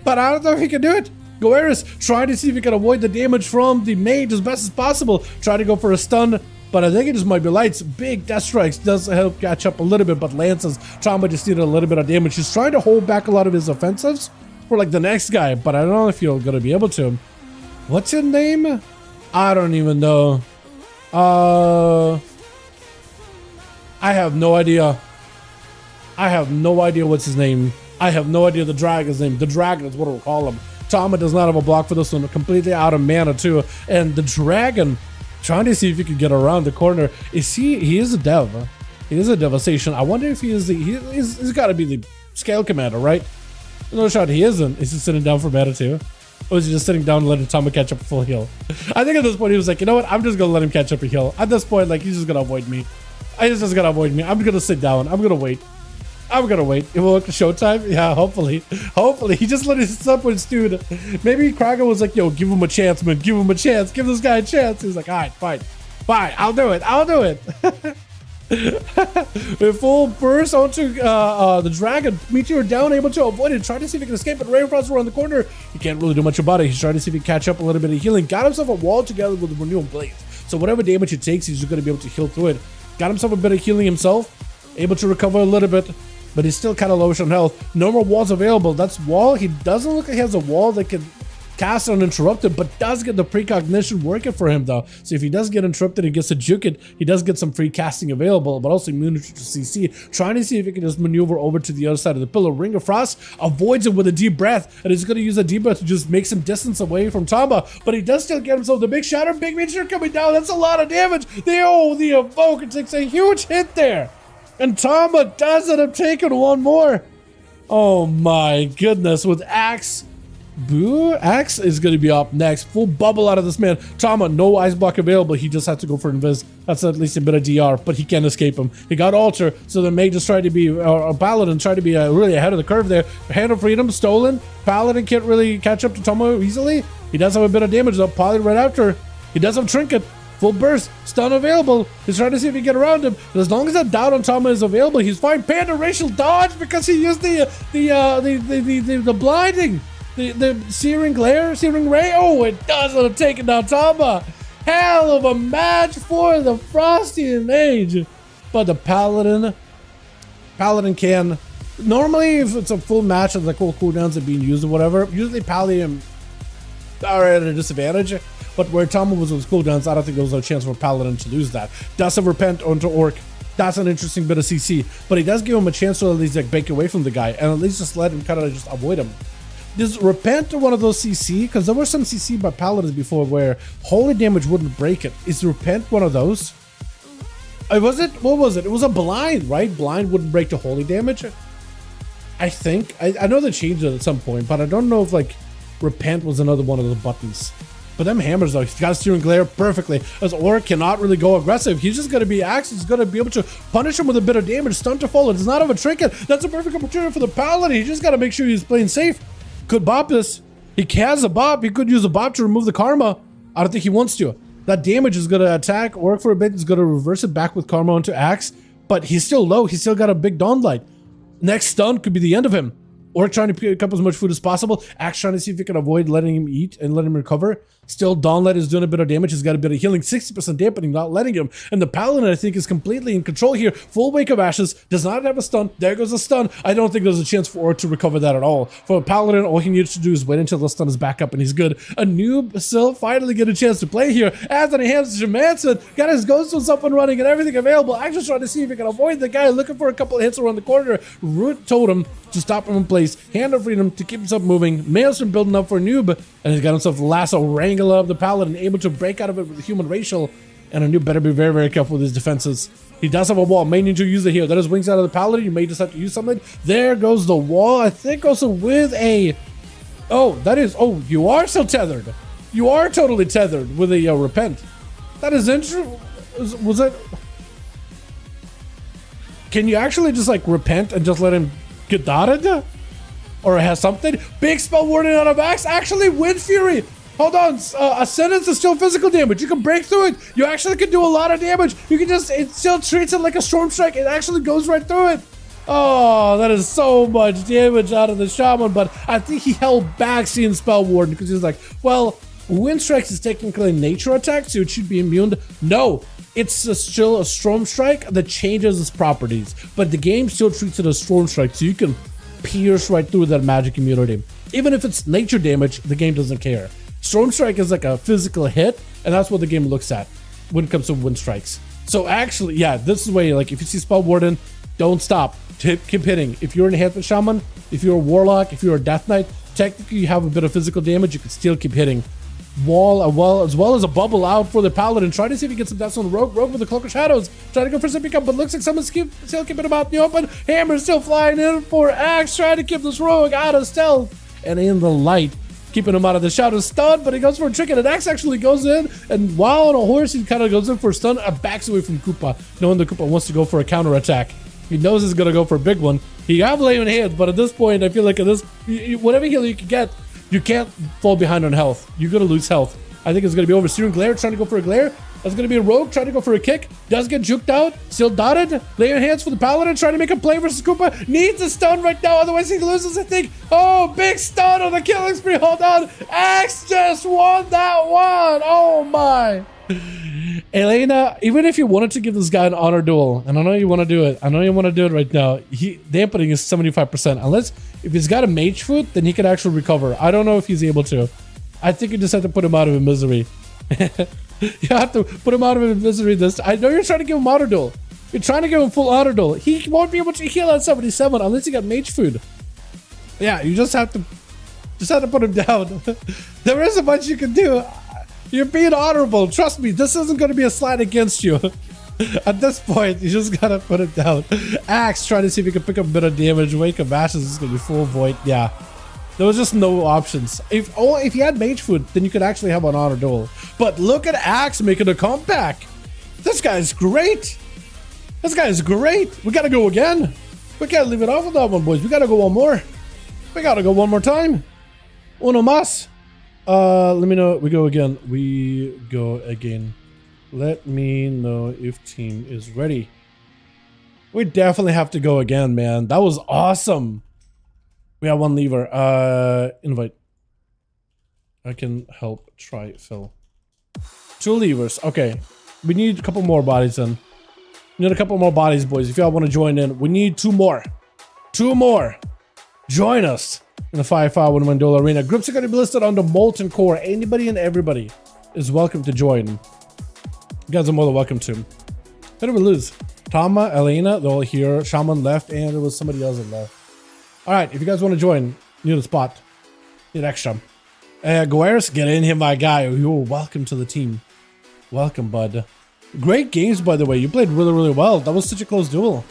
[SPEAKER 3] But I don't know if he can do it. Goaris trying to see if he can avoid the damage from the Mage as best as possible. Trying to go for a stun, but I think it just might be lights. Big death strikes does help catch up a little bit, but lances. Tama just needed a little bit of damage. He's trying to hold back a lot of his offensives for like the next guy, but I don't know if you're gonna be able to. What's his name? I don't even know. I have no idea. I have no idea what's his name. I have no idea the dragon's name. The dragon is what we'll call him. Tama does not have a block for this one. Completely out of mana too. And the dragon, trying to see if he can get around the corner. He is a dev. He is a devastation. I wonder if he is he's got to be the scale commander, right? No shot he isn't. Is he sitting down for mana too? Or is he just sitting down and letting Tama catch up a full heal? I think at this point he was like, you know what? I'm just going to let him catch up a heal. At this point, like, he's just going to avoid me. He's just going to avoid me. I'm going to sit down. I'm going to wait. I'm gonna wait. It will look showtime. Yeah, hopefully. Hopefully. He just let his supplements, dude. Maybe Kraga was like, yo, give him a chance, man. Give him a chance. Give this guy a chance. He was like, all right, fine. Fine. I'll do it. I'll do it. With full burst onto the dragon, Meteor down, able to avoid it, trying to see if he can escape, but Rainfrost around the corner. He can't really do much about it. He's trying to see if he can catch up a little bit of healing. Got himself a wall together with the Renewal Blade. So whatever damage it takes, he's just going to be able to heal through it. Got himself a bit of healing himself, able to recover a little bit, but he's still kind of lowish on health. No more walls available. That's wall. He doesn't look like he has a wall that can cast uninterrupted, but does get the precognition working for him though. So if he does get interrupted and gets to juke it, he does get some free casting available, but also immunity to CC. Trying to see if he can just maneuver over to the other side of the pillar. Ring of Frost avoids it with a deep breath, and he's going to use a deep breath to just make some distance away from Tamba, but he does still get himself the big shatter. Big Meteor coming down. That's a lot of damage. The Evoker takes a huge hit there, and Tamba does end up taking one more. Oh my goodness, with Axe. Boo, Axe is going to be up next. Full bubble out of this man. Tama, no ice block available. He just has to go for invis. That's at least a bit of DR, but he can't escape him. He got Alter, so the Mage just tried to be, or Paladin tried to be really ahead of the curve there. Hand of Freedom stolen. Paladin can't really catch up to Tama easily. He does have a bit of damage though. Paladin right after. He does have Trinket. Full burst, stun available. He's trying to see if he can get around him. But as long as that down on Tama is available, he's fine. Panda racial dodge because he used the blinding. The searing glare, searing ray. Oh, it does end up taking down Tamba. Hell of a match for the Frosty Mage. But the Paladin can. Normally, if it's a full match of the cooldowns are being used or whatever, usually Paladin are at a disadvantage. But where Tamba was with cooldowns, I don't think there was a chance for Paladin to lose that. Does have Repent onto Orc. That's an interesting bit of CC. But he does give him a chance to at least like break away from the guy and at least just let him kind of just avoid him. Does Repent one of those CC? Because there were some CC by Paladins before where holy damage wouldn't break it. Is Repent one of those? Was it? What was it? It was a blind, right? Blind wouldn't break the holy damage. I think. I know they changed it at some point, but I don't know if like Repent was another one of the buttons. But them hammers though, he's got a steering glare perfectly. As Aura cannot really go aggressive. He's just gonna be Axe. He's gonna be able to punish him with a bit of damage. Stun to fall. It does not have a trinket. That's a perfect opportunity for the Paladin. He just gotta make sure he's playing safe. Could bop this. He has a bop. He could use a bop to remove the karma. I don't think he wants to. That damage is gonna attack, work for a bit. He's gonna reverse it back with karma onto Axe. But he's still low. He's still got a big dawn light. Next stun could be the end of him. Orc trying to pick up as much food as possible. Axe trying to see if he can avoid letting him eat and let him recover. Still, Dawnlight is doing a bit of damage. He's got a bit of healing. 60% dampening, not letting him. And the Paladin, I think, is completely in control here. Full Wake of Ashes. Does not have a stun. There goes a stun. I don't think there's a chance for Orc to recover that at all. For a Paladin, all he needs to do is wait until the stun is back up and he's good. A noob still finally get a chance to play here. Anthony Hansen, Manson got his Ghosts up and running and everything available. Actually trying to see if he can avoid the guy looking for a couple of hits around the corner. Root Totem to stop him in place. Hand of Freedom to keep himself moving. Maelstrom building up for a noob. And he's got himself Lasso Wrangle of the Paladin, able to break out of it with the human racial. And a noob better be very, very careful with his defenses. He does have a wall. May need to use it here. That is wings out of the Paladin. You may just have to use something. There goes the wall. I think also with a... Oh, that is... Oh, you are still tethered. You are totally tethered with a Repent. That is interesting. Was it... Can you actually just like repent and just let him get dotted? Or has something? Big spell warning out of Axe. Actually, Wind Fury. Hold on. Ascendance is still physical damage. You can break through it. You actually can do a lot of damage. You can just... It still treats it like a Storm Strike. It actually goes right through it. Oh, that is so much damage out of the Shaman. But I think he held back seeing Spell Warden because he was like, well, Wind Strikes is technically a nature attack, so it should be immune. No. It's still a Storm Strike that changes its properties. But the game still treats it as Storm Strike, so you can pierce right through that magic immunity. Even if it's nature damage, the game doesn't care. Storm Strike is like a physical hit, and that's what the game looks at when it comes to Wind Strikes. So actually, yeah, this is where, like, if you see Spell Warden, don't stop. Keep hitting. If you're an Enhancement Shaman, if you're a Warlock, if you're a Death Knight, technically you have a bit of physical damage, you can still keep hitting. Wall, as well as a bubble out for the Paladin. Try to see if he gets some deaths on Rogue. Rogue with the Cloak of Shadows. Try to go for some pickup, but looks like someone's still keeping him out in the open. Hammer still flying in for Axe, trying to keep this Rogue out of stealth and in the light, keeping him out of the shadow. Stun, but he goes for a trick, and an Axe actually goes in, and while on a horse, he kind of goes in for a stun and backs away from Koopa, knowing the Koopa wants to go for a counter attack. He knows he's going to go for a big one. He got flaming hands, but at this point, I feel like at this, whatever heal you can get, you can't fall behind on health. You're going to lose health. I think it's going to be over. Searing Glare, trying to go for a Glare. That's gonna be a rogue trying to go for a kick. Does get juked out. Still dotted. Lay your hands for the paladin. Trying to make a play versus Koopa. Needs a stun right now. Otherwise he loses, I think. Oh, big stun on the killing spree. Hold on. Axe just won that one. Oh my. Elena, even if you wanted to give this guy an honor duel, and I know you want to do it. I know you want to do it right now. Dampening is 75%. Unless if he's got a mage foot, then he can actually recover. I don't know if he's able to. I think you just have to put him out of his misery. You have to put him out of his misery this. I know you're trying to give him auto duel. You're trying to give him full auto duel. He won't be able to heal at 77 unless he got mage food. Yeah, you just have to put him down. There isn't much you can do. You're being honorable. Trust me, this isn't going to be a slide against you. At this point, you just gotta put it down. Axe, trying to see if he can pick up a bit of damage. Wake of Ashes is going to be full void. Yeah. There was just no options. If you had mage food, then you could actually have an honor duel. But look at Axe making a comeback. This guy's great. This guy is great. We gotta go again. We can't leave it off with that one, boys. We gotta go one more. We gotta go one more time. Uno más. Let me know. We go again. We go again. Let me know if team is ready. We definitely have to go again, man. That was awesome. We have one lever. Invite. I can help try Phil. 2 levers. Okay. We need a couple more bodies then. We need a couple more bodies, boys. If y'all want to join in, we need 2 more. 2 more. Join us in the 5v5 1v1 duel arena. Groups are going to be listed on the Molten Core. Anybody and everybody is welcome to join. You guys are more than welcome to. How did we lose? Tama, Elena, they're all here. Shaman left, and there was somebody else that left. Alright, if you guys want to join, need a spot. Need extra. Gueris, get in here, my guy. You're welcome to the team. Welcome, bud. Great games, by the way. You played really, really well. That was such a close duel.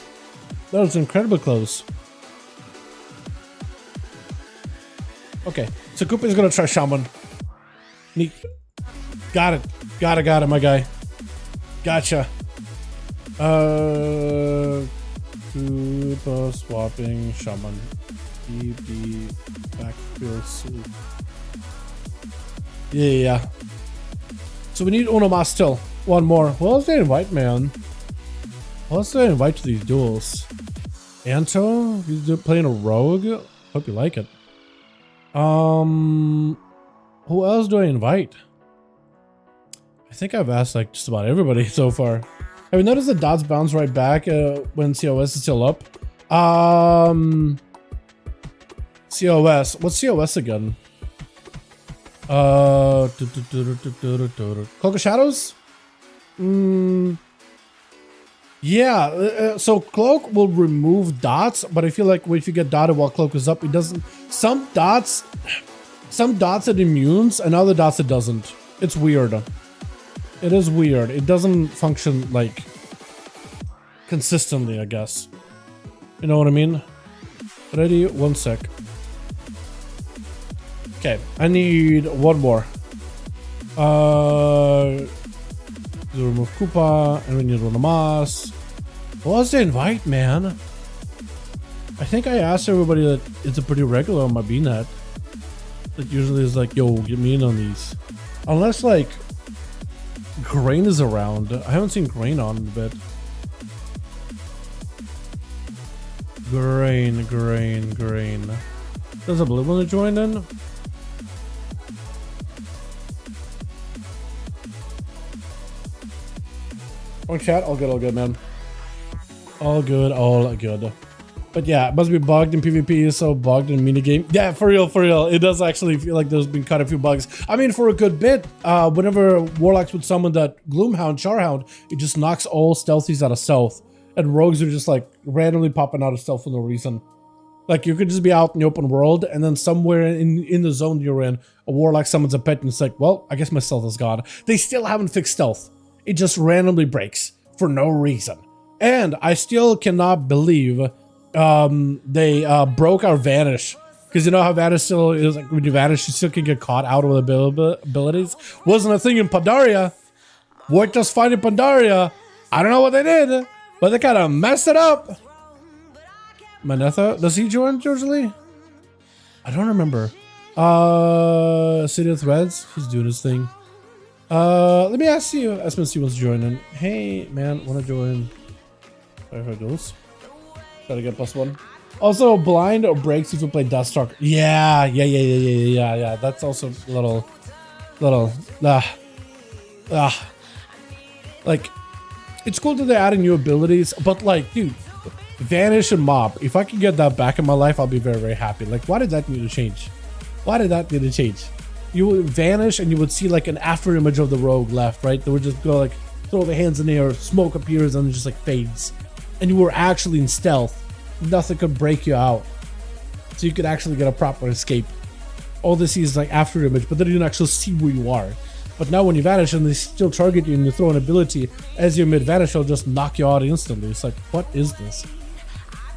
[SPEAKER 3] That was incredibly close. Okay, so Koopa is going to try Shaman. Neat. Got it. Got it, my guy. Gotcha. Koopa swapping Shaman. EB backfield soup. Yeah. So we need uno más still. One more. Who else did I invite, man? Who else did I invite to these duels? Anto? He's playing a rogue? Hope you like it. Who else do I invite? I think I've asked like just about everybody so far. Have you noticed the dots bounce right back when COS is still up? COS. What's COS again? Cloak of Shadows? Yeah, so Cloak will remove dots, but I feel like if you get dotted while Cloak is up, it doesn't. Some dots it immunes, and other dots it doesn't. It's weird. It is weird. It doesn't function like consistently, I guess. You know what I mean? Ready? 1 sec. Okay, I need one more. Remove Koopa, and we need one más. What was the invite, man? I think I asked everybody that it's a pretty regular on my BNet. That usually is like, yo, get me in on these. Unless like Grain is around. I haven't seen Grain on in a bit. Grain. Does a blue one to join in? On chat, all good, man. All good. But yeah, it must be bugged in PvP, so bugged in minigame. Yeah, for real. It does actually feel like there's been quite a few bugs. I mean, for a good bit, whenever Warlocks would summon that Gloomhound, Charhound, it just knocks all stealthies out of stealth. And rogues are just like randomly popping out of stealth for no reason. Like you could just be out in the open world, and then somewhere in the zone you're in, a Warlock summons a pet, and it's like, well, I guess my stealth is gone. They still haven't fixed stealth. It just randomly breaks for no reason. And I still cannot believe they broke our Vanish. Because you know how Vanish still is, like when you vanish, you still can get caught out with abilities. Wasn't a thing in Pandaria. What just finding Pandaria? I don't know what they did, but they kind of messed it up. Manetha, does he join usually? I don't remember. City of Threads, he's doing his thing. Let me ask you, SMC wants to join in. Hey, man, want to join 5V5 Duels? Try to get +1. Also, blind or breaks if you play Dustalk. Yeah. That's also a little, like, it's cool that they're adding new abilities, but like, dude, Vanish and Mob. If I can get that back in my life, I'll be very, very happy. Like, why did that need to change? Why did that need to change? You would vanish and you would see like an after image of the rogue left, right? They would just go like, throw the hands in the air, smoke appears and it just like fades. And you were actually in stealth. Nothing could break you out. So you could actually get a proper escape. All they see is like after image, but they didn't actually see where you are. But now when you vanish and they still target you and you throw an ability, as you mid-vanish, they'll just knock you out instantly. It's like, what is this?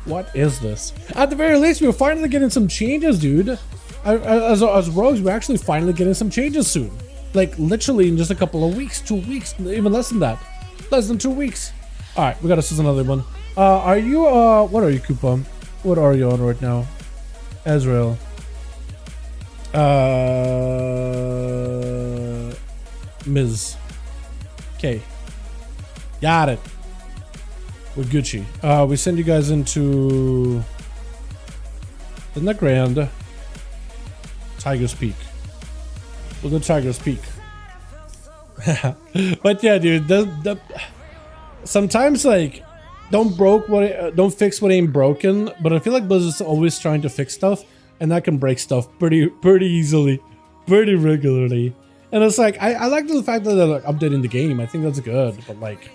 [SPEAKER 3] What is this? At the very least, we're finally getting some changes, dude. As rogues, we're actually finally getting some changes soon. Like, literally in just a couple of weeks, 2 weeks, even less than that. Less than 2 weeks. Alright, we gotta choose another one. Are you, what are you, Koopa? What are you on right now? Ezreal. Ms. Okay. Got it. With Gucci. We send you guys into the Grand Tiger's Peak. We'll go Tiger's Peak. But yeah, dude, sometimes like don't fix what ain't broken, but I feel like Blizzard's always trying to fix stuff, and that can break stuff pretty easily, pretty regularly. And it's like I like the fact that they're like updating the game. I think that's good, but like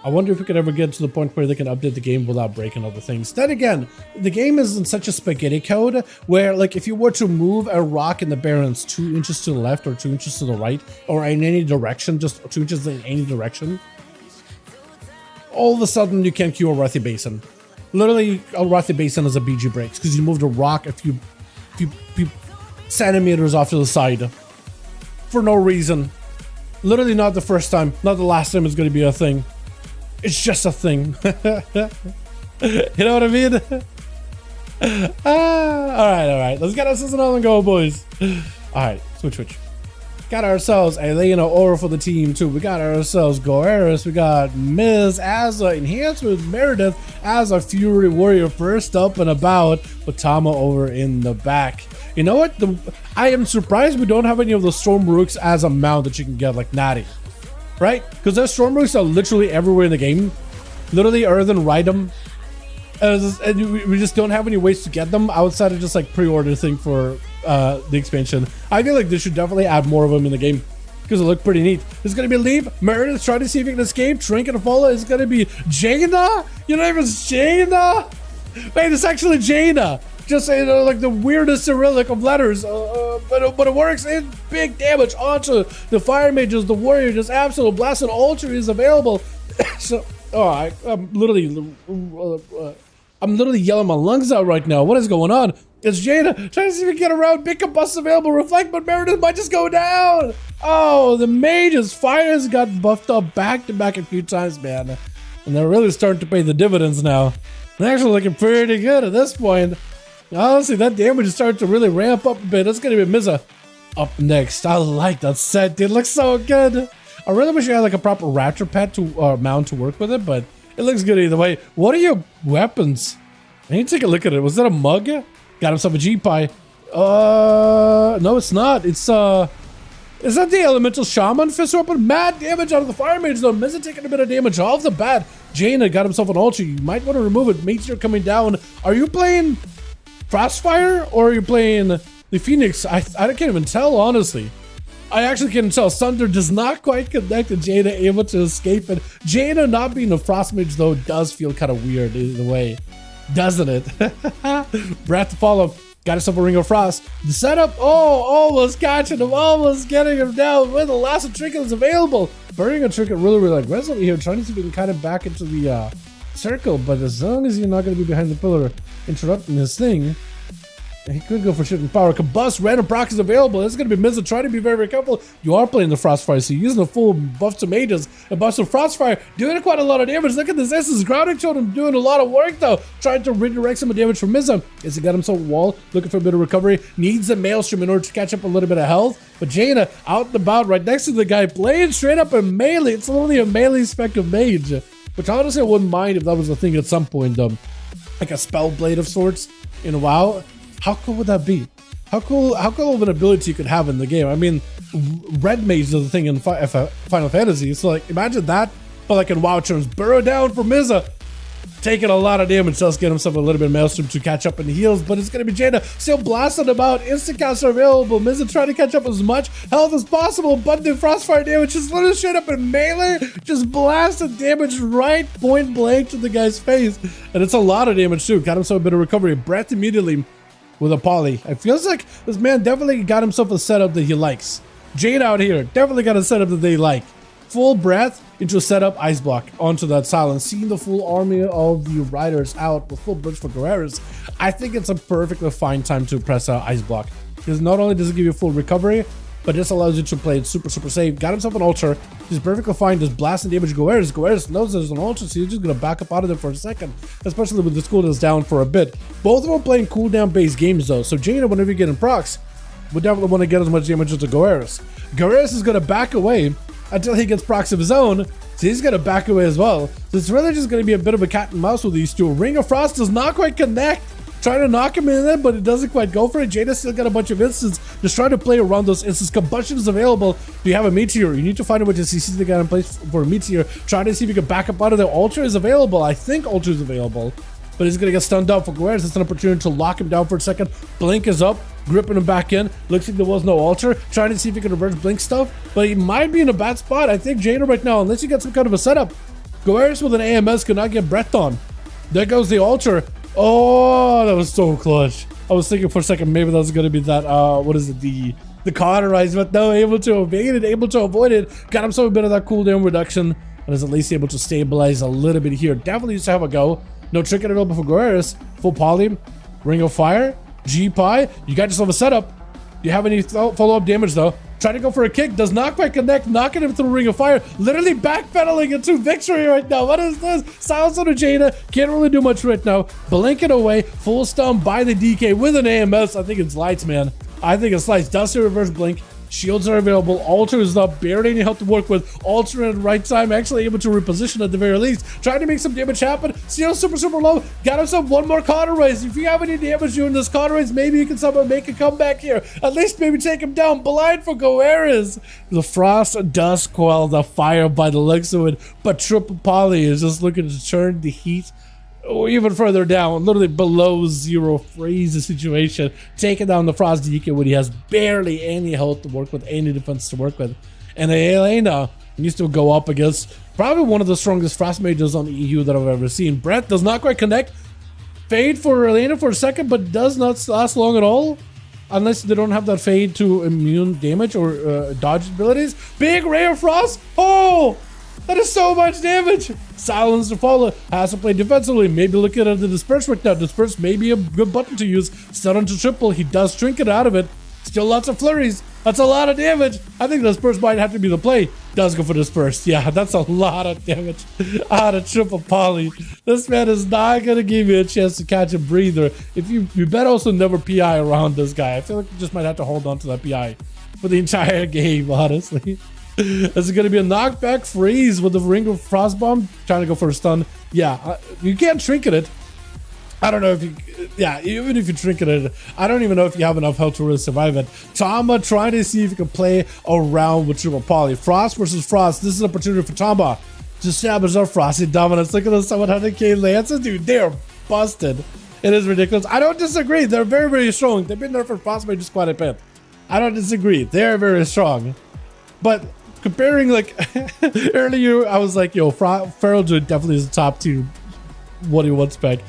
[SPEAKER 3] I wonder if we could ever get to the point where they can update the game without breaking other things. Then again, the game is in such a spaghetti code where, like, if you were to move a rock in the Barrens 2 inches to the left or 2 inches to the right, or in any direction, just 2 inches in any direction, all of a sudden you can't queue a Wrathy Basin. Literally, a Wrathy Basin is a BG breaks because you moved a rock a few centimeters off to the side for no reason. Literally not the first time, not the last time it's going to be a thing. It's just a thing. You know what I mean? Alright. Let's get us another go, boys. Alright, switch. Got ourselves Elena Aura for the team, too. We got ourselves Goeris. We got Ms. as a enhanced with Meredith as a Fury Warrior first up and about, with Tama over in the back. You know what? I am surprised we don't have any of the Storm Rooks as a mount that you can get, like Natty. Right? Because those Storm Rooks are literally everywhere in the game. Literally, Earthen ride them. And we just don't have any ways to get them outside of just like pre-order thing for the expansion. I feel like they should definitely add more of them in the game because it look pretty neat. It's going to be Leap, Meredith trying to see if he can escape, Trinket and Follow. It's going to be Jaina? You know, it's Jaina? Wait, it's actually Jaina. Just, you know, like the weirdest Cyrillic of letters, but it works in big damage onto the Fire Mages. The Warrior just absolute blast and Ultra is available. So, I'm literally yelling my lungs out right now. What is going on? It's Jaina trying to see if we can get around. Big Bust available. Reflect, but Meredith might just go down. Oh, the Mages Fires got buffed up back to back a few times, man, and they're really starting to pay the dividends now. They're actually looking pretty good at this point. Honestly, that damage is starting to really ramp up a bit. That's going to be Mizza up next. I like that set, dude. It looks so good. I really wish you had like a proper Raptor pet to mount to work with it, but it looks good either way. What are your weapons? I need to take a look at it. Was that a mug? Got himself a G-Pie. No, it's not. Is that the Elemental Shaman Fist weapon? Mad damage out of the Fire Mage, though. Mizza taking a bit of damage off the bat. Jaina got himself an Ultra. You might want to remove it. Mates are coming down. Are you playing Frostfire or are you playing the Phoenix? I can't even tell, honestly. I actually can't tell. Sunder does not quite connect to Jaina able to escape it. Jaina not being a Frost Mage, though, does feel kind of weird either way. Doesn't it? Breath to follow. Got himself a Ring of Frost. The setup. Oh, almost catching him. Almost getting him down. When the last trinket is available. Burning a trinket really like aggressively here. Trying to see if we can kind of back into the circle. But as long as you're not going to be behind the pillar interrupting this thing, He could go for shifting power. Combust, random proc is available. This is going to be missing. Try to be very, very careful. You are playing the Frostfire, so you're using the full buff to mages and buffs to Frostfire, doing quite a lot of damage. Look at this. This is grounding Totem doing a lot of work, though. Trying to redirect some of the damage from Mizza. As he got himself a wall, looking for a bit of recovery. Needs a Maelstrom in order to catch up a little bit of health. But Jaina out and about right next to the guy, playing straight up in melee. It's only a melee spec of mage. Which honestly I wouldn't mind if that was a thing at some point, though. Like a spell blade of sorts in WoW. How cool would that be? How cool of an ability you could have in the game. I mean, red mage is the thing in Final Fantasy, so like imagine that, but like in WoW terms. Burrow down for Mizza, taking a lot of damage, just get himself a little bit of Maelstrom to catch up in the heals, but it's gonna be Jaina still blasting about. Instant casts are available. Mizza trying to catch up as much health as possible, but the Frostfire damage is literally straight up in melee, just blasted damage right point blank to the guy's face, and it's a lot of damage too. Got himself a bit of recovery. Breath immediately with a poly. It feels like this man definitely got himself a setup that he likes. Jade out here definitely got a setup that they like. Full breath into a setup, ice block onto that silence. Seeing the full army of the riders out with full bridge for guerreros, I think it's a perfectly fine time to press out ice block. Because not only does it give you full recovery, but this allows you to play it super safe. Got himself an ultra. He's perfectly fine just blasting damage guerreros. Guerreros knows there's an ultra, so he's just gonna back up out of there for a second, especially with the cooldowns down for a bit. Both of them playing cooldown based games though, so Jaina, whenever you get in procs, would definitely want to get as much damage as the Guerreros. Guerreros is gonna back away until he gets procs of his own, so he's gonna back away as well. So it's really just gonna be a bit of a cat and mouse with these two. Ring of Frost does not quite connect. Trying to knock him in there, but it doesn't quite go for it. Jada's still got a bunch of instants. Just trying to play around those instants. Combustion is available. Do you have a meteor? You need to find a way to CC the guy in place for a meteor. Trying to see if you can back up out of there. Ultra is available. I think Ultra is available, but he's gonna get stunned up for Guerreros. It's an opportunity to lock him down for a second. Blink is up, gripping him back in. Looks like there was no Ultra. Trying to see if he can reverse Blink stuff, but he might be in a bad spot. I think Jada right now, unless you get some kind of a setup, Guerreros with an AMS cannot get breathed on. There goes the Ultra. Oh, that was so clutch. I was thinking for a second maybe that was gonna be that what is it, the cauterize, but no, able to evade it, able to avoid it. Got him a bit of that cooldown reduction, and is at least able to stabilize a little bit here. Definitely used to have a go. No trinket available for Guerreros. Full poly, Ring of Fire, G-Pie. You got yourself a setup. Do you have any follow-up damage though? Trying to go for a kick, does not quite connect, knocking him through Ring of Fire, literally backpedaling into victory right now. What is this? Silence on a Jaina, can't really do much right now. Blinking away, full stun by the DK with an AMS. I think it's lights, man. I think it's lights. Does the reverse blink. Shields are available. Ultra is up. Barely any help to work with. Ultra in the right time. Actually able to reposition at the very least. Trying to make some damage happen. Still super low. Got himself one more cauterize. If you have any damage during this cauterize, maybe you can somehow make a comeback here. At least maybe take him down. Blind for Guerreros. The frost does quell the fire by the looks of it, but Triple Poly is just looking to turn the heat even further down, literally below zero, freeze the situation, taking down the Frost DK when he has barely any health to work with, any defense to work with. And Elena needs to go up against probably one of the strongest Frost mages on the EU that I've ever seen. Brett does not quite connect. Fade for Elena for a second, but does not last long at all. Unless they don't have that fade to immune damage or dodge abilities. Big Ray of Frost. Oh! That is so much damage. Silence to follow. Has to play defensively. Maybe look at the disperse right now. Disperse may be a good button to use. Stun onto triple. He does trinket out of it. Still lots of flurries. That's a lot of damage. I think disperse might have to be the play. Does go for disperse. Yeah, that's a lot of damage out of triple poly. This man is not gonna give you a chance to catch a breather. If you better also never PI around this guy. I feel like you just might have to hold on to that PI for the entire game, honestly. Is it going to be a knockback freeze with the Ring of Frostbomb? Trying to go for a stun. Yeah, you can't trinket it. I don't know if you... Yeah, even if you trinket it, I don't even know if you have enough health to really survive it. Tamba trying to see if you can play around with Triple Poly. Frost versus Frost. This is an opportunity for Tamba to establish our Frosty dominance. Look at those 700k Lances. Dude, they're busted. It is ridiculous. I don't disagree. They're very strong. They've been there for Frost mages quite a bit. I don't disagree. They're very strong. But... comparing, like, earlier, I was like, yo, Feral Druid definitely is the top 2 1v1 spec.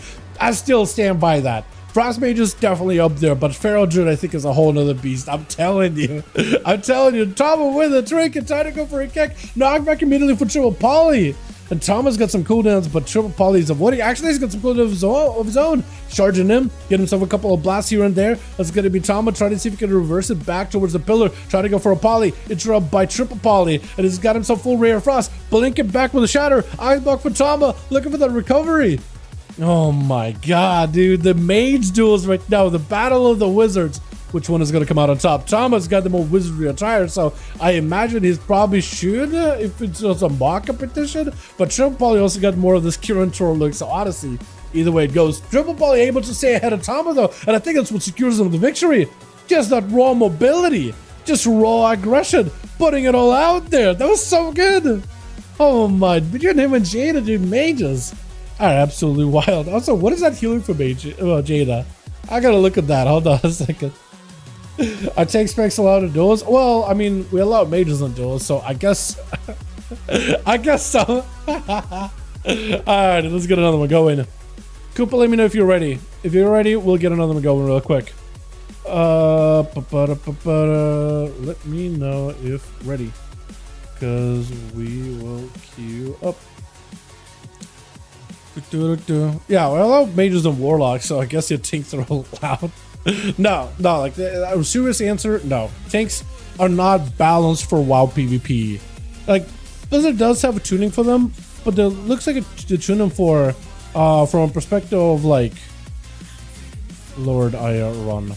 [SPEAKER 3] I still stand by that. Frost Mage is definitely up there, but Feral Druid, I think, is a whole nother beast. I'm telling you. I'm telling you. Tama with a trick and trying to go for a kick. Knockback immediately for Triple Poly. And Tama's got some cooldowns, but Triple Poly's avoiding. Actually, he's got some cooldowns of his own. Charging him, get himself a couple of blasts here and there. That's going to be Tama trying to see if he can reverse it back towards the pillar. Trying to go for a Poly. Interrupt by Triple Poly. And he's got himself full Ray of Frost. Blink it back with a Shatter. Ice block for Tama. Looking for that recovery. Oh my god, dude. The mage duels right now. The battle of the wizards. Which one is going to come out on top? Tama's got the more wizardry attire, so I imagine he's probably should if it's just a mock competition. But Triple Poly also got more of this Kirin Tor look, so honestly, either way it goes. Triple Poly able to stay ahead of Tama though, and I think that's what secures him the victory. Just that raw mobility, just raw aggression, putting it all out there. That was so good. Oh my, between him and Jada, dude, mages are absolutely wild. Also, what is that healing for Jada? I gotta look at that. Hold on a second. Are tank specs allowed in duels? Well, I mean, we allow mages in duels, so I guess so. Alright, let's get another one going. Koopa, let me know if you're ready. If you're ready, we'll get another one going real quick. Let me know if ready, because we will queue up. Yeah, we allow mages and warlocks, so I guess your tanks are allowed. No, like a serious answer, no. Tanks are not balanced for WoW PvP. Like, Blizzard does have a tuning for them, but it looks like the tuning for, from a perspective of like, Lord, I run.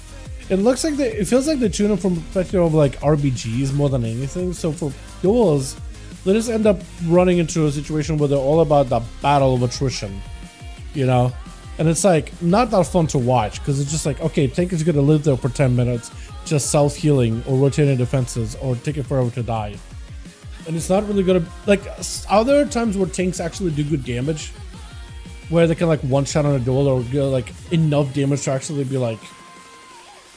[SPEAKER 3] It looks like it feels like the tuning from a perspective of like RBGs more than anything. So for duels, they just end up running into a situation where they're all about the battle of attrition, you know? And it's like not that fun to watch because it's just like, okay, tank is gonna live there for 10 minutes, just self-healing or rotating defenses or taking forever to die. And it's not really gonna, like, are there times where tanks actually do good damage? Where they can like one shot on a duel or get like enough damage to actually be like,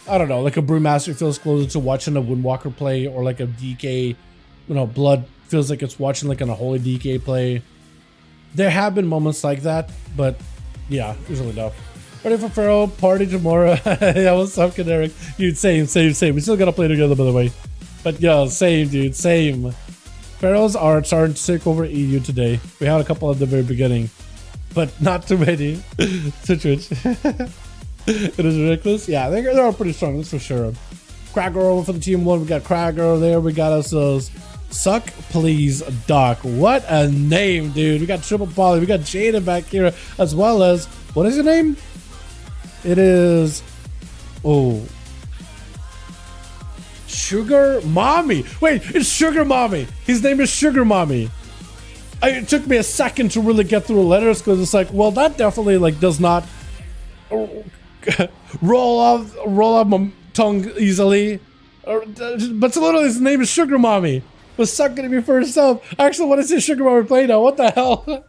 [SPEAKER 3] I don't know, like a Brewmaster feels closer to watching a Windwalker play, or like a DK, you know, Blood feels like it's watching like an Unholy DK play. There have been moments like that, but yeah, usually no. Ready for Pharaoh, party tomorrow. Yeah, what's up, Caneric? Dude, same. We still gotta play together, by the way. But yeah, same, dude, same. Pharaohs are starting to take over EU today. We had a couple at the very beginning, but not too many. To Twitch. It is ridiculous. Yeah, they're all pretty strong, that's for sure. Cragger over for the team one. We got Cragger there. We got ourselves Suck Please Doc. What a name, dude. We got Triple Poly. We got Jada back here, as well as, what is your name? It is, oh, Sugar Mommy. Wait, it's Sugar Mommy. His name is Sugar Mommy. It took me a second to really get through the letters because it's like, well, that definitely like does not roll off my tongue easily. But literally, his name is Sugar Mommy. Was Suck gonna be for herself? I actually want to see Sugar Mommy play now. What the hell?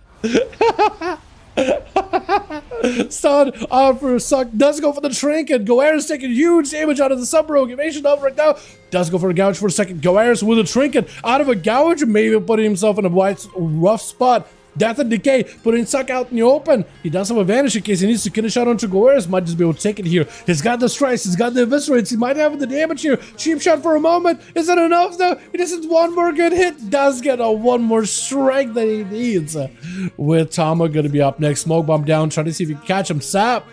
[SPEAKER 3] Son out for Suck. Does go for the trinket. Goaris taking huge damage out of the sub rogue. Evasion up right now. Does go for a gouge for a second. Goaris with a trinket out of a gouge. Maybe putting himself in a rough spot. Death and Decay, putting Suck out in the open. He does have advantage in case he needs to finish out onto Goaris. Might just be able to take it here. He's got the strikes. He's got the eviscerates. He might have the damage here. Cheap shot for a moment. Is that enough though? He just needs one more good hit. Does get a one more strike that he needs. With Tama going to be up next. Smoke bomb down. Trying to see if he can catch him. Sap.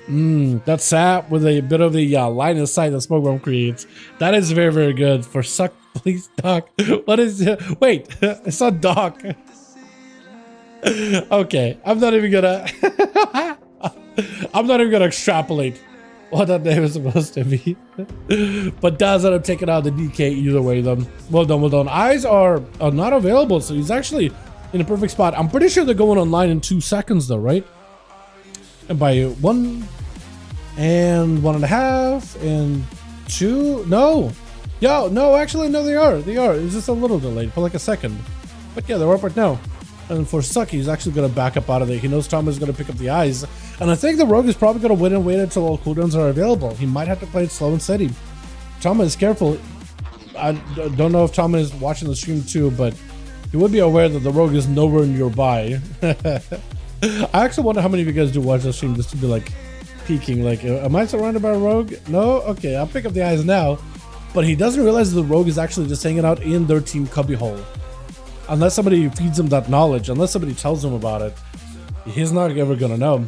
[SPEAKER 3] That's Sap with a bit of the line of sight that Smoke bomb creates. That is very, very good for Suck Please Doc. What is it? Wait, it's not Doc. Okay, I'm not even gonna extrapolate what that name is supposed to be. But does end up taking out the DK either way though. Well done. Eyes are not available, so he's actually in a perfect spot. I'm pretty sure they're going online in 2 seconds though, right? And by 1 and 1.5 and 2. No, actually no, they are. It's just a little delayed for like a second. But yeah, they're up right now. And for Suck, he's actually going to back up out of there. He knows Tama is going to pick up the eyes. And I think the Rogue is probably going to wait until all cooldowns are available. He might have to play it slow and steady. Tama is careful. I don't know if Tama is watching the stream too, but he would be aware that the Rogue is nowhere nearby. I actually wonder how many of you guys do watch the stream just to be like peeking. Like, am I surrounded by a Rogue? No? Okay, I'll pick up the eyes now. But he doesn't realize the Rogue is actually just hanging out in their team cubbyhole. unless somebody feeds him that knowledge, unless somebody tells him about it, he's not ever gonna know.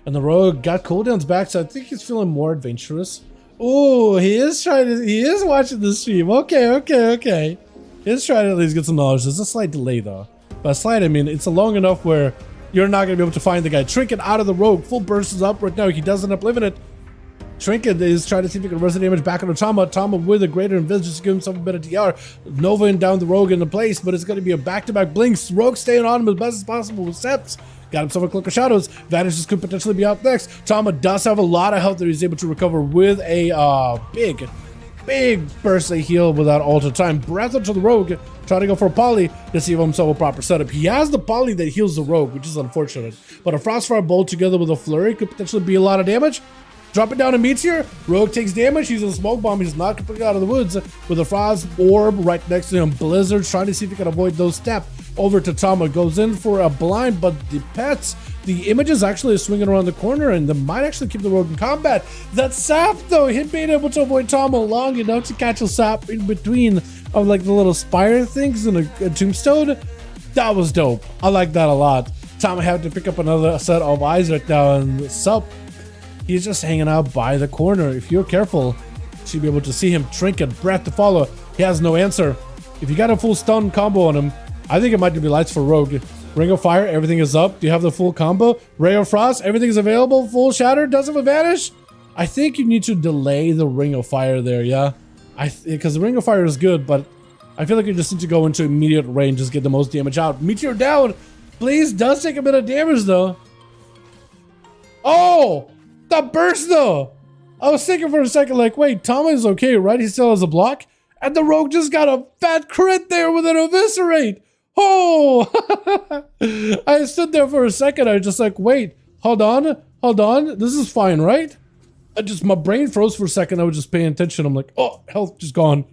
[SPEAKER 3] And the rogue got cooldowns back, so I think he's feeling more adventurous. Oh, he is watching the stream. Okay. He's trying to at least get some knowledge. There's a slight delay though. By slight, I mean it's a long enough where you're not gonna be able to find the guy. Trinket out of the rogue. Full burst is up right now. He does end up living it. Trinket is trying to see if he can reverse the damage back onto Tama. Tama with a greater invis just to give himself a bit of DR. Nova and down the rogue into place, but it's going to be a back-to-back blinks. Rogue staying on him as best as possible with Seps. Got himself a cloak of shadows. Vanishes could potentially be out next. Tama does have a lot of health that he's able to recover with a big burst of heal without alter time. Breath onto the rogue. Trying to go for a poly to see if himself a proper setup. He has the poly that heals the rogue, which is unfortunate. But a Frostfire Bolt together with a flurry could potentially be a lot of damage. Drop it down to Meteor. Rogue takes damage. He's in a smoke bomb. He's not completely out of the woods with a Frost Orb right next to him. Blizzard trying to see if he can avoid those steps. Over to Tama. Goes in for a blind, but the pets, the images actually are swinging around the corner and they might actually keep the rogue in combat. That sap though, him being able to avoid Tama long enough to catch a sap in between of like the little spire things and a tombstone. That was dope. I like that a lot. Tama had to pick up another set of eyes right now and sup. He's just hanging out by the corner. If you're careful, you should be able to see him. Trinket, breath to follow. He has no answer. If you got a full stun combo on him, I think it might be lights for Rogue. Ring of Fire, everything is up. Do you have the full combo? Ray of Frost, everything is available. Full Shatter, doesn't have a vanish. I think you need to delay the Ring of Fire there, yeah? Because the Ring of Fire is good, but I feel like you just need to go into immediate range, just get the most damage out. Meteor down, please, does take a bit of damage though. Oh! The burst though! I was thinking for a second like, wait, Tama is okay, right? He still has a block? And the rogue just got a fat crit there with an eviscerate! Oh! I stood there for a second, I was just like, wait, hold on, this is fine, right? My brain froze for a second, I was just paying attention, I'm like, oh, health just gone.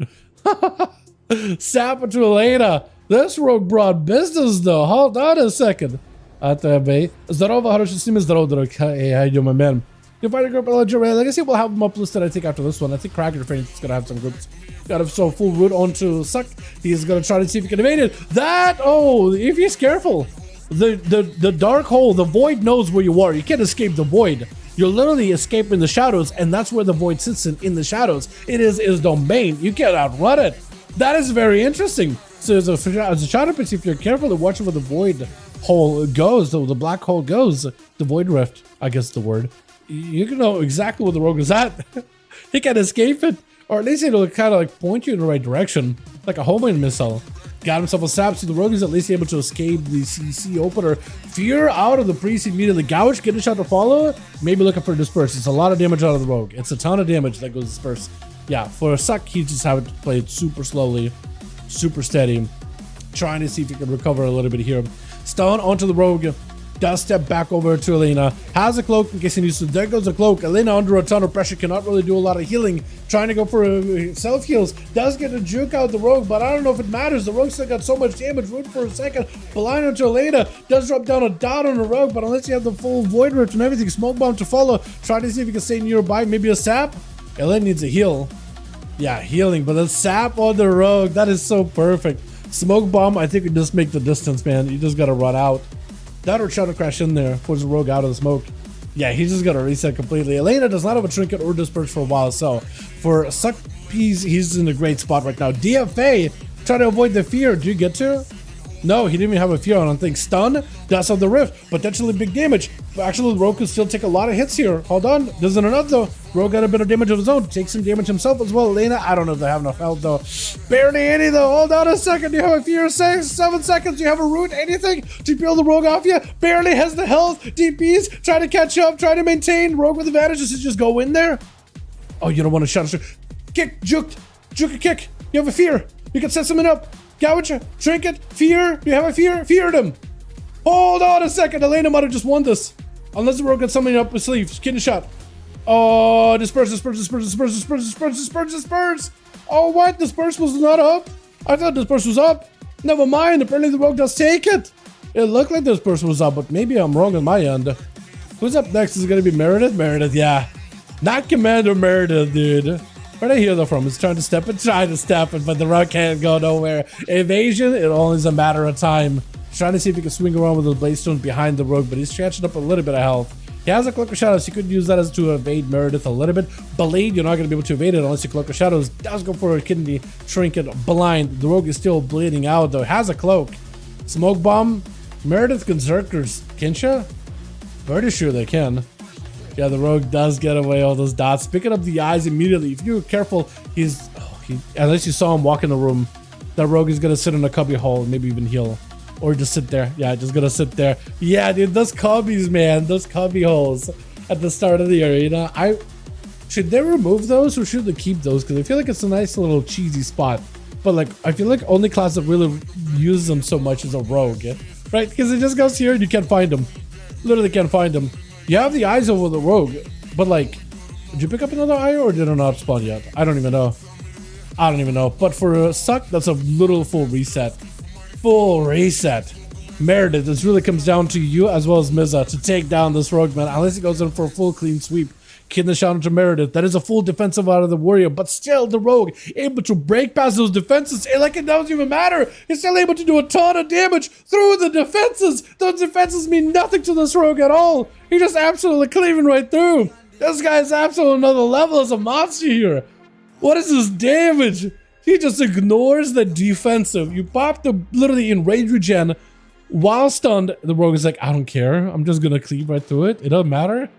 [SPEAKER 3] Sap to Elena. This rogue brought business though, hold on a second. Здорово, хороший стрим, здорово, дорогой. Hey, how you doing, my man? You find a group of Legacy, we'll have them uplisted, I think, after this one. I think Cracker Train is gonna have some groups. Got him so full root onto Suck. He's gonna try to see if he can evade it. That, oh, if he's careful. The dark hole, the void knows where you are. You can't escape the void. You're literally escaping the shadows, and that's where the void sits in the shadows. It is his domain. You can't outrun it. That is very interesting. So as a CyberPowerPC, if you're careful to watch where the void hole goes, the black hole goes, the void rift, I guess the word. You can know exactly where the rogue is at. He can escape it, or at least it'll kind of like point you in the right direction, like a homing missile. Got himself a sap, so the rogue is at least able to escape the CC opener. Fear out of the priest immediately. Gouge, get a shot to follow. Maybe looking for disperse. It's a lot of damage out of the rogue. It's a ton of damage that goes disperse. Yeah, for a Suck, he just have it played super slowly, super steady, trying to see if he can recover a little bit here. Stun onto the rogue. Does step back over to Elena. Has a cloak in case he needs to. There goes the cloak. Elena under a ton of pressure. Cannot really do a lot of healing. Trying to go for self-heals. Does get a juke out the rogue, but I don't know if it matters. The rogue still got so much damage. Root for a second. Blind onto Elena. Does drop down a dot on the rogue, but unless you have the full void rift and everything, smoke bomb to follow. Trying to see if he can stay nearby. Maybe a sap. Elena needs a heal. Yeah, healing, but the sap on the rogue. That is so perfect. Smoke bomb, I think we just make the distance, man. You just gotta run out. That or Shadow Crash in there, force the rogue out of the smoke. Yeah, he's just gonna reset completely. Elena does not have a trinket or disperse for a while, so for Suck, he's in a great spot right now. DFA, try to avoid the fear. Do you get to? No, he didn't even have a fear, I don't think. Stun, does have the rift, potentially big damage. But actually, the rogue could still take a lot of hits here. Hold on, doesn't enough though. Rogue got a bit of damage of his own, takes some damage himself as well. Elena, I don't know if they have enough health though. Barely any though. Hold on a second, you have a fear, 7 seconds, you have a root, anything to peel the rogue off you. Barely has the health. DPs, try to catch up, try to maintain. Rogue with advantage, does he just go in there? Oh, you don't want to shut. Kick, juke a kick. You have a fear. You can set something up. Gouge, trinket, fear. Do you have a fear? Feared him. Hold on a second. Elena might have just won this. Unless the rogue got something up his sleeve. Kidney shot. Oh, disperse. Oh, what? Disperse was not up? I thought disperse was up. Never mind. Apparently the rogue does take it. It looked like disperse was up, but maybe I'm wrong on my end. Who's up next? Is it going to be Meredith? Meredith, yeah. Not Commander Meredith, dude. Where did I hear that from? He's trying to step it, but the rogue can't go nowhere. Evasion, it only is a matter of time. He's trying to see if he can swing around with the Bladestones behind the rogue, but he's catching up a little bit of health. He has a Cloak of Shadows. He could use that as to evade Meredith a little bit. Blade, you're not going to be able to evade it unless your Cloak of Shadows does go for a kidney, trinket, blind. The rogue is still bleeding out though. Has a cloak. Smoke bomb. Meredith Berserkers. Kinsha? Pretty sure they can. Yeah, the rogue does get away all those dots. Picking up the eyes immediately. If you're careful, unless you saw him walk in the room, that rogue is going to sit in a cubby hole and maybe even heal. Or just sit there. Yeah, just gonna sit there. Yeah, dude, those cubbies, man. Those cubby holes at the start of the arena. Should they remove those or should they keep those? Because I feel like it's a nice little cheesy spot. But like, I feel like only class that really uses them so much is a rogue. Right? Because it just goes here and you can't find them. Literally can't find them. You have the eyes over the rogue. But like, did you pick up another eye or did it not spawn yet? I don't even know. I don't even know. But for a suck, that's a little full reset. Full reset. Meredith, this really comes down to you as well as Miza to take down this rogue, man. Unless he goes in for a full clean sweep. Kid the shot into Meredith. That is a full defensive out of the warrior, but still the rogue able to break past those defenses. Like it doesn't even matter. He's still able to do a ton of damage through the defenses. Those defenses mean nothing to this rogue at all. He's just absolutely cleaving right through. This guy is absolutely another level as a monster here. What is this damage? He just ignores the defensive. You pop the literally in range regen while stunned. The rogue is like, I don't care. I'm just gonna cleave right through it. It doesn't matter.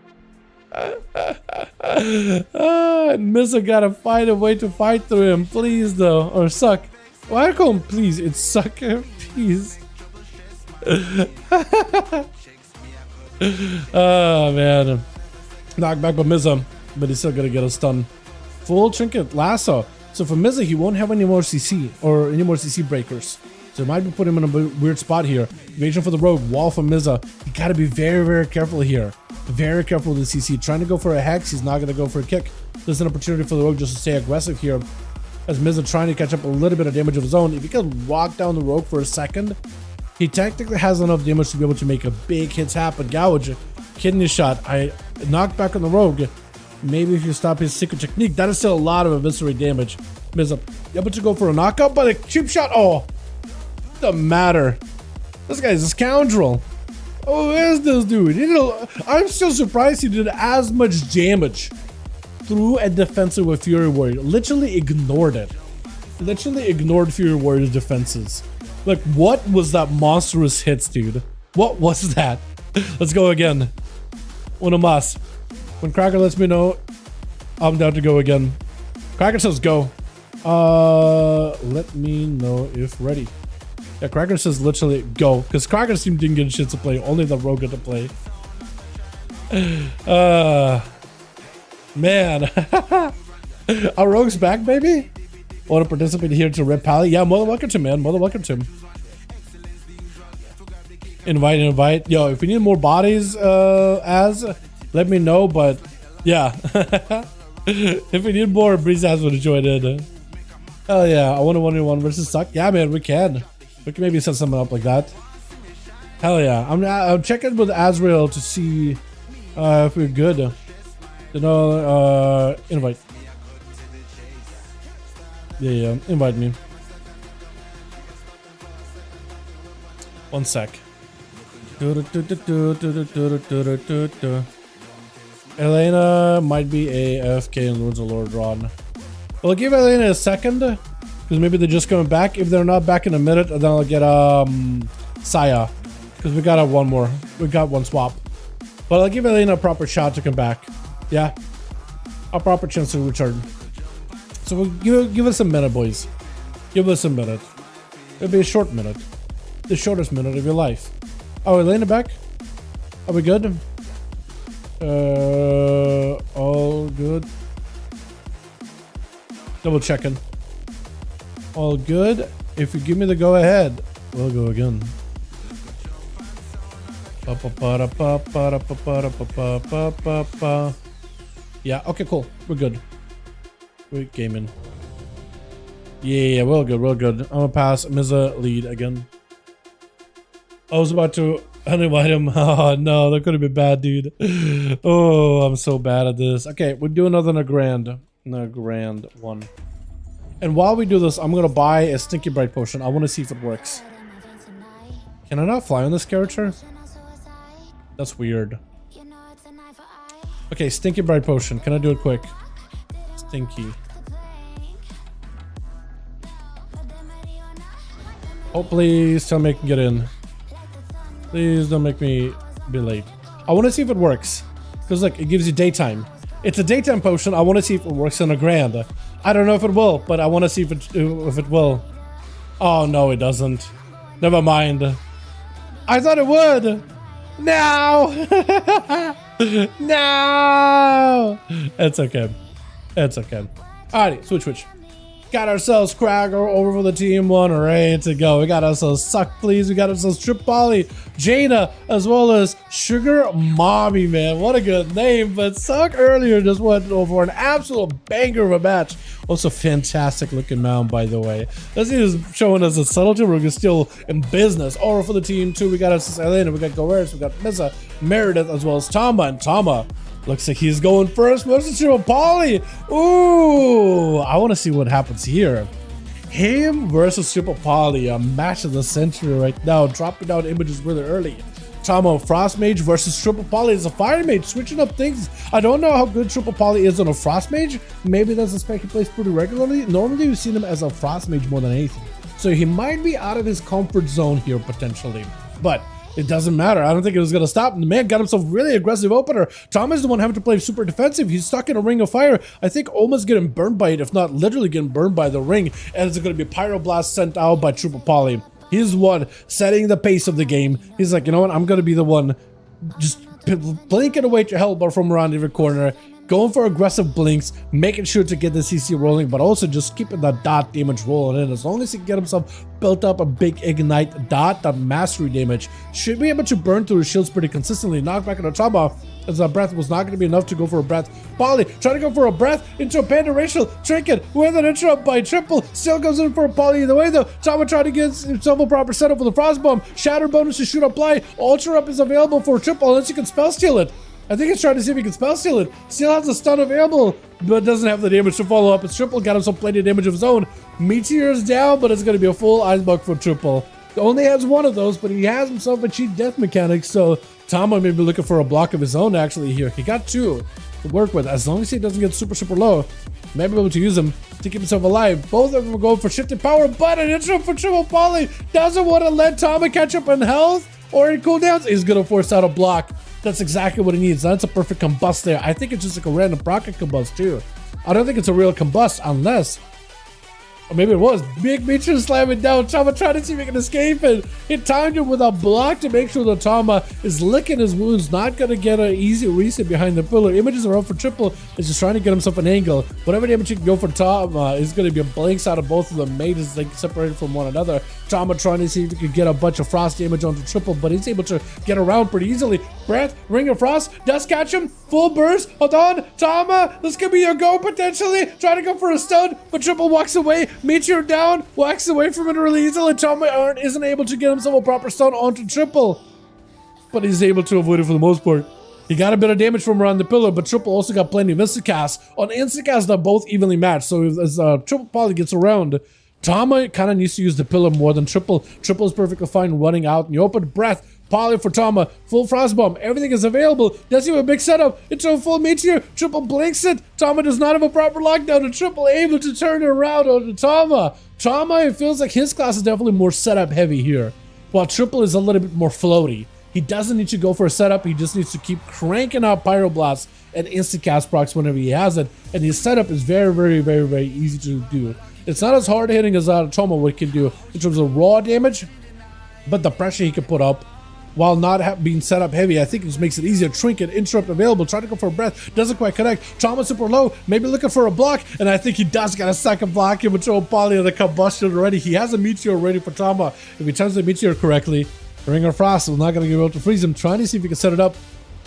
[SPEAKER 3] Missa gotta find a way to fight through him. Please though. Or suck. Why I call him please? It's sucker. Please. Oh man. Knocked back by Missa. But he's still gonna get a stun. Full trinket lasso. So for Miza, he won't have any more CC or any more CC breakers. So it might be putting him in a weird spot here. Evasion for the rogue, wall for Miza. You gotta be very, very careful here. Very careful with the CC. Trying to go for a hex, he's not gonna go for a kick. There's an opportunity for the rogue just to stay aggressive here. As Miza trying to catch up a little bit of damage of his own. If he can walk down the rogue for a second, he technically has enough damage to be able to make a big hits happen. Gouge, kidney shot. I knocked back on the rogue. Maybe if you stop his secret technique, that is still a lot of eviscerate damage. Miza able to go for a knockout, but a cheap shot. Oh, doesn't matter. This guy's a scoundrel. Oh, where's this dude? I'm still surprised he did as much damage through a defensive with Fury Warrior. Literally ignored it. Literally ignored Fury Warrior's defenses. Like, what was that monstrous hits, dude? What was that? Let's go again. Uno mas. When Cracker lets me know, I'm down to go again. Cracker says go. Let me know if ready. Yeah, Cracker says literally go. Because Cracker's team didn't get shit to play. Only the rogue got to play. Man. Our rogue's back, baby? Want to participate here to Red Pally? Yeah, mother welcome to him, man. Mother welcome to him. Invite. Yo, if we need more bodies, let me know, but yeah. If we need more, Breeze has to join in. Hell yeah, I want a 1v1 versus Suck. Yeah, man, we can. We can maybe set something up like that. Hell yeah. I'm checking with Azrael to see if we're good. You know, invite. Yeah, invite me. 1 sec. Elena might be AFK in Lords of Lord Ron. Well, I'll give Elena a second, because maybe they're just coming back. If they're not back in a minute, then I'll get Saya, because we got one more. We got one swap. But I'll give Elena a proper shot to come back. Yeah, a proper chance to return. So we'll give us a minute, boys. Give us a minute. It'll be a short minute. The shortest minute of your life. Oh, Elena back? Are we good? All good. Double checking. All good. If you give me the go ahead, we'll go again. Yeah, okay, cool. We're good. We're gaming. Yeah, we're good, we're good. I'm gonna pass Miza lead again. I was about to uninvite him. Oh no, that could have been bad, dude. Oh, I'm so bad at this. Okay, we're doing another than a grand. No, grand 1. And while we do this, I'm gonna buy a Stinky Bright Potion. I want to see if it works. Can I not fly on this character? That's weird. Okay, Stinky Bright Potion. Can I do it quick? Stinky. Oh, please tell me I can get in. Please don't make me be late. I want to see if it works. Because, look, it gives you daytime. It's a daytime potion. I want to see if it works in a grand. I don't know if it will, but I want to see if it will. Oh, no, it doesn't. Never mind. I thought it would. No! No! It's okay. It's okay. Alrighty, switch. Got ourselves Cracker over for the team 1, ready to go. We got ourselves Suck Please, we got ourselves Trip Polly, Jaina, as well as Sugar Mommy, man. What a good name. But Suck earlier just went over an absolute banger of a match. Also fantastic looking mount, by the way. This is showing us a subtlety we're still in business. Over for the team 2, we got ourselves Elena, we got Goreris, we got Missa, Meredith, as well as Tama. And Tama looks like he's going first versus Triple Polly. Ooh, I want to see what happens here. Him versus Triple Polly, a match of the century right now. Dropping down images really early. Tama Frost Mage versus Triple Polly is a Fire Mage, switching up things. I don't know how good Triple Polly is on a Frost Mage. Maybe that's a spec he plays pretty regularly. Normally we've seen him as a Frost Mage more than anything. So he might be out of his comfort zone here potentially. But it doesn't matter. I don't think it was going to stop him. The man got himself really aggressive opener. Thomas is the one having to play super defensive. He's stuck in a ring of fire. I think almost getting burned by it, if not literally getting burned by the ring. And it's going to be Pyroblast sent out by Triple Polly. He's the one setting the pace of the game. He's like, you know what? I'm going to be the one just blinking away your hell bar from around every corner. Going for aggressive blinks, making sure to get the CC rolling, but also just keeping that dot damage rolling in. As long as he can get himself built up a big ignite dot, that mastery damage should be able to burn through his shields pretty consistently. Knockback on the Tama, as that breath was not going to be enough to go for a breath. Polly trying to go for a breath into a panda racial trinket with an interrupt by Triple. Still goes in for a Polly either way though. Tama trying to get himself a proper setup with a frost bomb. Shatter bonus to shoot apply. Ultra up is available for Triple unless you can spell steal it. I think he's trying to see if he can spell steal it. Still has a stun available, but doesn't have the damage to follow up. It's Triple got himself plenty of damage of his own. Meteor is down, but it's going to be a full ice bug for Triple. He only has one of those, but he has himself a cheat death mechanic, so Tama may be looking for a block of his own actually here. He got 2 to work with. As long as he doesn't get super low, may be able to use them to keep himself alive. Both of them are going for shifted power, but an interrupt for Triple Polly doesn't want to let Tama catch up in health or in cooldowns. He's going to force out a block. That's exactly what he needs. That's a perfect combust there. I think it's just like a random rocket combust too. I don't think it's a real combust unless, or maybe it was. Big Meteor slamming down. Tama trying to see if he can escape it. He timed it with a block to make sure that Tama is licking his wounds. Not going to get an easy reset behind the pillar. Images are up for Triple. He's just trying to get himself an angle. Whatever damage you can go for Tama is going to be a blinks out of both of them. Mages like separated from one another. Tama trying to see if he could get a bunch of frost damage onto Triple, but he's able to get around pretty easily. Breath, Ring of Frost, does catch him. Full burst. Hold on. Tama, this could be your go potentially. Trying to go for a stun, but Triple walks away. Meteor down, walks away from it really easily. Tama isn't able to get himself a proper stun onto Triple, but he's able to avoid it for the most part. He got a bit of damage from around the pillar, but Triple also got plenty of instacast. On instacast, they're both evenly matched, so as Triple Polly gets around, Tama kind of needs to use the pillar more than Triple. Triple is perfectly fine running out in the open. Breath, Polly for Tama, full frost bomb, everything is available. Does he have a big setup into a full meteor? Triple blinks it. Tama does not have a proper lockdown, and Triple able to turn it around onto Tama. Tama, it feels like his class is definitely more setup heavy here, while Triple is a little bit more floaty. He doesn't need to go for a setup, he just needs to keep cranking out Pyroblast and instacast procs whenever he has it, and his setup is very easy to do. It's not as hard hitting as Tama what can do in terms of raw damage, but the pressure he can put up while not being set up heavy, I think it just makes it easier. Trinket, interrupt available, trying to go for a breath, doesn't quite connect. Tama super low, maybe looking for a block, and I think he does get a second block here with Triple Polly on the combustion already. He has a meteor ready for Tama. If he turns the meteor correctly, Ring of Frost is not going to be able to freeze him. Trying to see if he can set it up,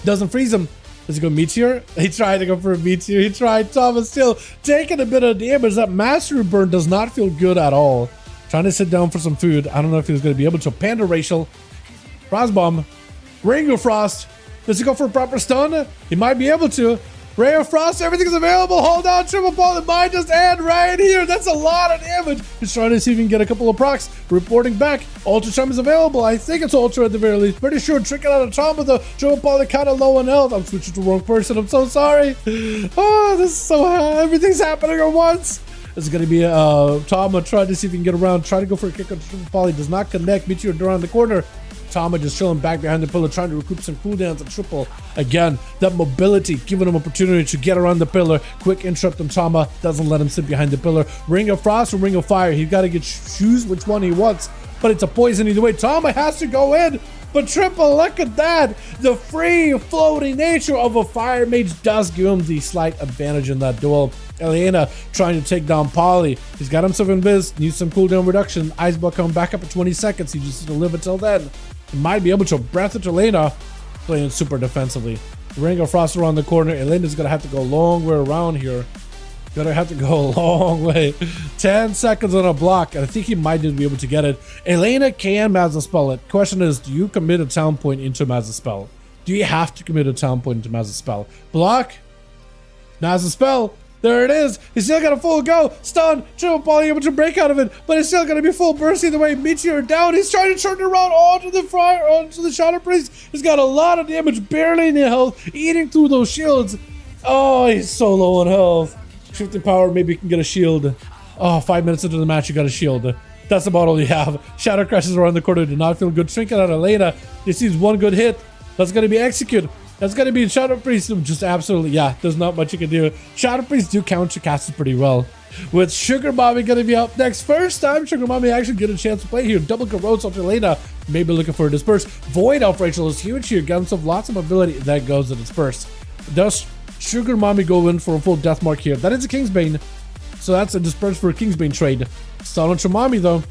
[SPEAKER 3] doesn't freeze him. Does he go Meteor? He tried to go for a Meteor. He tried. Thomas still taking a bit of damage. That Mastery Burn does not feel good at all. Trying to sit down for some food. I don't know if he was going to be able to. Panda Racial. Frost Bomb. Ring of Frost. Does he go for a proper stun? He might be able to. Ray of Frost, everything's available. Hold on, triple ball, the mine just end right here. That's a lot of damage. He's trying to see if he can get a couple of procs. Reporting back, Ultra Charm is available. I think it's Ultra at the very least. Pretty sure tricking out of Trauma though. Triple ball, they're kind of low on health. I'm switching to the wrong person. I'm so sorry. Oh, this is so everything's happening at once. This is going to be Tama trying to see if he can get around. Try to go for a kick on triple ball. He does not connect. Meteor around the corner. Tama just chilling back behind the pillar, trying to recoup some cooldowns at triple. Again, that mobility, giving him opportunity to get around the pillar. Quick interrupt on Tama, doesn't let him sit behind the pillar. Ring of Frost or Ring of Fire. He's got to choose which one he wants, but it's a poison either way. Tama has to go in, but triple, look at that. The free floating nature of a Fire Mage does give him the slight advantage in that duel. Elena trying to take down Polly. He's got himself invis, needs some cooldown reduction. Ice Block coming back up at 20 seconds. He just needs to live until then. He might be able to breath it Elena, playing super defensively. Ring of Frost around the corner. Elena's gonna have to go a long way around here. Gonna have to go a long way. 10 seconds on a block, and I think he might just be able to get it. Elena can Mazza spell it. Question is, do you commit a town point into Mazza spell? Do you have to commit a town point into Mazza spell? Block. Mazza spell. There it is. He's still got a full go. Stun. Triple ball able to break out of it, but it's still going to be full burst either way. Meteor down. He's trying to turn it around onto the fire, onto the Shadow Priest. He's got a lot of damage, barely any health, eating through those shields. Oh, he's so low on health. Shifting power, maybe he can get a shield. Oh, 5 minutes into the match, you got a shield. That's about all you have. Shadow crashes around the corner. Do not feel good. Trinket out of Elena. He sees one good hit. That's going to be execute. That's going to be Shadow Priest. Just absolutely, yeah, there's not much you can do. Shadow Priest do counter cast pretty well. With Sugar Mommy going to be up next. First time Sugar Mommy actually get a chance to play here. Double Corrodes off Elena. Maybe looking for a disperse. Void off Rachel is huge here. Got himself lots of mobility. That goes to disperse. Does Sugar Mommy go in for a full death mark here? That is a Kingsbane. So that's a disperse for a Kingsbane trade. Stun on Shamami though.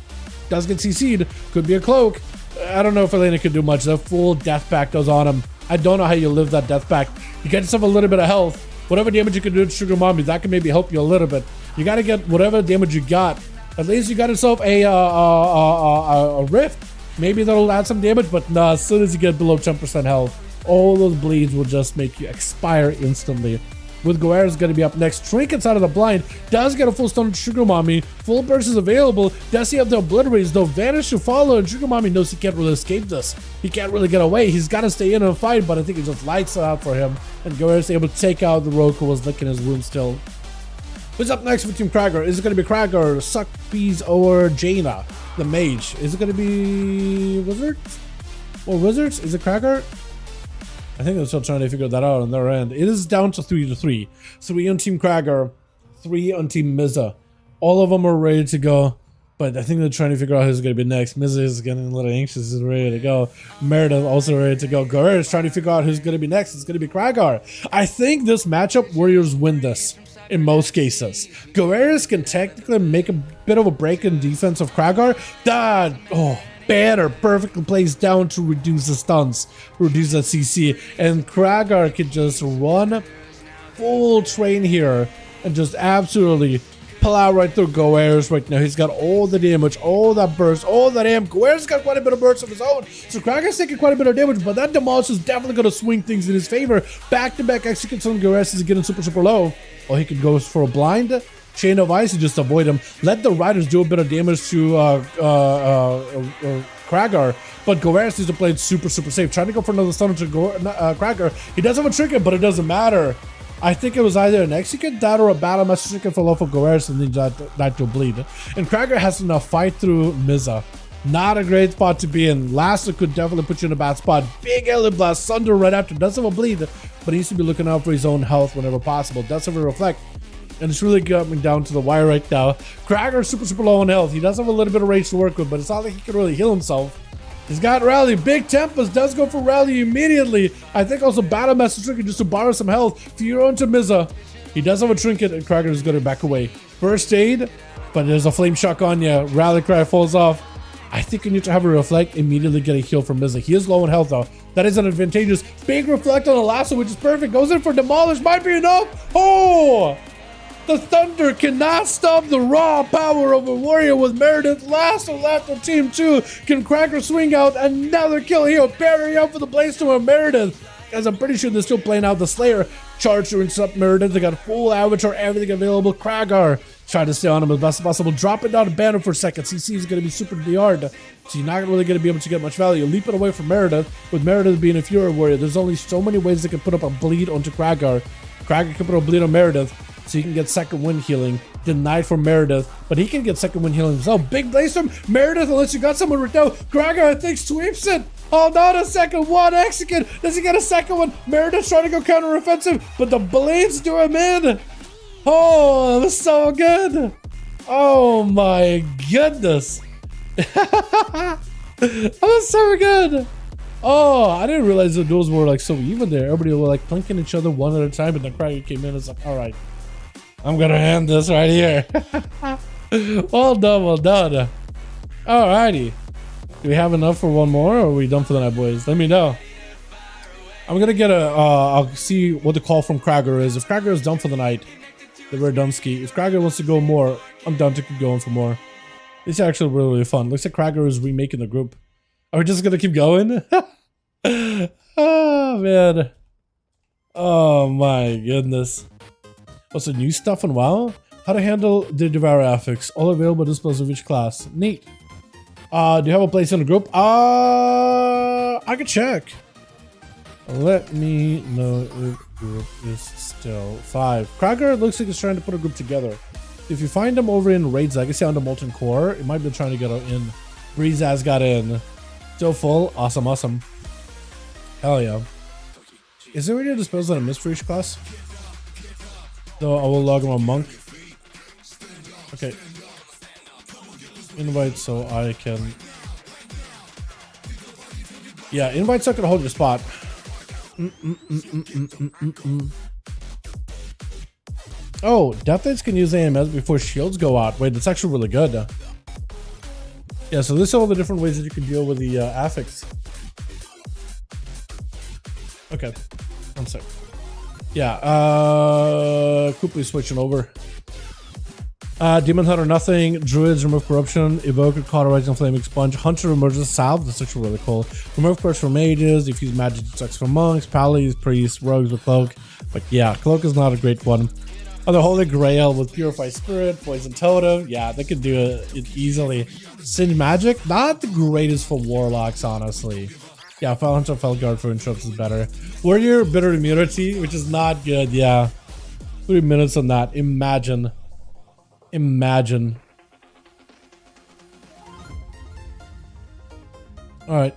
[SPEAKER 3] Does get CC'd. Could be a cloak. I don't know if Elena could do much. The full death pack goes on him. I don't know how you live that death pack. You get yourself a little bit of health. Whatever damage you can do to Sugar Mommy, that can maybe help you a little bit. You got to get whatever damage you got. At least you got yourself a rift. Maybe that'll add some damage, but nah, as soon as you get below 10% health, all those bleeds will just make you expire instantly. With Guerrera's going to be up next. Trinket's out of the blind. Does get a full stun to Sugar Mommy. Full burst is available. Does he have the obliterates? Though Vanish to follow, and Sugar Mommy knows he can't really escape this. He can't really get away. He's got to stay in and fight, but I think it just lights it out for him. And Guerrera's able to take out the rogue who was licking his wound still. Who's up next for Team Krager? Is it going to be Krager, Suckbees, or Jaina, the mage? Is it going to be Wizards? Or Wizards? Is it Krager? I think they're still trying to figure that out on their end. It is down to 3-3. 3 on Team Krager, 3 on Team Mizza. All of them are ready to go, but I think they're trying to figure out who's going to be next. Mizza is getting a little anxious. He's ready to go. Meredith also ready to go. Guerrero is trying to figure out who's going to be next. It's going to be Krager. I think this matchup, Warriors win this in most cases. Guerreros can technically make a bit of a break in defense of Krager. Banner perfectly placed down to reduce the stuns, reduce the CC, and Krager can just run full train here and just absolutely plow right through Goers right now. He's got all the damage, all that burst, all that amp. Goer's got quite a bit of burst of his own, so Krager's taking quite a bit of damage, but that demolish is definitely going to swing things in his favor. Back-to-back executes on Goers is getting super low. Or he could go for a blind. Chain of Ice and just avoid him. Let the Riders do a bit of damage to Krager, but Goeris needs to play it super safe. Trying to go for another stun to Krager. He does have a trinket, but it doesn't matter. I think it was either an execute that or a battle master trinket for love of Goeris and then that to bleed. And Krager has to now fight through Mizza. Not a great spot to be in. Laster could definitely put you in a bad spot. Big Alien Blast, Sunder right after. Does have a bleed, but he needs to be looking out for his own health whenever possible. Does have a reflect. And it's really coming down to the wire right now. Krager super low on health. He does have a little bit of rage to work with, but it's not like he can really heal himself. He's got Rally. Big Tempest does go for Rally immediately. I think also Battle Master Trinket just to borrow some health. Fear onto Mizza. He does have a trinket, and Krager is going to back away. First aid, but there's a flame shock on you. Rally Cry falls off. I think you need to have a reflect, immediately get a heal from Mizza. He is low on health though. That is an advantageous. Big reflect on the lasso, which is perfect. Goes in for demolish. Might be enough. Oh! The Thunder cannot stop the raw power of a warrior with Meredith last on team 2. Can Krager swing out another kill here? Parry out for the Blaze Storm of Meredith. As I'm pretty sure they're still playing out the Slayer. Charge to interrupt Meredith. They got a full avatar, everything available. Kragar, try to stay on him as best as possible. Drop it down to banner for a second. CC is going to be super hard, so you're not really going to be able to get much value. Leap it away from Meredith. With Meredith being a Fury Warrior, there's only so many ways they can put up a bleed onto Kragar. Kragar can put up a bleed on Meredith, so you can get second wind healing. Denied for Meredith, but he can get second wind healing himself. Big blaze from Meredith, unless you got someone right now. Kragar, I think, sweeps it. Oh, not a second one. Execute. Does he get a second one? Meredith's trying to go counter-offensive, but the blades do him in. Oh, that was so good. Oh my goodness. That was so good. Oh, I didn't realize the duels were like so even there. Everybody were like plinking each other one at a time, and the Kragar came in and was like, all right, I'm gonna end this right here. Well done, well done. Alrighty. Do we have enough for one more, or are we done for the night, boys? Let me know. I'm gonna get I'll see what the call from Kragar is. If Kragar is done for the night, then we're done ski. If Kragar wants to go more, I'm down to keep going for more. This is actually really, really fun. Looks like Kragar is remaking the group. Are we just gonna keep going? Oh, man. Oh, my goodness. What's the new stuff on WoW? How to handle the Devour affix. All available displays of each class. Neat. Do you have a place in the group? I can check. Let me know if group is still 5. Kragar looks like he's trying to put a group together. If you find them over in raids, like I see on the Molten Core, it might be trying to get in. Breezaz got in. Still full. Awesome, awesome. Hell yeah. Is there any dispels that I missed for each class? So I will log him a monk. Okay. Invite so I can. Yeah, invite so I can hold your spot. Oh, Death Knights can use AMS before shields go out. Wait, that's actually really good. Yeah, so this is all the different ways that you can deal with the affix. Okay, one sec. Yeah, quickly switching over. Demon Hunter, nothing. Druids, remove corruption. Evoker, cauterizing flaming sponge. Hunter, emerges salve. That's actually really cool. Remove curse from mages. Diffuse magic attacks from monks. Pallies, priests, rogues with cloak. But yeah, cloak is not a great one. Oh, the Holy Grail with Purify Spirit, Poison Totem. Yeah, they could do it easily. Sin Magic, not the greatest for Warlocks, honestly. Yeah, Fell Hunter, Felguard for interrupts is better. Warrior, Bitter Immunity, which is not good, yeah. 3 minutes on that. Imagine. Imagine. Alright.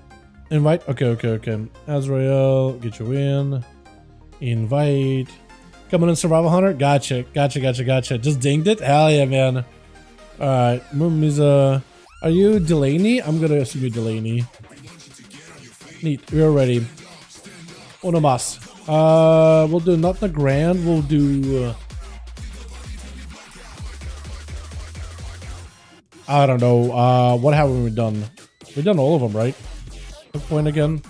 [SPEAKER 3] Invite. Okay. Azrael, get you in. Invite. Coming in Survival Hunter. Gotcha. Just dinged it. Hell yeah, man. Alright. Mumiza. Are you Delaney? I'm gonna assume you're Delaney. Neat. We're ready. Uno mas. We'll do not the grand. We'll do. I don't know. What haven't we done? We've done all of them, right? Hook point again.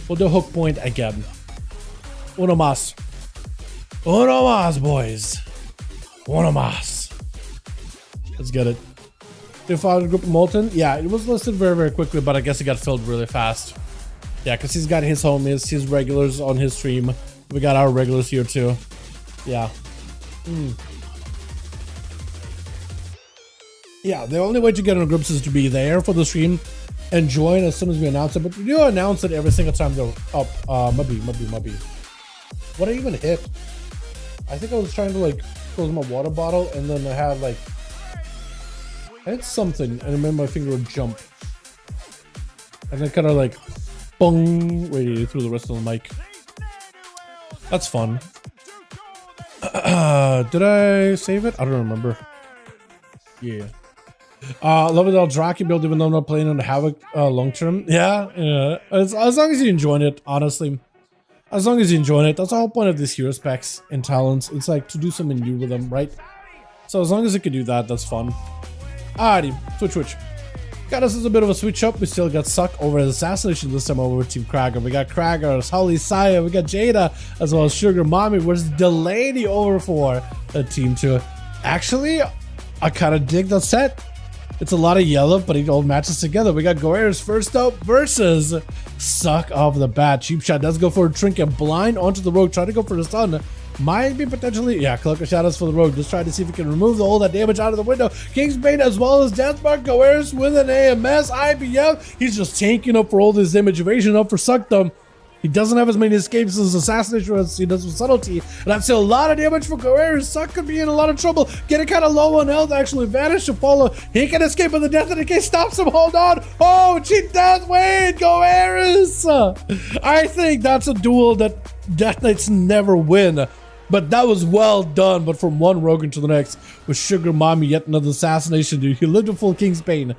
[SPEAKER 3] We'll do hook point again. Uno mas. Uno mas, boys. Uno mas. Let's get it. They found a group of Molten. Yeah, it was listed very, very quickly, but I guess it got filled really fast. Yeah, because he's got his homies, his regulars on his stream. We got our regulars here too. Yeah. Yeah, the only way to get in groups is to be there for the stream and join as soon as we announce it. But we do announce it every single time they're up. Mubby. What I even hit? I think I was trying to like close my water bottle and then I had like I hit something and then my finger would jump. And then kind of like bong radiated through the rest of the mic. That's fun. Did I save it? I don't remember. Yeah. Love it all Draki build even though I'm not playing on the Havoc long term. Yeah. As long as you enjoy it, honestly. As long as you enjoy it, that's the whole point of these hero specs and talents. It's like to do something new with them, right? So as long as you can do that, that's fun. Alrighty, switch. Got us as a bit of a switch up. We still got Suck over as Assassination this time over with Team Kragar. We got Kragar, Holly Saya, we got Jada, as well as Sugar Mommy. Where's Delaney over for Team 2? Actually, I kind of dig that set. It's a lot of yellow, but it all matches together. We got Goer's first up versus Suck off the bat. Cheap shot does go for a trinket. Blind onto the rogue. Try to go for the stun. Might be potentially, yeah, Cloak of Shadows for the rogue. Just try to see if we can remove all that damage out of the window. Kingsbane as well as Deathmark. Goer's with an AMS. IBF. He's just tanking up for all this damage evasion up for Suckdom. He doesn't have as many escapes as Assassination as he does with Subtlety. And that's still a lot of damage for Goer. Suck could be in a lot of trouble. Getting kind of low on health, actually. Vanish to follow. He can escape, but the Death in the case stops him. Hold on. Oh, cheat death. Wait, Goeris. I think that's a duel that Death Knights never win. But that was well done. But from one rogue into the next with Sugar Mommy, yet another assassination dude. He lived a full Kingsbane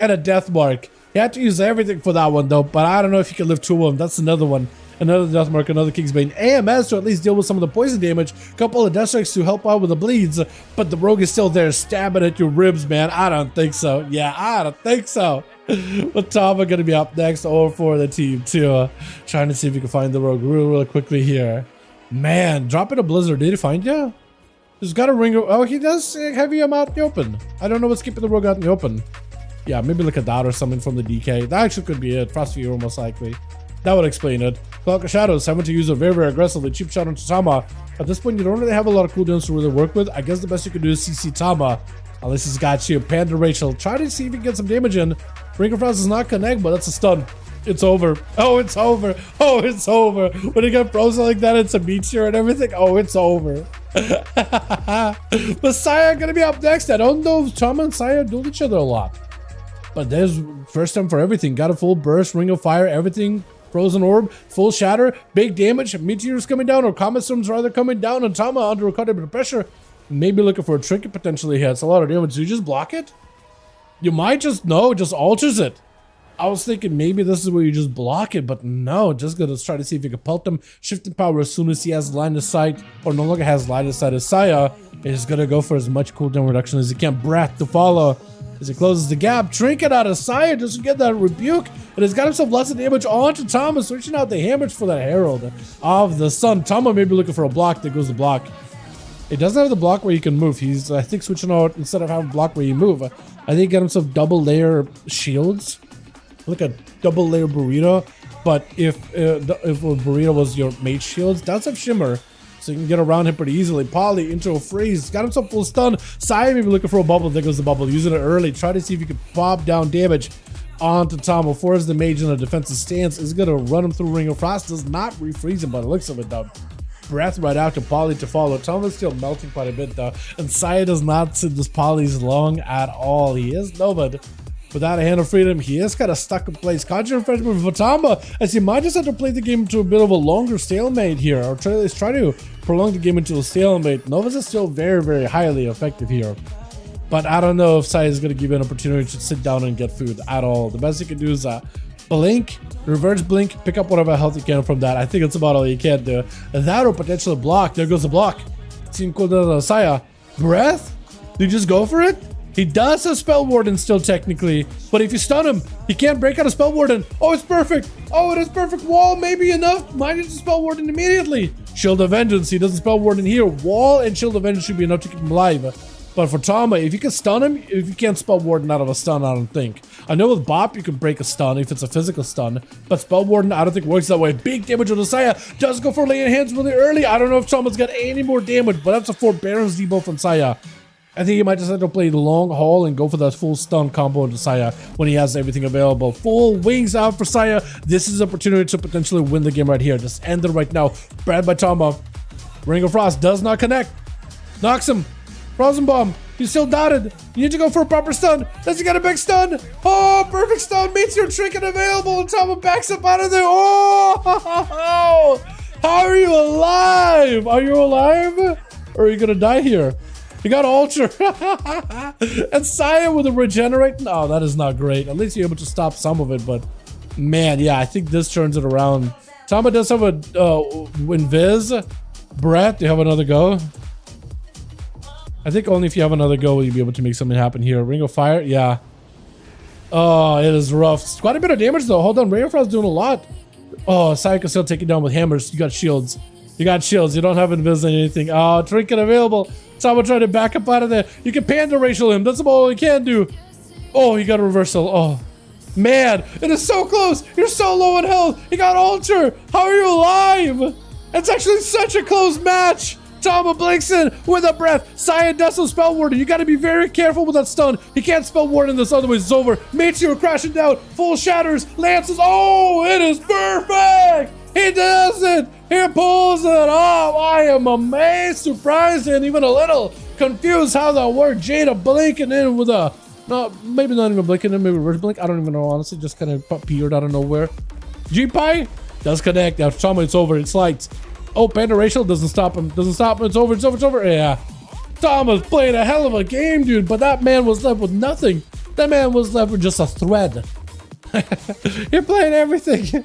[SPEAKER 3] and a death mark. He had to use everything for that one though, but I don't know if he can live two of them. That's another one. Another death mark, another Kingsbane. AMS to at least deal with some of the poison damage. Couple of death strikes to help out with the bleeds, but the rogue is still there stabbing at your ribs, man. I don't think so. Yeah, I don't think so. But Tama gonna be up next over for the team too. Trying to see if we can find the rogue real quickly here. Man, dropping a blizzard. Did he find you? He's got a ring. Oh, he does have him out in the open. I don't know what's keeping the rogue out in the open. Yeah, maybe look at that or something from the DK. That actually could be it. Frost Fever most likely. That would explain it. Cloak of Shadows, having to use it very, very aggressively. Cheap shot on Tama. At this point, you don't really have a lot of cooldowns to really work with. I guess the best you can do is CC Tama. At least he's got you. Panda Rachel. Try to see if he can get some damage in. Ring of Frost does not connect, but that's a stun. It's over. Oh, it's over. Oh, it's over. When he got frozen like that, it's a meteor and everything. Oh, it's over. Messiah gonna be up next. I don't know if Tama and Saya duel each other a lot. But there's first time for everything. Got a full burst, ring of fire, everything. Frozen orb, full shatter, big damage. Meteors coming down, or comet storms rather coming down on Tama under quite a bit of pressure. Maybe looking for a trinket potentially hits. A lot of damage. Do you just block it? You might just, no, it just alters it. I was thinking maybe this is where you just block it, but no, just gonna try to see if you can pelt him. Shifting power as soon as he has line of sight, or no longer has line of sight as Saya, is gonna go for as much cooldown reduction as he can. Breath to follow. As he closes the gap, trinket out of Saya just to get that rebuke, and he's got himself lots of damage onto Tama, switching out the hammers for that Herald of the Sun. Tama may be looking for a block. That goes the block. It doesn't have the block where you can move. He's, I think, switching out instead of having a block where you move. I think he got himself double layer shields, like a double layer burrito. But if a burrito was your mage shields, does have shimmer. So you can get around him pretty easily. Polly into a freeze. Got himself full stun. Sai maybe looking for a bubble. There goes the bubble. Using it early. Try to see if you can pop down damage onto Tama. Force the mage in a defensive stance. Is going to run him through Ring of Frost. Does not refreeze him, but it looks of it though. Breath right out to Polly to follow. Tama's still melting quite a bit though. And Saya does not sit this Polly's long at all. He is Nomad. Without a hand of freedom, he is kind of stuck in place. Conjuring freshman for Tama, as he might just have to play the game to a bit of a longer stalemate here, or try to prolong the game into a stalemate. Novus is still very, very highly effective here. But I don't know if Sai is going to give you an opportunity to sit down and get food at all. The best you can do is blink, reverse blink, pick up whatever health you can from that. I think it's about all you can do. That or potentially block. There goes the block. Team cooldown Saya. Breath? You just go for it? He does have Spell Warden still technically, but if you stun him, he can't break out a Spell Warden. Oh, it's perfect. Oh, it is perfect. Wall may be enough. Might use the Spell Warden immediately. Shield of Vengeance. He doesn't Spell Warden here. Wall and Shield of Vengeance should be enough to keep him alive. But for Tama, if you can stun him, if you can't Spell Warden out of a stun, I don't think. I know with Bop, you can break a stun if it's a physical stun, but Spell Warden, I don't think works that way. Big damage on Saya. Does go for laying hands really early. I don't know if Tama's got any more damage, but that's a Forbearance debuff on Saya. I think he might just have to play the long haul and go for that full stun combo into Saya when he has everything available. Full wings out for Saya. This is an opportunity to potentially win the game right here. Just end it right now. Brad by Tama. Ring of Frost does not connect. Knocks him. Frozen Bomb. He's still dotted. You need to go for a proper stun. Does he get a big stun? Oh, perfect stun. Meets your trinket available. And Tama backs up out of there. Oh, how are you alive? Are you alive? Or are you going to die here? You got Ultra. And Saya with a regenerate. No, that is not great. At least you're able to stop some of it. But man, yeah, I think this turns it around. Tama does have a Invis. Brett, do you have another go? I think only if you have another go will you be able to make something happen here. Ring of Fire, yeah. Oh, it is rough. It's quite a bit of damage though. Hold on, Ring of Frost doing a lot. Oh, Saya can still take it down with hammers. You got shields. You got shields. You don't have Invis or anything. Oh, trinket available. Tama trying to back up out of there. You can Panda Racial him. That's about all you can do. Oh, he got a reversal. Oh, man, it is so close. You're so low in health. He got ultra. How are you alive? It's actually such a close match. Tama blinks in with a breath. Cyan does some spell warden. You got to be very careful with that stun. He can't spell warden this, otherwise it's over. Meteor crashing down. Full shatters. Lances. Oh, it is perfect. He does it. He pulls it off. I am amazed, surprised, and even a little confused how that worked. Jada blinking in with a, no, maybe not even blinking in, maybe reverse blink. I don't even know, honestly. Just kind of appeared out of nowhere. G-Pie does connect. After Tama, it's over. It slides. Oh, Panda Racial doesn't stop him. Doesn't stop him. It's over. It's over. It's over. Yeah. Tama's playing a hell of a game, dude. But that man was left with nothing. That man was left with just a thread. You're playing everything.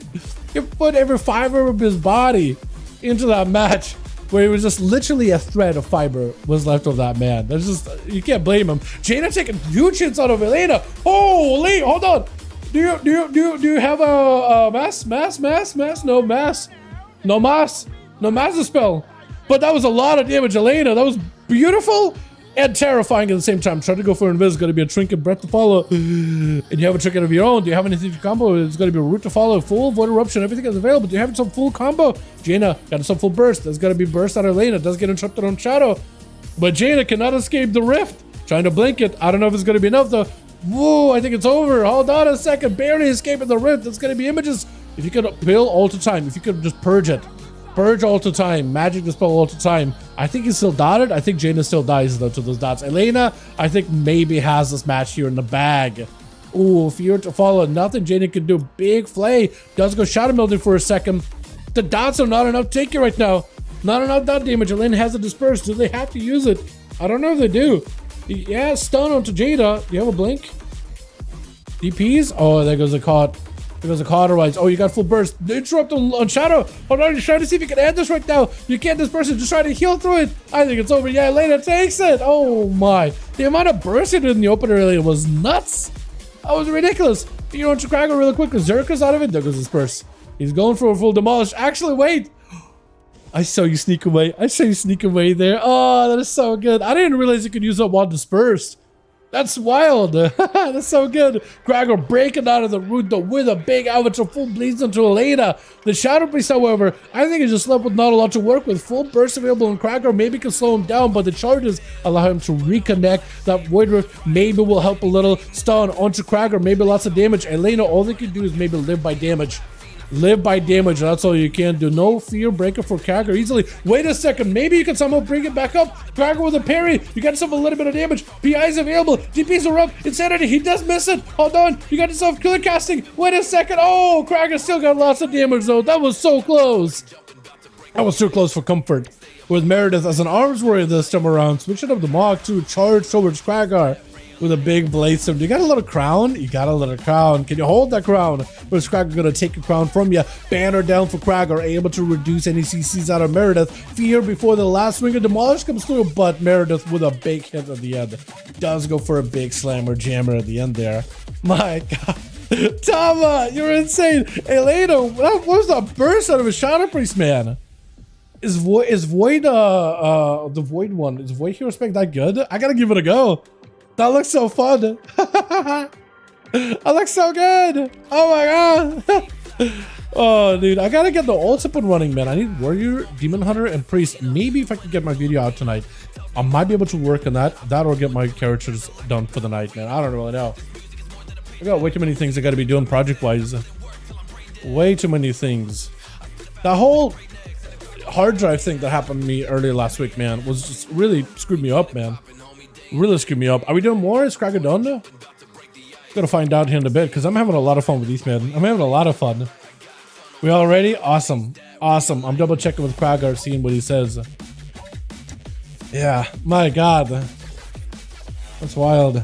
[SPEAKER 3] You put every fiber of his body into that match where it was just literally a thread of fiber was left of that man. That's just, you can't blame him. Jaina taking huge hits out of Elena. Holy, hold on. Do you have a mass? No mass. No mass. No master spell, but that was a lot of damage, Elena. That was beautiful and terrifying at the same time. Try to go for invis. It's going to be a trinket, breath to follow, and you have a trinket of your own. Do you have anything to combo? It's going to be a root to follow, full void eruption. Everything is available. Do you have some full combo? Jaina got some full burst. There's going to be burst out of Elena. Does get interrupted on shadow, but Jaina cannot escape the rift. Trying to blink it. I don't know if it's going to be enough though. Whoa! I think it's over. Hold on a second. Barely escaping the rift. It's going to be images. If you could pill all the time. If you could just purge it. Purge all the time, magic dispel all the time. I think he's still dotted. I think Jaina still dies though to those dots. Elena, I think maybe has this match here in the bag. Ooh, fear to follow, nothing Jaina can do. Big flay, does go shadow melting for a second. The dots are not enough to take it right now. Not enough dot damage. Elena has it dispersed. Do they have to use it? I don't know if they do. Yeah, stun onto Jada. Do you have a blink? DPs? Oh, there goes a caught. Because of cauterize. Oh, you got full burst. Interrupt on shadow. Hold on, you're trying to see if you can end this right now. You can't disperse it. Just try to heal through it. I think it's over. Yeah, Elena takes it. Oh my. The amount of burst it in the opener earlier was nuts. That was ridiculous. You know, Chicago really quick. Zerka's out of it. There goes his burst. He's going for a full demolish. Actually, wait. I saw you sneak away. I saw you sneak away there. Oh, that is so good. I didn't realize you could use up while dispersed. That's wild. That's so good. Gregor breaking out of the root though with a big avatar full bleeds into Elena. The Shadow Priest, however, I think he just left with not a lot to work with. Full burst available in Gregor maybe can slow him down, but the charges allow him to reconnect. That Void Rift maybe will help a little. Stun onto Gregor, maybe lots of damage. Elena, all they can do is maybe live by damage. Live by damage, that's all you can do. No fear breaker for Krager easily. Wait a second, maybe you can somehow bring it back up. Krager with a parry, you got yourself a little bit of damage. PI is available, DPs are up. Insanity, he does miss it. Hold on, you got yourself killer casting. Wait a second, oh, Krager still got lots of damage though. That was so close. That was too close for comfort. With Meredith as an arms warrior this time around, switching up the Mach to charge towards Krager. With a big blade stone. You got a little crown? You got a little crown. Can you hold that crown? Or is Krager gonna take your crown from you? Banner down for Krager, able to reduce any CCs out of Meredith. Fear before the last ring of Demolish comes through, but Meredith with a big hit at the end. Does go for a big slammer jammer at the end there. My God. Tama, you're insane. Elena, what was that burst out of a Shadow Priest, man? Is Void the Void one? Is Void Hero Spec that good? I gotta give it a go. That looks so fun. That looks so good. Oh my God. Oh, dude, I gotta get the ult up and running, man. I need Warrior, Demon Hunter, and Priest. Maybe if I could get my video out tonight, I might be able to work on that. That or get my characters done for the night, man. I don't really know. I got way too many things I gotta be doing project-wise. Way too many things. That whole hard drive thing that happened to me earlier last week, man, was just really screwed me up, man. Really screwed me up. Are we doing more? Is Krager done now? Gotta find out here in a bit because I'm having a lot of fun with these, man. I'm having a lot of fun. We all ready? Awesome. Awesome. I'm double checking with Krager, seeing what he says. Yeah, my God. That's wild.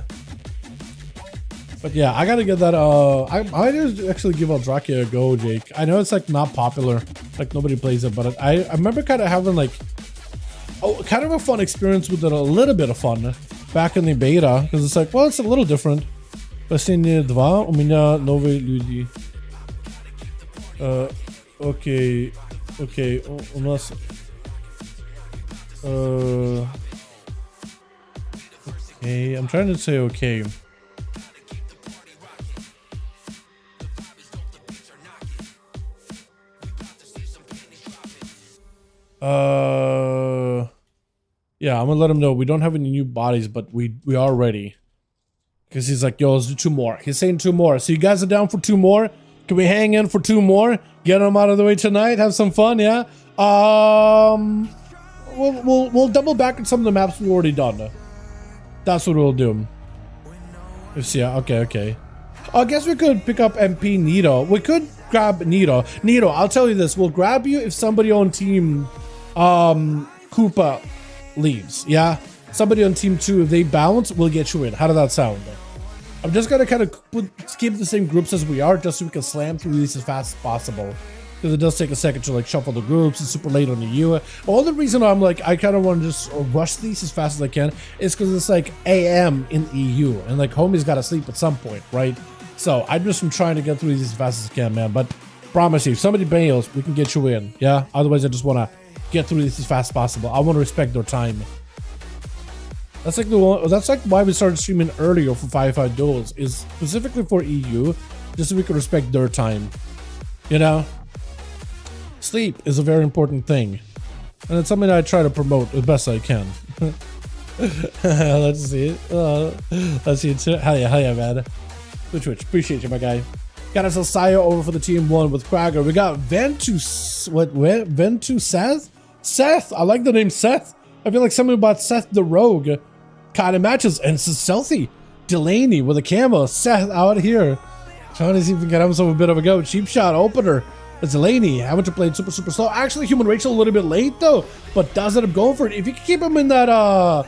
[SPEAKER 3] But yeah, I gotta get that. I might actually give Aldrakia a go, Jake. I know it's like not popular, like nobody plays it, but I remember kind of having like, kind of a fun experience with it, a little bit of fun back in the beta, because it's like, well, it's a little different. Последние два у меня новые люди. Okay, у нас okay, I'm trying to say okay. Yeah, I'm gonna let him know we don't have any new bodies, but we are ready. Because he's like, yo, let's do 2 more. He's saying 2 more. So you guys are down for 2 more? Can we hang in for 2 more? Get them out of the way tonight. Have some fun, yeah? We'll double back on some of the maps we've already done. That's what we'll do. Let's see. Okay. I guess we could pick up MP Nito. We could grab Nito. Nito, I'll tell you this. We'll grab you if somebody on team Koopa leaves. Yeah? Somebody on team 2, if they bounce, we'll get you in. How does that sound? I'm just gonna kind of keep the same groups as we are, just so we can slam through these as fast as possible. Because it does take a second to like shuffle the groups. It's super late on the EU. All the reason I'm like, I kind of want to just rush these as fast as I can is because it's like AM in EU. And like homies gotta sleep at some point, right? So I'm just trying to get through these as fast as I can, man. But promise you, if somebody bails, we can get you in. Yeah? Otherwise, I just want to get through this as fast as possible. I want to respect their time. That's like that's like why we started streaming earlier for 5v5 duels, is specifically for EU, just so we can respect their time. You know? Sleep is a very important thing. And it's something I try to promote as best I can. Let's see it. Let's see it too. Hell yeah, man. Twitch. Appreciate you, my guy. Got us Saya over for the team 1 with Krager. We got Ventu Seth? Seth! I like the name Seth. I feel like something about Seth the Rogue kind of matches. And it's Stealthy. Delaney with a camo. Seth out here. Trying to see if we can get himself a bit of a go. Cheap shot opener. It's Delaney. Having to play it super slow. Actually, Human Rachel a little bit late though. But does end up going for it. If you can keep him in that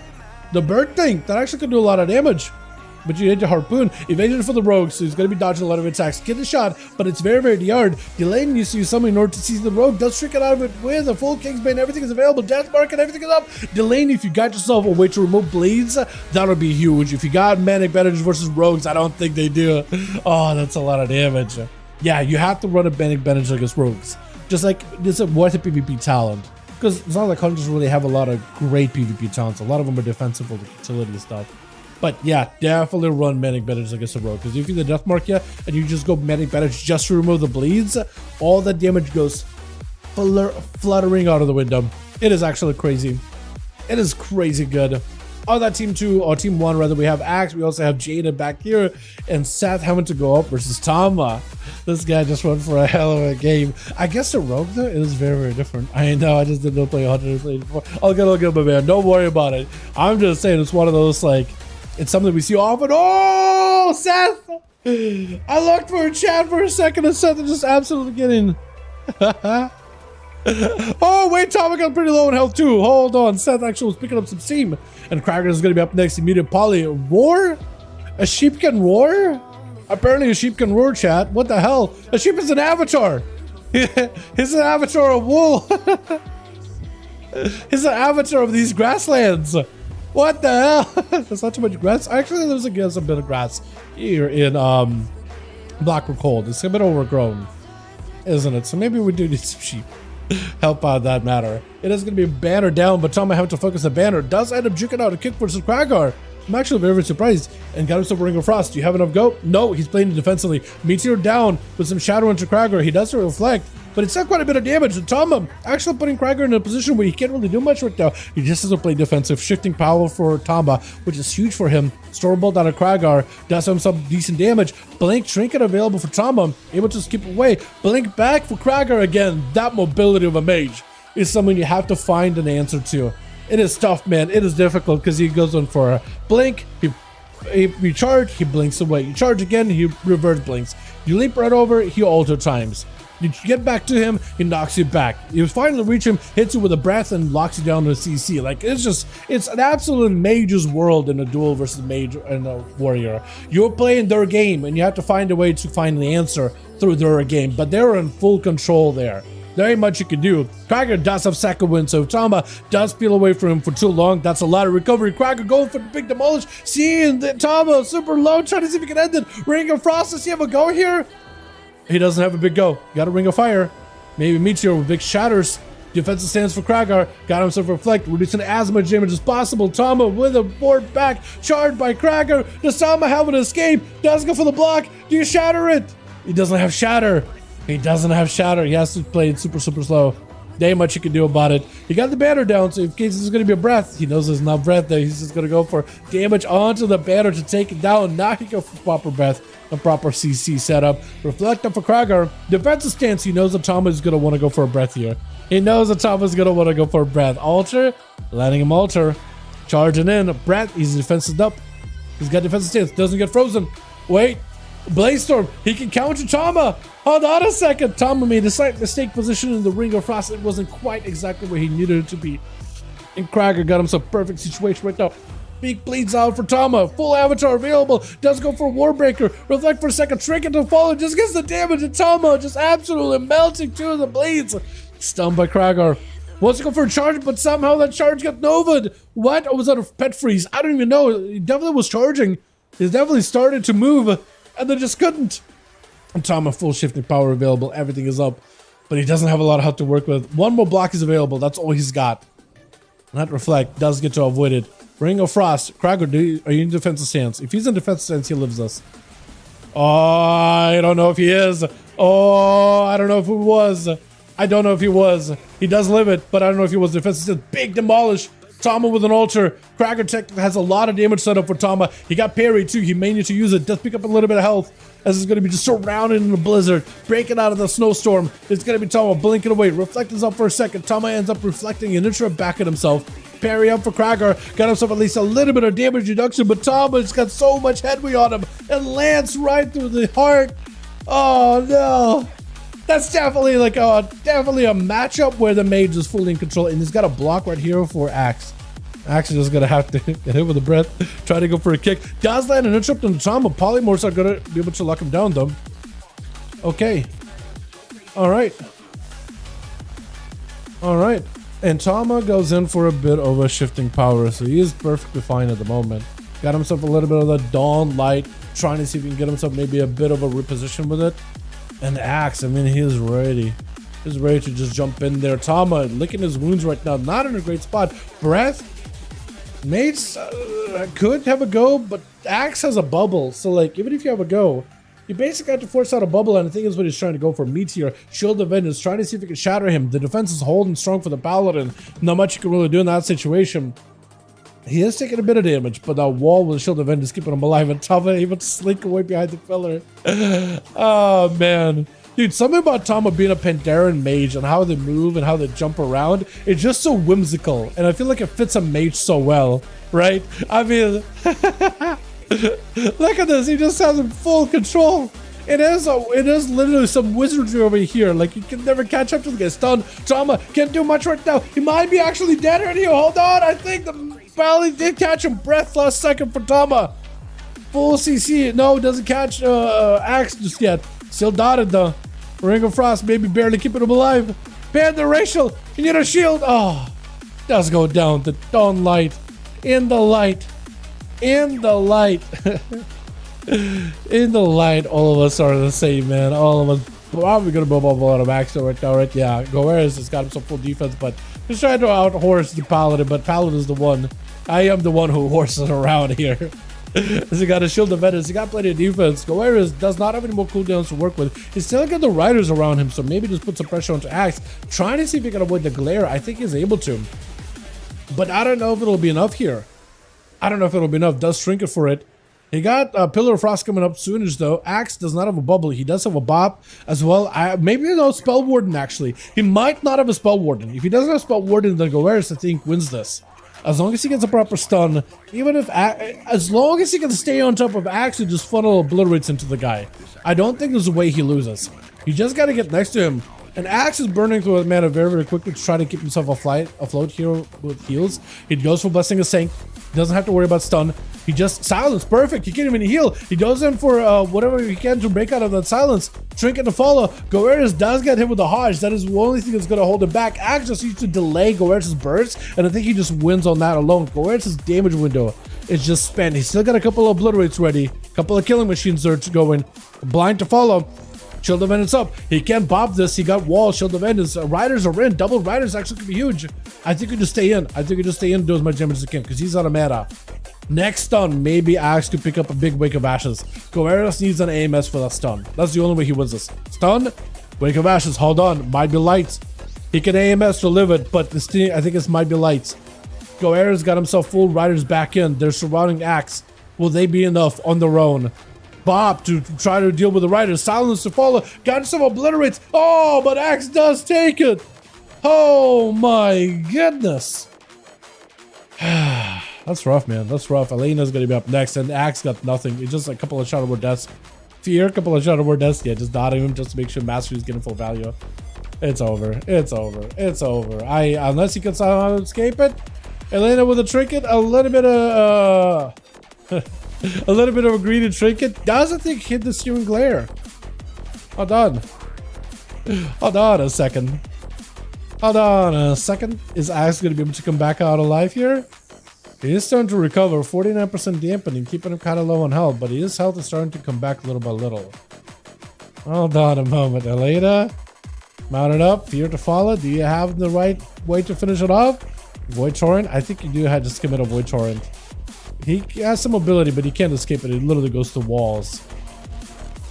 [SPEAKER 3] the bird thing, that actually could do a lot of damage. But you hit your harpoon. Evasion for the rogue, so he's going to be dodging a lot of attacks. Get the shot, but it's very hard. Delaney needs to use something in order to seize the rogue. Does trick it out of it with a full Kingsbane. Everything is available. Death Market, everything is up. Delaney, if you got yourself a way to remove bleeds, that would be huge. If you got Manic Bandages versus rogues, I don't think they do. Oh, that's a lot of damage. Yeah, you have to run a Manic Bandage against rogues. Just like, this is what a PvP talent. Because it's not like hunters really have a lot of great PvP talents. A lot of them are defensive with utility stuff. But yeah, definitely run Manic Bandage against a rogue. Because if you the Death Mark here and you just go Manic Bandage just to remove the bleeds, all that damage goes fluttering out of the window. It is actually crazy. It is crazy good. On that team 2, or team 1 rather, we have Axe. We also have Jada back here. And Seth having to go up versus Tama. This guy just went for a hell of a game. I guess the rogue though is very different. I know, I just didn't play 100 before. I'll get my man. Don't worry about it. I'm just saying it's one of those like, it's something we see often. Oh, Seth! I looked for a chat for a second and Seth is just absolutely getting. Oh, wait, Tom, I got pretty low in health too. Hold on. Seth actually was picking up some steam. And Krager is going to be up next. Immediate Poly. Roar? A sheep can roar? Apparently a sheep can roar, chat. What the hell? A sheep is an avatar. He's an avatar of wool. He's an avatar of these grasslands. What the hell? There's not too much grass. Actually, there's a bit of grass here in Blackwood Cold. It's a bit overgrown, isn't it? So maybe we do need some sheep. Help out that matter. It is going to be a banner down, but Tom, I have to focus the banner. Does end up juking out a kick versus Kragar. I'm actually very surprised. And got himself a Ring of Frost. Do you have enough go? No, he's playing defensively. Meteor down with some shadow into Kragar. He does reflect, but it's not quite a bit of damage. And Tom actually putting Kragar in a position where he can't really do much right now. He just has to play defensive. Shifting power for Tamba, which is huge for him. Storm Bolt out of Kragar. Does him some decent damage. Blink Trinket available for Tamba. Able to skip away. Blink back for Kragar again. That mobility of a mage is something you have to find an answer to. It is tough, man. It is difficult because he goes on for a blink. You charge, he blinks away. You charge again, he reverse blinks. You leap right over, he alter times. You get back to him, he knocks you back. You finally reach him, hits you with a breath, and locks you down to a CC. Like, it's an absolute mage's world in a duel versus mage and a warrior. You're playing their game, and you have to find a way to find the answer through their game. But they're in full control there. Very much you can do. Krager does have second win, so if Tama does peel away from him for too long, that's a lot of recovery. Krager going for the big demolish. Seeing the Tama super low, trying to see if he can end it. Ring of Frost, does he have a go here? He doesn't have a big go. Got a Ring of Fire. Maybe Meteor with big shatters. Defensive stance for Kragar. Got himself reflect, reducing as much damage as possible. Tama with a board back, charged by Kragar. Does Tama have an escape? Does go for the block. Do you shatter it? He doesn't have shatter. He doesn't have shatter. He has to play it super slow. There ain't much you can do about it. He got the banner down, so in case there's going to be a breath, he knows there's not breath there. He's just going to go for damage onto the banner to take it down. Now he go for proper breath, a proper CC setup. Reflect up for Krager. Defensive stance, he knows that Tama is going to want to go for a breath here. He knows that Tama is going to want to go for a breath. Alter, letting him alter. Charging in, breath, he's defensive up. He's got defensive stance, doesn't get frozen. Wait, Blaze Storm, he can counter Tama. Hold on a second. Tama made a slight mistake position in the Ring of Frost. It wasn't quite exactly where he needed it to be. And Krager got himself a perfect situation right now. Beak bleeds out for Tama. Full avatar available. Does go for Warbreaker. Reflect for a second. Trinket to follow. Just gets the damage to Tama. Just absolutely melting through the blades. Stunned by Krager. Wants to go for a charge, but somehow that charge got novaed. What? Or was that a pet freeze? I don't even know. He definitely was charging. He definitely started to move. And then just couldn't. And Tama full shifting power available. Everything is up. But he doesn't have a lot of health to work with. One more block is available. That's all he's got. That reflect does get to avoid it. Ring of Frost. Krager, are you in defensive stance? If he's in defensive stance, he lives us. Oh, I don't know if he is. Oh, I don't know if he was. I don't know if he was. He does live it, but I don't know if he was defensive stance. Big demolish. Tama with an altar. Krager Tech has a lot of damage set up for Tama. He got parry too. He may need to use it. Does pick up a little bit of health. As it's going to be just surrounded in a blizzard. Breaking out of the snowstorm. It's going to be Tama blinking away. Reflect is up for a second. Tama ends up reflecting an intro back at himself. Parry up for Krager. Got himself at least a little bit of damage reduction. But Tama's got so much headway on him. And lands right through the heart. Oh no. That's definitely like definitely a matchup where the mage is fully in control. And he's got a block right here for Axe. Axe is just gonna have to get hit with a breath. Try to go for a kick. Does land an interrupt on Tama. Polymorphs are gonna be able to lock him down though. Okay. Alright. Alright. And Tama goes in for a bit of a shifting power. So he is perfectly fine at the moment. Got himself a little bit of the Dawn Light. Trying to see if he can get himself maybe a bit of a reposition with it. And Axe, I mean, he is ready. He's ready to just jump in there. Tama licking his wounds right now. Not in a great spot. Breath. Mates could have a go, but Axe has a bubble. So, like, even if you have a go, you basically have to force out a bubble. And I think is what he's trying to go for. Meteor. Shield of Vengeance. Trying to see if he can shatter him. The defense is holding strong for the Paladin. Not much you can really do in that situation. He is taking a bit of damage, but that wall with Shield of Vengeance keeping him alive. And Tama able to slink away behind the pillar. Oh, man. Dude, something about Tama being a Pandaren mage and how they move and how they jump around, it's just so whimsical. And I feel like it fits a mage so well, right? I mean, look at this. He just has him full control. It is literally some wizardry over here. Like, you can never catch up to the guy. Stunned. Tama can't do much right now. He might be actually dead right here. Hold on. I think the Valley did catch him. Breath last second for Tama. Full CC. No, doesn't catch Axe just yet. Still dotted though. Ring of Frost, maybe barely keeping him alive. Panda Racial, you need a shield. Oh, does go down. The Dawn Light. In the light. In the light. In the light, all of us are the same, man. All of us probably gonna move up a lot of Axe right now, right? Yeah, Goeres has got himself full defense, but he's trying to outhorse the Paladin, but Paladin is the one. I am the one who horses around here. He got a Shield of Vengeance. He got plenty of defense. Goeres does not have any more cooldowns to work with. He's still got the riders around him, so maybe just put some pressure onto Axe. Trying to see if he can avoid the glare. I think he's able to. But I don't know if it'll be enough here. I don't know if it'll be enough. Does shrink it for it. He got a Pillar of Frost coming up soonish though. Axe does not have a bubble. He does have a bop as well. Maybe no Spell Warden actually. He might not have a Spell Warden. If he doesn't have Spell Warden, then Goeres I think wins this. As long as he gets a proper stun, even if as long as he can stay on top of Axe and just funnel obliterates into the guy. I don't think there's a way he loses. You just got to get next to him. And Axe is burning through his mana very, very quickly to try to keep himself afloat here with heals. He goes for Blessing of Saint. Doesn't have to worry about stun. He just silence. Perfect. He can't even heal. He goes in for whatever he can to break out of that silence. Trinket to follow. Goeres does get hit with the Hodge. That is the only thing that's going to hold him back. Axe just needs to delay Goeres' burst. And I think he just wins on that alone. Goeres' damage window is just spent. He's still got a couple of obliterates ready. A couple of killing machines are going. Blind to follow. Shield of Vengeance up. He can't bop this. He got wall. Shield of Vengeance. Riders are in. Double riders actually could be huge. I think we just stay in. I think we just stay in and do as much damage as we can because he's out of mana. Next stun, maybe Axe could pick up a big Wake of Ashes. Goeres needs an AMS for that stun. That's the only way he wins this. Stun, Wake of Ashes. Hold on. Might be light. He can AMS to live it, but this thing, I think this might be lights. Goera's got himself full riders back in. They're surrounding Axe. Will they be enough on their own? Bob to try to deal with the riders. Silence to follow. Got himself obliterates. Oh, but Axe does take it. Oh my goodness. That's rough, man. That's rough. Elena's gonna be up next, and Axe got nothing. It's just a couple of Shadowboard deaths. Fear, a couple of Shadowboard deaths. Yeah, just dotting him just to make sure Mastery's getting full value. It's over. It's over. It's over. Unless he can somehow escape it. Elena with a trinket, a little bit of a little bit of a greedy trinket. Doesn't think hit the steering glare. Hold on. Hold on a second. Hold on a second. Is Axe gonna be able to come back out alive here? He is starting to recover. 49% dampening, keeping him kind of low on health, but his health is starting to come back little by little. Hold on a moment, Elena. Mount it up. Fear to follow. Do you have the right way to finish it off? Void Torrent? I think you do have to commit a Void Torrent. He has some mobility, but he can't escape it. He literally goes to walls.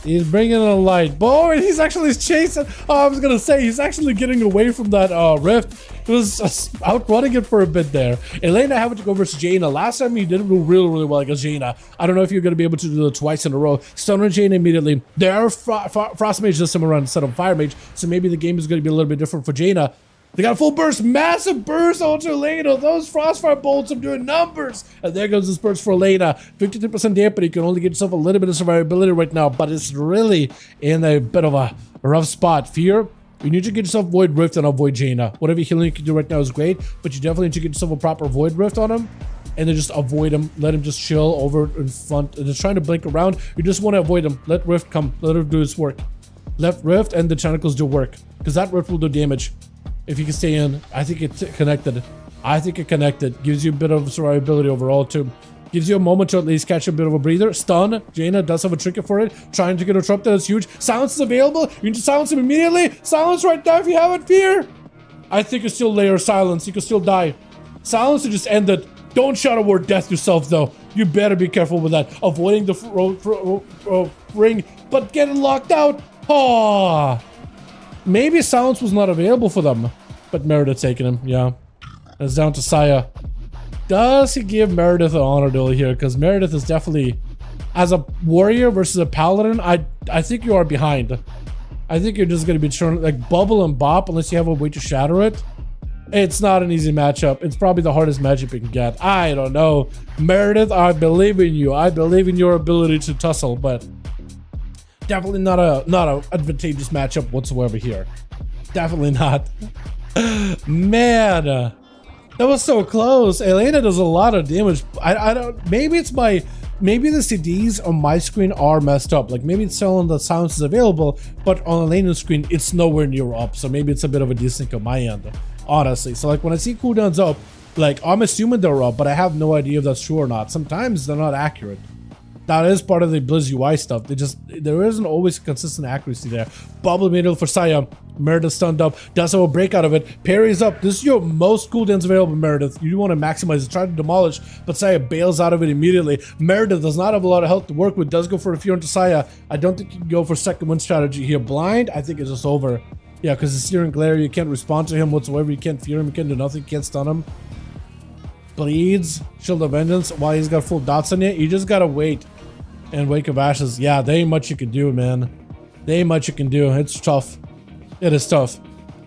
[SPEAKER 3] He's bringing in a light. Boy, and he's actually chasing. Oh, I was going to say, he's actually getting away from that rift. He was outrunning it for a bit there. Elena having to go versus Jaina. Last time he did really, really well against Jaina. I don't know if you're going to be able to do it twice in a row. Stun on Jaina immediately. There are Frost Mage this time around instead of Fire Mage, so maybe the game is going to be a little bit different for Jaina. They got a full burst, massive burst onto Elena. Those Frostfire bolts are doing numbers. And there goes this burst for Elena. 52% dampening. You can only get yourself a little bit of survivability right now, but it's really in a bit of a rough spot. Fear, you need to get yourself Void Rift and avoid Jaina. Whatever healing you can do right now is great, but you definitely need to get yourself a proper Void Rift on him. And then just avoid him. Let him just chill over in front. And just trying to blink around. You just want to avoid him. Let Rift come. Let him do his work. Let Rift and the Tentacles do work. Because that Rift will do damage. If you can stay in, I think it's connected. I think it connected. Gives you a bit of survivability overall too. Gives you a moment to at least catch a bit of a breather. Stun. Jaina does have a trinket for it. Trying to get interrupted. That's huge. Silence is available. You need to silence him immediately. Silence right now if you haven't Fear. I think you still layer silence. You can still die. Silence to just end it. Don't Shadow Word death yourself though. You better be careful with that. Avoiding the ring, but getting locked out. Oh. Maybe silence was not available for them, but Meredith taking him. Yeah, it's down to Saya. Does he give Meredith an honor duel here? Because Meredith is definitely, as a warrior versus a paladin, I think you are behind. I think you're just gonna be trying like bubble and bop unless you have a way to shatter it. It's not an easy matchup. It's probably the hardest matchup you can get. I don't know, Meredith. I believe in you. I believe in your ability to tussle, but. Definitely not a advantageous matchup whatsoever here. Definitely not. Man, that was so close. Elena does a lot of damage. I don't. Maybe it's maybe the CDs on my screen are messed up. Like maybe it's telling that silence is available, but on Elena's screen it's nowhere near up. So maybe it's a bit of a desync on my end, honestly. So like when I see cooldowns up, like I'm assuming they're up, but I have no idea if that's true or not. Sometimes they're not accurate. That is part of the Blizz UI stuff. There isn't always consistent accuracy there. Bubble middle for Saya. Meredith stunned up. Does have a break out of it. Parries up. This is your most cooldowns available, Meredith. You want to maximize it. Try to demolish, but Saya bails out of it immediately. Meredith does not have a lot of health to work with. Does go for a fear into Saya. I don't think you can go for second win strategy here. Blind, I think it's just over. Yeah, because the Searing Glare, you can't respond to him whatsoever. You can't fear him. You can't do nothing. You can't stun him. Bleeds. Shield of Vengeance. While he's got full dots on it, you just gotta wait. And Wake of Ashes, yeah, there ain't much you can do, man. There ain't much you can do. It's tough. It is tough.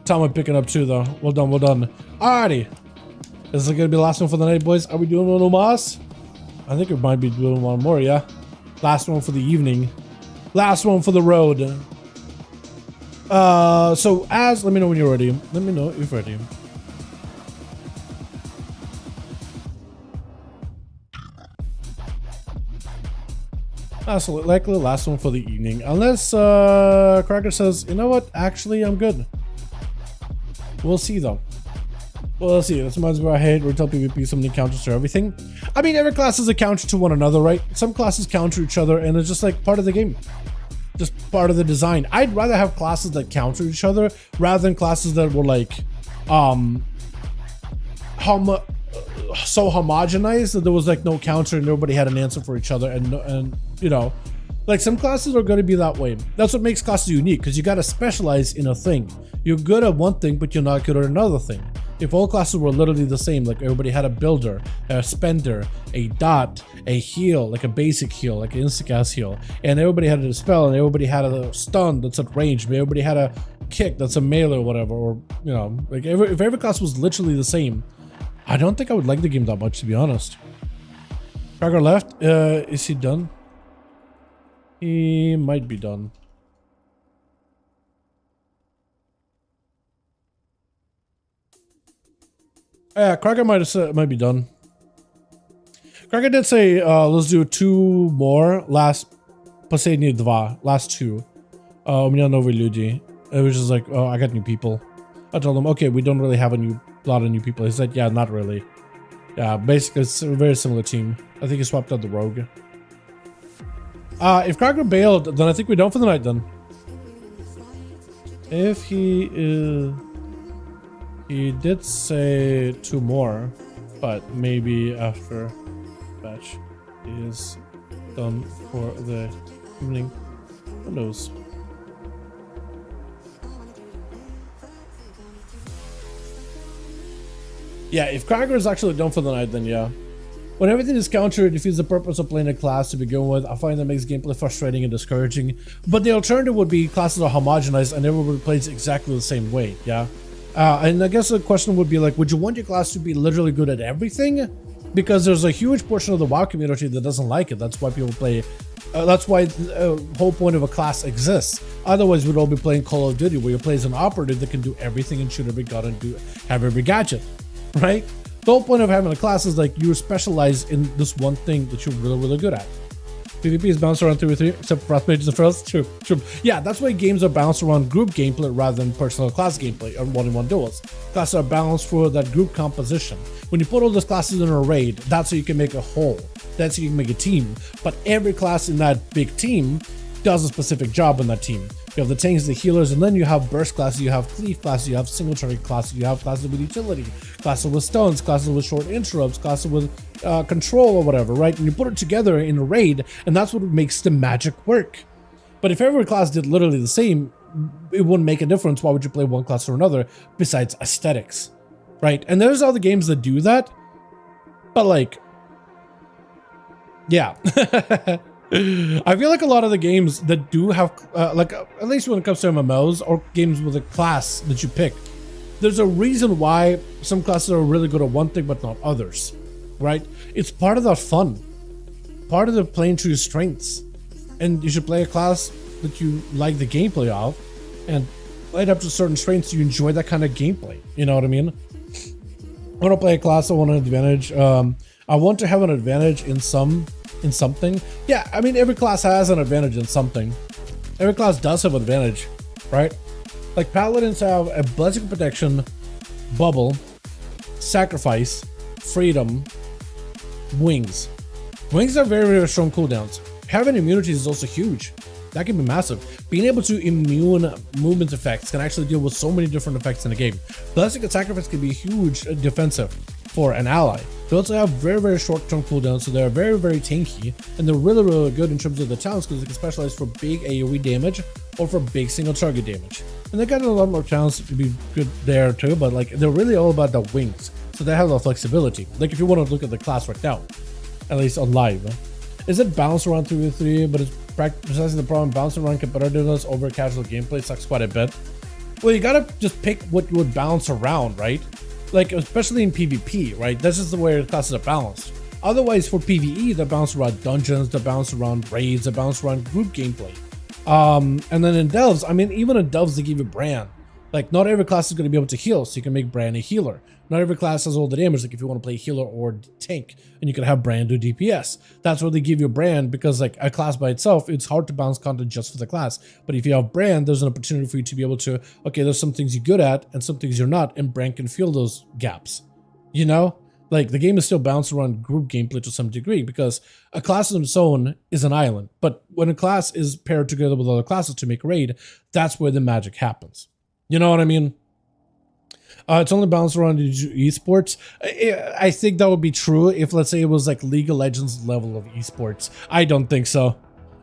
[SPEAKER 3] Tom I'm picking up too, though. Well done, well done. Alrighty. This is gonna be the last one for the night, boys. Are we doing one more? I think we might be doing one more, yeah. Last one for the evening. Last one for the road. So let me know when you're ready. Let me know if you're ready. So likely the last one for the evening, unless Cracker says, you know what, actually I'm good. We'll see though. We'll see. This reminds me where I hate Retail PvP, so many counters to everything. I mean, every class is a counter to one another, right? Some classes counter each other, and it's just like part of the game. Just part of the design. I'd rather have classes that counter each other rather than classes that were like so homogenized that there was like no counter and nobody had an answer for each other, and you know, Like some classes are going to be that way. That's what makes classes unique, because you got to specialize in a thing. You're good at one thing, but you're not good at another thing. If all classes were literally the same, like everybody had a builder, a spender, a dot, a heal, like a basic heal, like an insta-cast heal, and everybody had a dispel, and everybody had a stun that's at range, but everybody had a kick that's a melee or whatever, or, you know, like if every class was literally the same, I don't think I would like the game that much, to be honest. Cracker left. Is he done? He might be done. Yeah, Cracker might be done. Cracker did say, let's do 2 more. Последние 2. Last 2. У меня новые люди. It was just like, oh, I got new people. I told him, okay, we don't really have a lot of new people. He said, yeah, not really. Yeah, basically, it's a very similar team. I think he swapped out the rogue. If Cracker bailed, then I think we're done for the night then. If he is... He did say 2 more, but maybe after batch is done for the evening. Who knows? Yeah, if Cracker is actually done for the night, then yeah. When everything is countered, it defeats the purpose of playing a class to begin with. I find that makes gameplay frustrating and discouraging. But the alternative would be classes are homogenized and everybody plays exactly the same way, yeah? And I guess the question would be like, would you want your class to be literally good at everything? Because there's a huge portion of the WoW community that doesn't like it. That's why people play... that's why the whole point of a class exists. Otherwise, we'd all be playing Call of Duty, where you play as an operative that can do everything and shoot every gun and have every gadget, right? The whole point of having a class is like you're specialized in this one thing that you're really, really good at. PvP is bounced around 3v3, except for Frost Mages and Frost. True. Yeah, that's why games are bounced around group gameplay rather than personal class gameplay or 1v1 duels. Classes are balanced for that group composition. When you put all those classes in a raid, that's how you can make a whole. That's how you can make a team. But every class in that big team does a specific job in that team. You have the tanks, the healers, and then you have burst classes, you have cleave classes, you have single target classes, you have classes with utility, classes with stuns, classes with short interrupts, classes with control or whatever, right? And you put it together in a raid, and that's what makes the magic work. But if every class did literally the same, it wouldn't make a difference. Why would you play one class or another besides aesthetics, right? And there's other games that do that, but like, yeah. I feel like a lot of the games that do have, like, at least when it comes to MMOs or games with a class that you pick, there's a reason why some classes are really good at one thing but not others, right? It's part of the fun, part of the playing to your strengths. And you should play a class that you like the gameplay of and play it up to certain strengths. You enjoy that kind of gameplay. You know what I mean? I want to play a class, I want an advantage. I want to have an advantage in something. Yeah, I mean, every class has an advantage in something. Every class does have an advantage, right? Like paladins have a blessing protection, bubble, sacrifice, freedom, wings. Wings are very, very strong cooldowns. Having immunities is also huge. That can be massive. Being able to immune movement effects can actually deal with so many different effects in the game. Blessing and sacrifice can be huge defensive for an ally. They also have very, very short-term cooldowns, so they're very, very tanky, and they're really, really good in terms of the talents because they can specialize for big AoE damage or for big single target damage. And they got a lot more talents to be good there too, but like they're really all about the wings, so they have the flexibility. Like if you want to look at the class right now, at least on live, is it bounced around 3v3? But it's precisely the problem. Bouncing around competitiveness over casual gameplay sucks quite a bit. Well, you gotta just pick what you would bounce around, right? Like, especially in PvP, right? This is the way the classes are balanced. Otherwise, for PvE, they bounce around dungeons, they bounce around raids, they bounce around group gameplay. And then in Delves, I mean, even in Delves, they give you brand. Like, not every class is going to be able to heal, so you can make brand a healer. Not every class has all the damage, like if you want to play healer or tank, and you can have brand do DPS. That's where they give you brand, because like a class by itself, it's hard to bounce content just for the class. But if you have brand, there's an opportunity for you to be able to, okay, there's some things you're good at and some things you're not, and brand can fill those gaps. You know? Like, the game is still bounced around group gameplay to some degree, because a class on its own is an island. But when a class is paired together with other classes to make a raid, that's where the magic happens. You know what I mean? It's only bounced around esports. I think that would be true if, let's say, it was like League of Legends level of esports. I don't think so.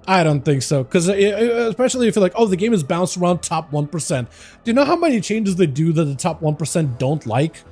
[SPEAKER 3] I don't think so, because especially if you're like, oh, the game is bounced around top 1%. Do you know how many changes they do that the top 1% don't like?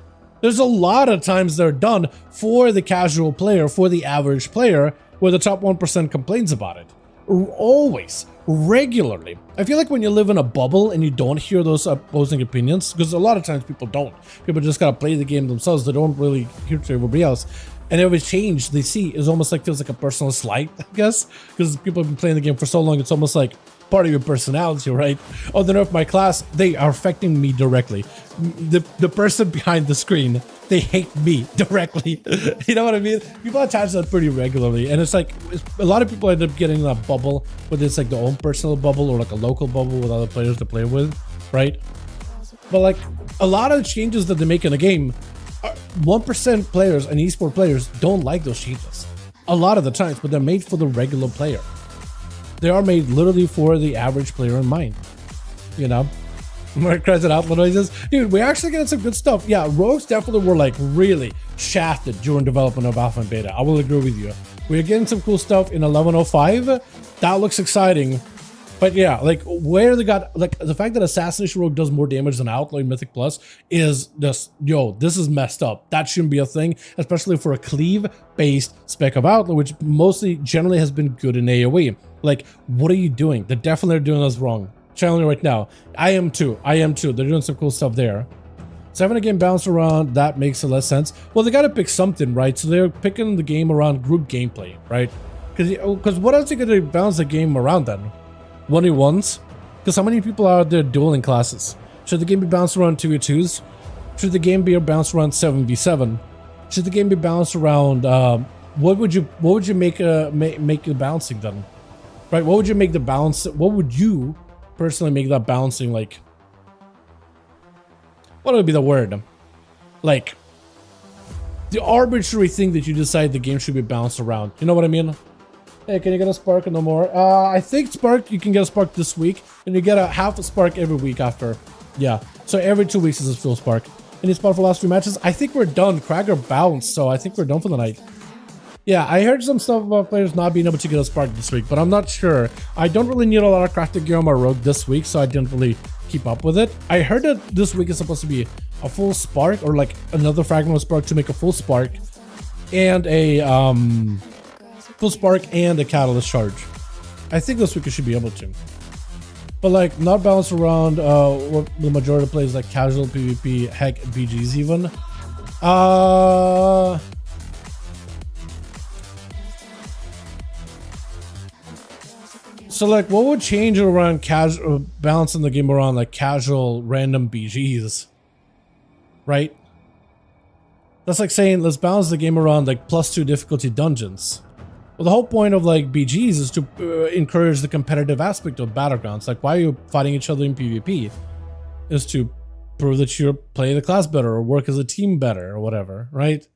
[SPEAKER 3] There's a lot of times they're done for the casual player, for the average player, where the top 1% complains about it. Always, regularly. I feel like when you live in a bubble and you don't hear those opposing opinions, because a lot of times people don't. People just gotta play the game themselves. They don't really hear to everybody else. And every change they see is almost like feels like a personal slight, I guess, because people have been playing the game for so long. It's almost like part of your personality, right? Oh, they're not my class. They are affecting me directly. The person behind the screen, they hate me directly. You know what I mean? People attach that pretty regularly, and it's like a lot of people end up getting in that bubble, whether it's like their own personal bubble or like a local bubble with other players to play with, right? But like a lot of the changes that they make in the game, 1% players and esport players don't like those changes a lot of the times, but they're made for the regular player. They are made literally for the average player in mind, you know? More credit outlet noises. Dude, we actually got some good stuff. Yeah, rogues definitely were like really shafted during development of alpha and beta. I will agree with you. We're getting some cool stuff in 11.05. That looks exciting. But yeah, like where they got, like the fact that Assassination Rogue does more damage than Outlaw in Mythic Plus is just, yo, this is messed up. That shouldn't be a thing, especially for a cleave-based spec of Outlaw, which mostly generally has been good in AoE. Like, what are you doing? They're definitely doing us wrong. Channeling right now. I am too. They're doing some cool stuff there. So having a game bounce around, that makes a less sense. Well, they gotta pick something, right? So they're picking the game around group gameplay, right? Because what else are you gonna bounce the game around then? 1v1s? Because how many people are out there dueling classes? Should the game be bounced around 2v2s? Should the game be bounced around 7v7? Should the game be bounced around what would you make the bouncing then? Right? What would you make the balance? What would you personally make that bouncing like? What would be the word? Like the arbitrary thing that you decide the game should be bounced around. You know what I mean? Hey, can you get a spark no more? I think spark, you can get a spark this week, and you get a half a spark every week after. Yeah, so every 2 weeks is a full spark. Any spot for last 3 matches? I think we're done. Cracker bounced, so I think we're done for the night. Yeah, I heard some stuff about players not being able to get a spark this week, but I'm not sure. I don't really need a lot of crafted gear on my rogue this week, so I didn't really keep up with it. I heard that this week is supposed to be a full spark, or like another fragment of spark to make a full spark, and a full spark and a catalyst charge. I think this week you should be able to. But like not balanced around what the majority of plays like casual PvP, heck BGs even. So like what would change around casual balancing the game around like casual random BGs? Right? That's like saying let's balance the game around like +2 difficulty dungeons. Well, the whole point of like BGs is to encourage the competitive aspect of Battlegrounds. Like, why are you fighting each other in PvP? Is to prove that you play the class better or work as a team better or whatever, right?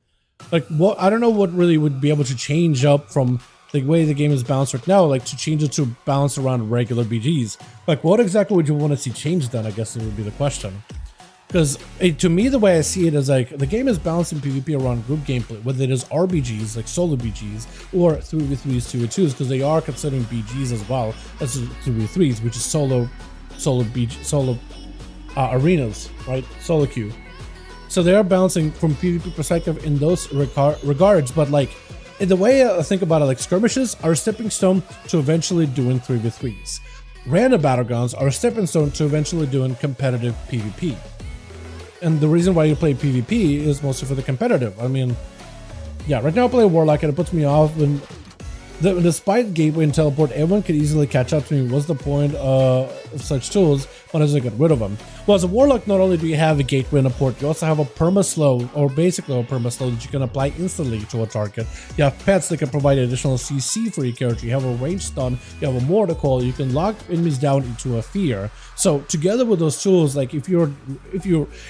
[SPEAKER 3] Like, what I don't know what really would be able to change up from the way the game is balanced right now, like to change it to balance around regular BGs. Like, what exactly would you want to see changed then? I guess it would be the question. Because to me, the way I see it is like the game is balancing PvP around group gameplay, whether it is RBGs, like solo BGs, or 3v3s, 2v2s, because they are considering BGs as well as 3v3s, which is solo arenas, right? Solo queue. So they are balancing from PvP perspective in those regards, but like in the way I think about it, like skirmishes are a stepping stone to eventually doing 3v3s. Random battlegrounds are a stepping stone to eventually doing competitive PvP. And the reason why you play PvP is mostly for the competitive. I mean, yeah, right now I play Warlock and it puts me off when, despite Gateway and Teleport, everyone could easily catch up to me. What's the point of such tools? Why does it get rid of them? Well, as a Warlock, not only do you have a Gateway and a port, you also have a perma slow, or basically a perma slow that you can apply instantly to a target. You have pets that can provide additional CC for your character. You have a range stun. You have a mortar call. You can lock enemies down into a fear. So together with those tools, like if you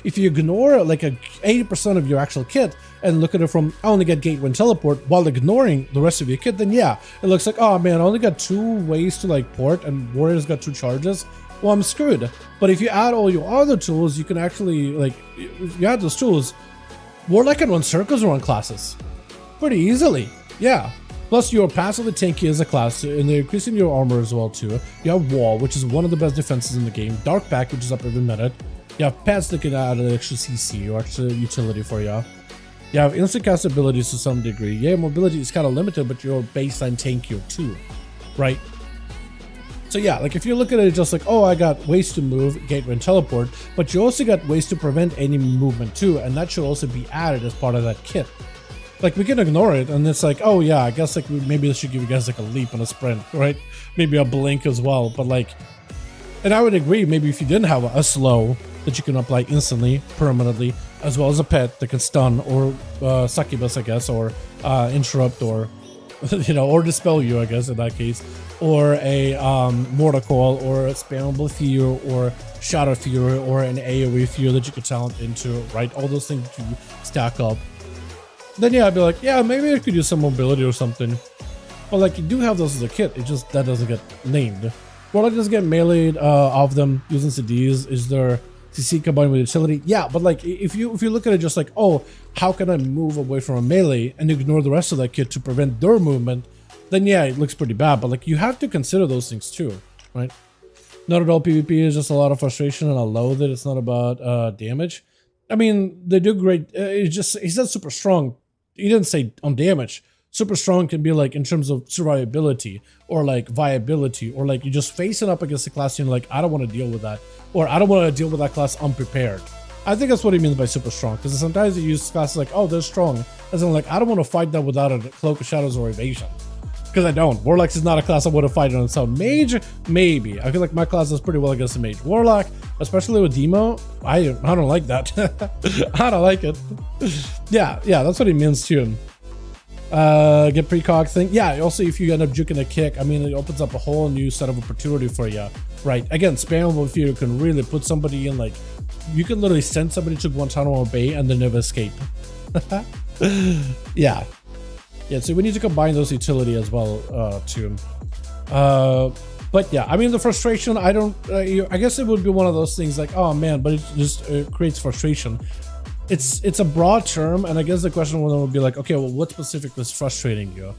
[SPEAKER 3] ignore like a 80% of your actual kit and look at it from I only get Gateway and Teleport while ignoring the rest of your kit, then yeah, it looks like, oh man, I only got 2 ways to like port and Warrior's got 2 charges. Well, I'm screwed. But if you add all your other tools, you can actually, like, if you add those tools, Warlock can run circles around classes pretty easily. Yeah. Plus, you're passively tanky as a class, and they're increasing your armor as well too. You have Wall, which is one of the best defenses in the game. Dark Pack, which is up every minute. You have Pets that can add an extra CC or extra utility for you. You have instant cast abilities to some degree. Yeah, mobility is kind of limited, but you're baseline tankier too, right? So yeah, like if you look at it just like, oh, I got ways to move, gateway and teleport, but you also got ways to prevent any movement too, and that should also be added as part of that kit. Like we can ignore it, and it's like, oh yeah, I guess like maybe this should give you guys like a leap and a sprint, right? Maybe a blink as well, but like, and I would agree, maybe if you didn't have a slow that you can apply instantly, permanently, as well as a pet that can stun or succubus, I guess, or interrupt, or you know, or dispel you, I guess in that case, or a mortar coil, or a spammable fear, or shadow fear, or an AoE fear that you could talent into, right? All those things that you stack up. Then yeah, I'd be like, yeah, maybe I could use some mobility or something. But like you do have those as a kit, it just that doesn't get named. Warlock doesn't get meleeed off them using CDs. Is there CC combined with utility? Yeah, but like if you look at it just like, oh, how can I move away from a melee and ignore the rest of that kit to prevent their movement, then yeah, it looks pretty bad. But like you have to consider those things too, right? Not at all PvP is just a lot of frustration, and I loathe that it's not about damage. I mean, they do great. It's just, he said super strong. He didn't say on damage. Super strong can be like in terms of survivability or like viability, or like you just facing up against a class and you're like, I don't want to deal with that, or I don't want to deal with that class unprepared. I think that's what he means by super strong, because sometimes you use classes like, oh, they're strong, as in like, I don't want to fight that without a cloak of shadows or evasion, because I don't. Warlocks is not a class I would have fight on its own. Mage, maybe. I feel like my class does pretty well against a mage. Warlock, especially with demo, I don't like that. I don't like it. Yeah, that's what he means too. Get precog thing. Yeah, also if you end up juking a kick, I mean, it opens up a whole new set of opportunity for you, right? Again, spammable fear can really put somebody in, like, you can literally send somebody to Guantanamo Bay and then never escape. Yeah, so we need to combine those utility as well too. But yeah, I mean, the frustration, I guess it would be one of those things like, oh man, but it just creates frustration. It's a broad term, and I guess the question would be like, okay, well, what specifically is frustrating you?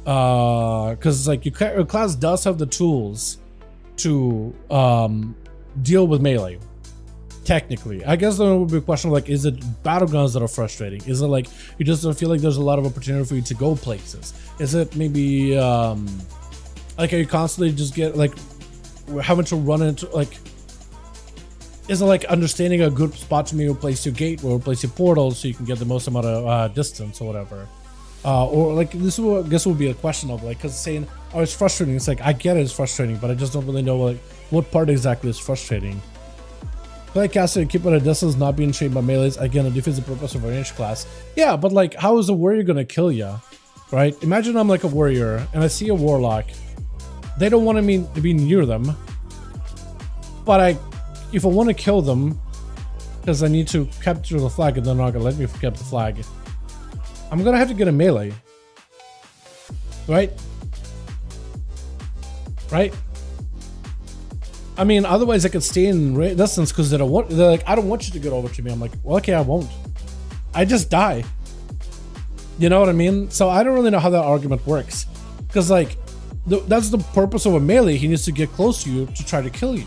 [SPEAKER 3] Because like your class does have the tools to deal with melee. Technically, I guess there would be a question of like, is it battlegrounds that are frustrating? Is it like you just don't feel like there's a lot of opportunity for you to go places? Is it maybe like, are you constantly just get like having to run into like? Is it like understanding a good spot to maybe place your gateway or place your portal so you can get the most amount of distance or whatever? Or like this will, I guess would be a question of like, because saying, oh, it's frustrating. It's like, I get it, it's frustrating, but I just don't really know like what part exactly is frustrating. Play caster and keep at a distance, not being trained by melees. Again, it defeats the purpose of a range class. Yeah, but like, how is a warrior gonna kill you, right? Imagine I'm like a warrior and I see a warlock. They don't want me to be near them, but if I want to kill them, because I need to capture the flag and they're not gonna let me capture the flag, I'm gonna have to get a melee, right? I mean, otherwise I could stay in distance because they're like, I don't want you to get over to me. I'm like, well, okay, I won't. I just die. You know what I mean? So I don't really know how that argument works, because like that's the purpose of a melee. He needs to get close to you to try to kill you.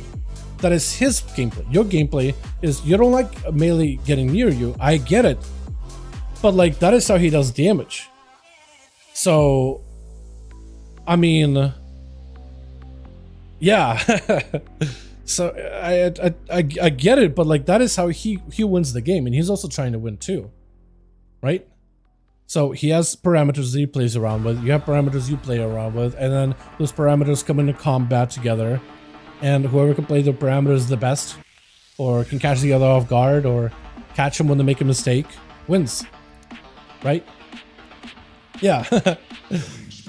[SPEAKER 3] That is his gameplay. Your gameplay is you don't like a melee getting near you. I get it, but like that is how he does damage. So, I mean, yeah. So I get it, but like that is how he wins the game, and he's also trying to win too, right? So he has parameters that he plays around with. You have parameters you play around with, and then those parameters come into combat together. And whoever can play the parameters the best, or can catch the other off guard, or catch them when they make a mistake, wins. Right? Yeah.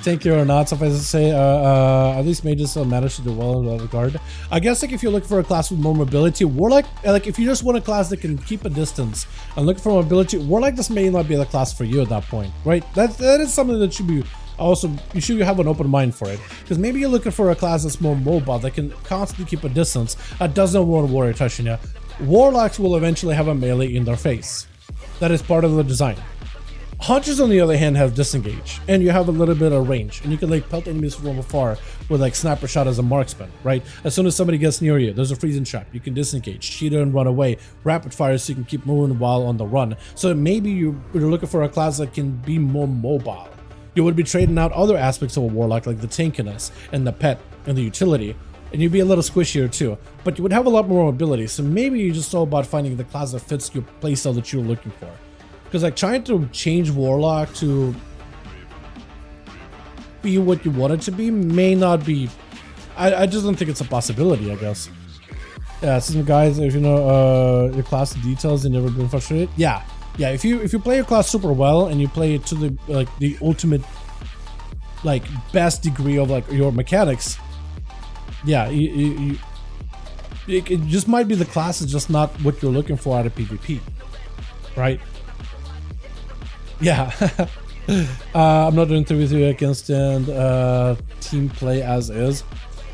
[SPEAKER 3] Thank you or not. So if I say, at least mages still manage to do well in that regard. I guess like if you're looking for a class with more mobility, Warlock, like if you just want a class that can keep a distance and look for mobility, Warlock just may not be the class for you at that point, right? That is something that should be. Also, you should have an open mind for it, because maybe you're looking for a class that's more mobile, that can constantly keep a distance, that doesn't want a warrior touching you. Warlocks will eventually have a melee in their face. That is part of the design. Hunters, on the other hand, have disengage, and you have a little bit of range, and you can like pelt enemies from afar with like sniper shot as a marksman, right? As soon as somebody gets near you, there's a freezing trap. You can disengage, cheat and run away, rapid fire so you can keep moving while on the run. So maybe you're looking for a class that can be more mobile. You would be trading out other aspects of a warlock like the tankiness and the pet and the utility, and you'd be a little squishier too, but you would have a lot more mobility. So maybe you're just all about finding the class that fits your playstyle that you're looking for. Because like trying to change Warlock to be what you want it to be may not be. I just don't think it's a possibility, I guess. Yeah, some guys, if you know your class details, you've never been frustrated. Yeah. If you play your class super well and you play it to the ultimate, like best degree of like your mechanics. Yeah, it just might be the class is just not what you're looking for out of PvP, right? Yeah, I'm not doing 3v3 against and team play as is.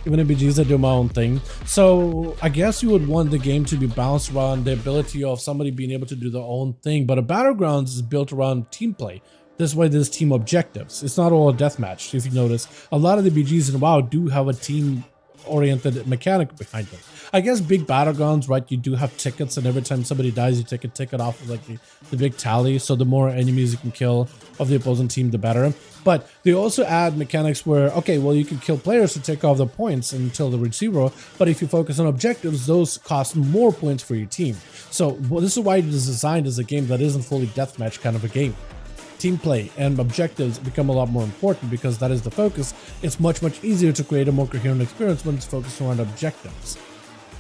[SPEAKER 3] Even in BGs, I do my own thing. So I guess you would want the game to be balanced around the ability of somebody being able to do their own thing. But a Battlegrounds is built around team play. This way there's team objectives. It's not all a deathmatch. If you notice, a lot of the BGs in WoW do have a team-oriented mechanic behind them. I guess big Battlegrounds, right, you do have tickets, and every time somebody dies, you take a ticket off of like the big tally, so the more enemies you can kill of the opposing team, the better. But they also add mechanics where, okay, well, you can kill players to take off the points until they reach 0, but if you focus on objectives, those cost more points for your team. So this is why it is designed as a game that isn't fully deathmatch kind of a game. Team play and objectives become a lot more important because that is the focus. It's much easier to create a more coherent experience when it's focused around objectives.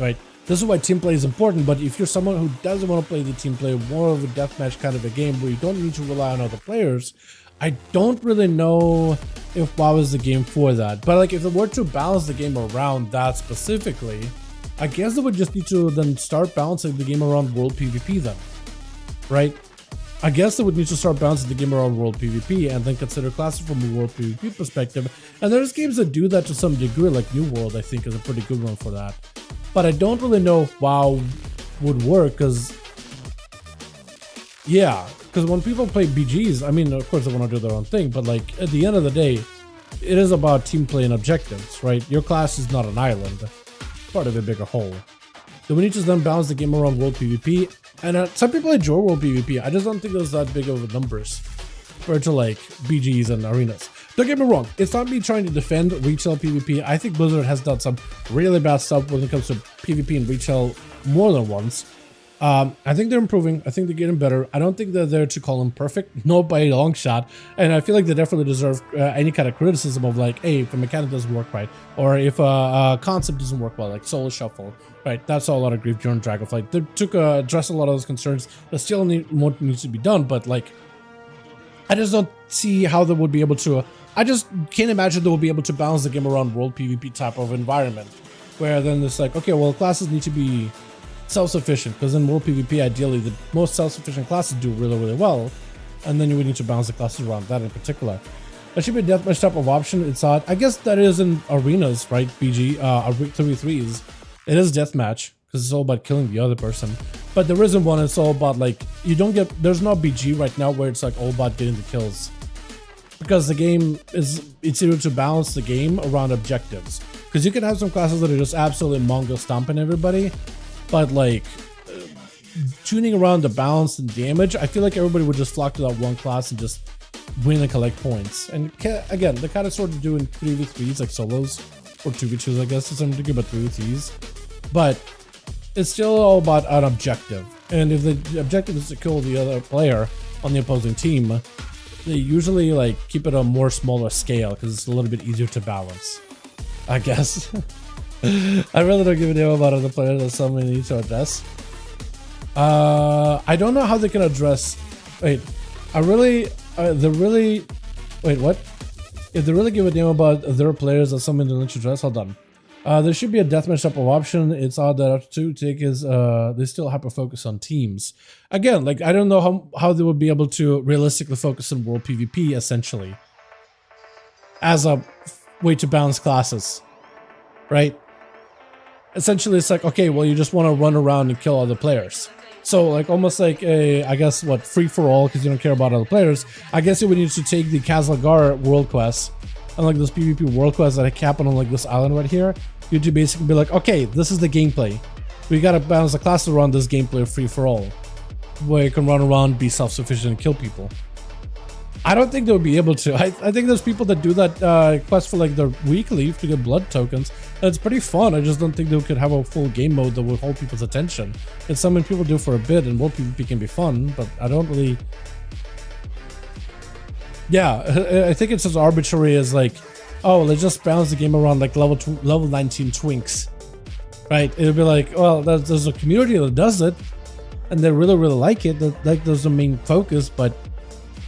[SPEAKER 3] Right, this is why team play is important. But if you're someone who doesn't want to play the team play, more of a deathmatch kind of a game where you don't need to rely on other players, I don't really know if WoW is the game for that. But like if it were to balance the game around that specifically, I guess they would just need to then start balancing the game around world PvP then, right? I guess they would need to start balancing the game around world PvP and then consider classes from a world PvP perspective. And there's games that do that to some degree, like New World I think is a pretty good one for that. But I don't really know if WoW would work because, yeah, because when people play BGs, I mean, of course they want to do their own thing, but like at the end of the day, it is about team play and objectives, right? Your class is not an island, part of a bigger whole. So we need to then balance the game around world PvP. And some people enjoy world PvP. I just don't think there's that big of numbers for to like BGs and arenas. Don't get me wrong, it's not me trying to defend retail PvP. I think Blizzard has done some really bad stuff when it comes to PvP and retail more than once. I think they're improving. I think they're getting better. I don't think they're there to call them perfect, no by a long shot. And I feel like they definitely deserve any kind of criticism of like, hey, if a mechanic doesn't work right, or if a concept doesn't work well, like solo shuffle, right? That's all a lot of grief during Dragonflight. They took address a lot of those concerns. There still more needs to be done, but like, I just don't see how they would be able to. I just can't imagine they will be able to balance the game around world PvP type of environment, where then it's like, okay, well, classes need to be self-sufficient, because in world PvP, ideally, the most self-sufficient classes do really well, and then you would need to balance the classes around that in particular. That should be a deathmatch type of option. It's odd. I guess that is in arenas, right? BG, 3v3s. It is deathmatch, because it's all about killing the other person. But there isn't one, it's all about like, you don't get, there's no BG right now where it's like all about getting the kills. Because the game is, it's able to balance the game around objectives. Because you can have some classes that are just absolutely Mongo stomping everybody, but like tuning around the balance and damage, I feel like everybody would just flock to that one class and just win and collect points. And again, they kind of sort of do in 3v3s like solos, or 2v2s I guess to some degree, but 3v3s. But it's still all about an objective. And if the objective is to kill the other player on the opposing team, they usually like keep it on a more smaller scale because it's a little bit easier to balance, I guess. I really don't give a damn about other players. That's something they need to address. I don't know how they can address. Wait, wait, what? If they really give a damn about their players, that's something they need to address. Hold on. There should be a deathmatch type of option. It's odd that to take is they still hyper focus on teams. Again, like I don't know how they would be able to realistically focus on world PvP essentially as a way to balance classes, right? Essentially, it's like, okay, well, you just want to run around and kill other players. So like almost like a, I guess what, free for all because you don't care about other players. I guess you would need to take the Kazlagar world quest and like this PvP world quest that happen on like this island right here. You'd to basically be like, okay, this is the gameplay. We gotta balance the class around this gameplay free for all, where you can run around, be self-sufficient, and kill people. I don't think they'll be able to. I think there's people that do that quest for like their weekly to get blood tokens. It's pretty fun. I just don't think they could have a full game mode that would hold people's attention. It's something people do for a bit, and world PvP can be fun, but I don't really. Yeah, I think it's as arbitrary as like, oh, let's just balance the game around like level 19 twinks, right? It'll be like, well, there's a community that does it, and they really like it. That like there's the main focus, but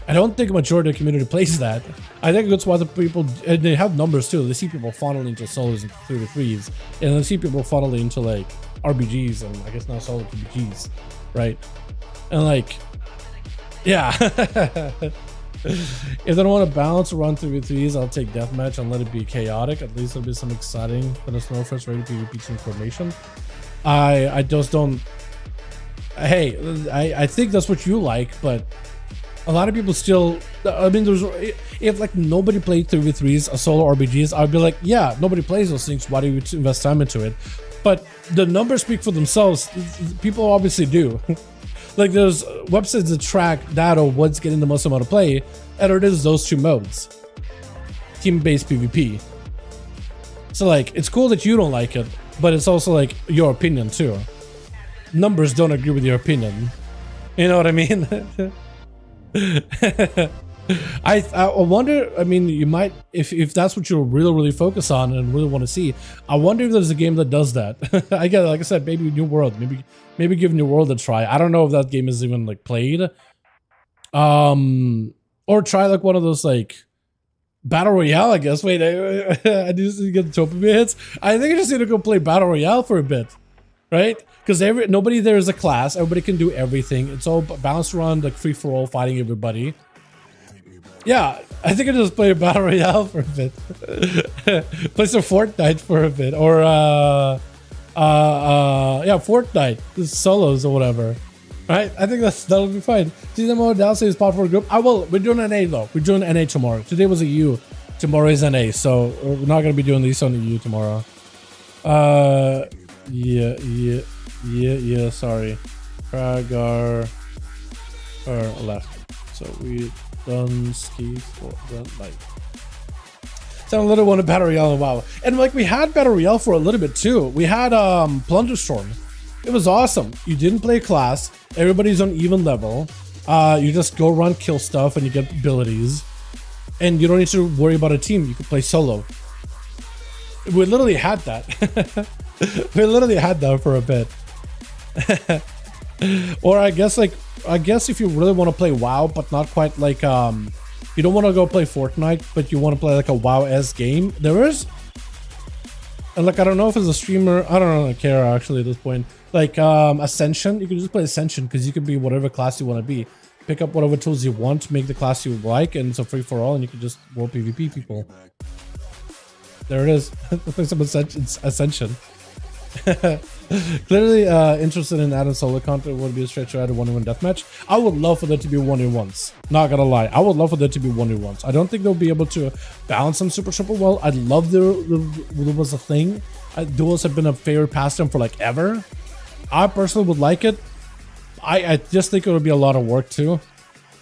[SPEAKER 3] I don't think a majority of the community plays that. I think that's why the people, and they have numbers too. They see people funneling into solos and 3v3s, and they see people funneling into like RBGs and I guess now solo PvGs, right? And like, yeah. If they don't want to balance around 3v3s, I'll take deathmatch and let it be chaotic. At least there'll be some exciting for the Snowfest ready PvP information. I just don't. Hey, I think that's what you like, but a lot of people still. I mean, there's if like nobody played 3v3s or solo RBGs, I'd be like, yeah, nobody plays those things. Why do you invest time into it? But the numbers speak for themselves. People obviously do. Like there's websites that track data of what's getting the most amount of play, and it is those two modes, team-based PvP. So like, it's cool that you don't like it, but it's also like your opinion too. Numbers don't agree with your opinion. You know what I mean? I wonder, I mean, you might, if that's what you really focus on and really want to see, I wonder if there's a game that does that. I get it, like I said, maybe New World, maybe give New World a try. I don't know if that game is even like played. Or try like one of those like Battle Royale, I guess. Wait, I need to get the dopamine hits. I think I just need to go play Battle Royale for a bit, right? Because nobody there is a class, everybody can do everything. It's all balanced around like free for all, fighting everybody. Yeah, I think I just play a Battle Royale for a bit. Play some Fortnite for a bit, or yeah, Fortnite, the solos or whatever. Right? I think that'll be fine. See them all downstairs spot for a group. I will. We're doing NA though. We're doing NA tomorrow. Today was a EU. Tomorrow is NA. So we're not gonna be doing these on the EU tomorrow. Yeah. Sorry. Pragar left. So we done ski for the night. So a little one of Battle Royale. Wow. And like we had Battle Royale for a little bit too. We had Plunderstorm. It was awesome. You didn't play a class. Everybody's on even level. You just go run, kill stuff, and you get abilities. And you don't need to worry about a team. You can play solo. We literally had that. We literally had that for a bit. Or I guess if you really want to play WoW, but not quite like you don't want to go play Fortnite, but you want to play like a WoW-esque game. There is, and like I don't know if it's a streamer. I don't really care actually at this point. Like Ascension, you can just play Ascension because you can be whatever class you want to be. Pick up whatever tools you want to make the class you like, and it's a free for all, and you can just world PvP people. There it is. Play some Ascension. Clearly interested in adding solo content would be a stretch to add a 1v1 deathmatch. I would love for there to be 1v1s. Not gonna lie, I would love for there to be 1v1s. I don't think they'll be able to balance them super well. I'd love there was a thing. Duels have been a favorite pastime for like ever. I personally would like it. I just think it would be a lot of work too.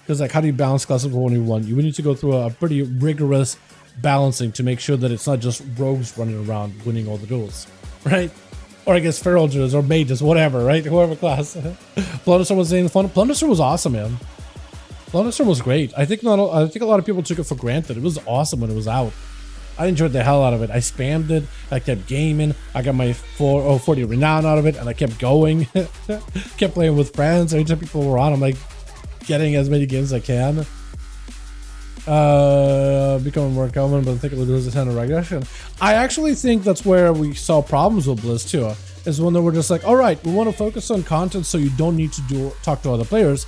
[SPEAKER 3] Because like, how do you balance classes for 1v1? You would need to go through a pretty rigorous balancing to make sure that it's not just rogues running around winning all the duels, right? Or I guess feral druids or mages, whatever, right? Whoever class. Plunderstorm was saying fun. Plunderstorm was awesome, man. Plunderstorm was great. I think a lot of people took it for granted. It was awesome when it was out. I enjoyed the hell out of it. I spammed it. I kept gaming. I got my 40 renown out of it, and I kept going. Kept playing with friends. Every time people were on, I'm like getting as many games as I can. Becoming more common, but I think it was a kind of regression. I actually think that's where we saw problems with Blizz too. Is when they were just like, all right, we want to focus on content so you don't need to talk to other players.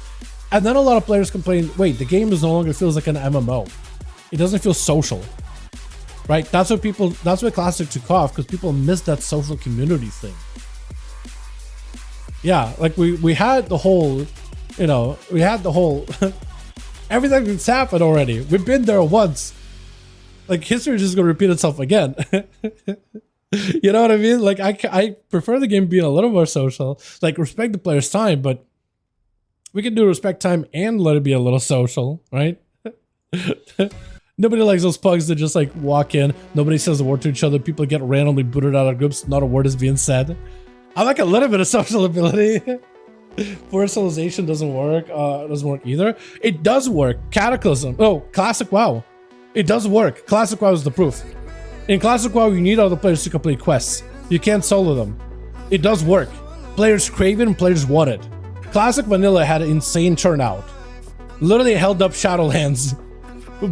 [SPEAKER 3] And then a lot of players complain, wait, the game is no longer feels like an MMO. It doesn't feel social. Right? That's what Classic took off, because people miss that social community thing. yeah, like we had the whole, you know, we had the whole everything that's happened already. We've been there once. Like history is just gonna repeat itself again. You know what I mean? Like I prefer the game being a little more social. Like respect the player's time, but we can do respect time and let it be a little social, right? Nobody likes those pugs that just like walk in. Nobody says a word to each other. People get randomly booted out of groups. Not a word is being said. I like a little bit of social ability. Personalization doesn't work. Doesn't work either. It does work. Cataclysm. Oh, Classic WoW. It does work. Classic WoW is the proof. In Classic WoW, you need other players to complete quests. You can't solo them. It does work. Players crave it and players want it. Classic Vanilla had an insane turnout. Literally held up Shadowlands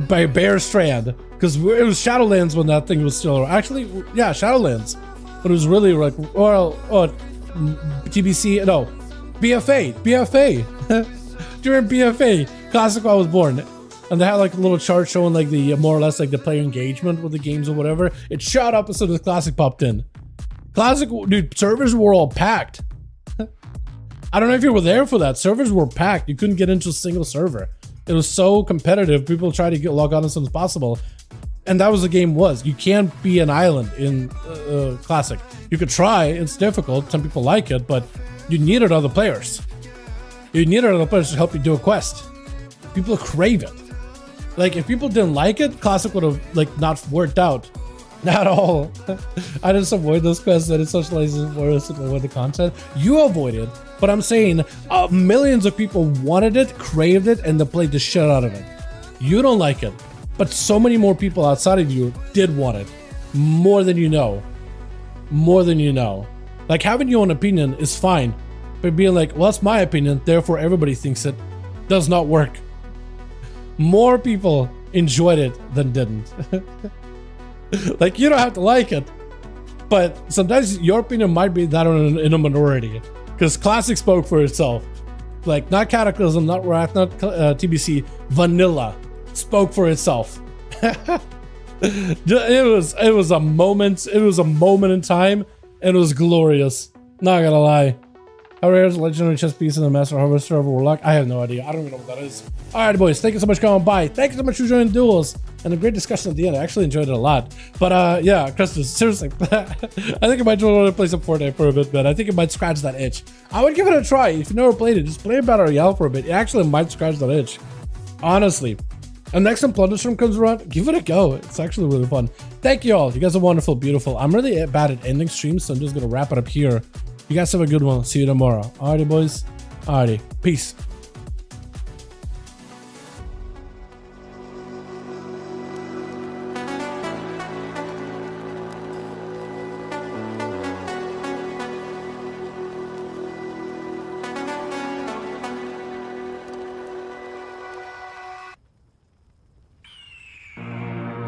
[SPEAKER 3] by a bare strand. Because it was Shadowlands when that thing was still... Actually, yeah, Shadowlands. But it was really like... TBC... No. BFA. BFA. During BFA, Classic WoW was born. And they had like a little chart showing like the more or less like the player engagement with the games or whatever. It shot up as soon as Classic popped in. Classic, dude, servers were all packed. I don't know if you were there for that. Servers were packed. You couldn't get into a single server. It was so competitive. People tried to log on as soon as possible. And that was the game was. You can't be an island in Classic. You could try. It's difficult. Some people like it, but you needed other players. You needed other players to help you do a quest. People crave it. Like, if people didn't like it, Classic would have, like, not worked out. Not at all. I just avoid those quests and it socializes more with the content. You avoid it, but I'm saying millions of people wanted it, craved it, and they played the shit out of it. You don't like it, but so many more people outside of you did want it. More than you know. More than you know. Like, having your own opinion is fine, but being like, well, that's my opinion, therefore everybody thinks it, does not work. More people enjoyed it than didn't. Like, you don't have to like it, but sometimes your opinion might be that in a minority, because Classic spoke for itself. Like, not Cataclysm, not Wrath, not TBC, Vanilla spoke for itself. It was a moment in time, and it was glorious. Not gonna lie. How rare is a legendary chess piece in the Master Harvester of Warlock? I have no idea. I don't even know what that is. Alright, boys. Thank you so much for coming by. Thank you so much for joining Duels. And a great discussion at the end. I actually enjoyed it a lot. But, yeah, Christus, seriously. I think I might want to play some Fortnite for a bit, man. I think it might scratch that itch. I would give it a try. If you've never played it, just play Battle Royale for a bit. It actually might scratch that itch. Honestly. And next time Plunderstorm comes around, give it a go. It's actually really fun. Thank you all. You guys are wonderful, beautiful. I'm really bad at ending streams, so I'm just going to wrap it up here. You guys have a good one. See you tomorrow. Alrighty, boys. Alrighty. Peace.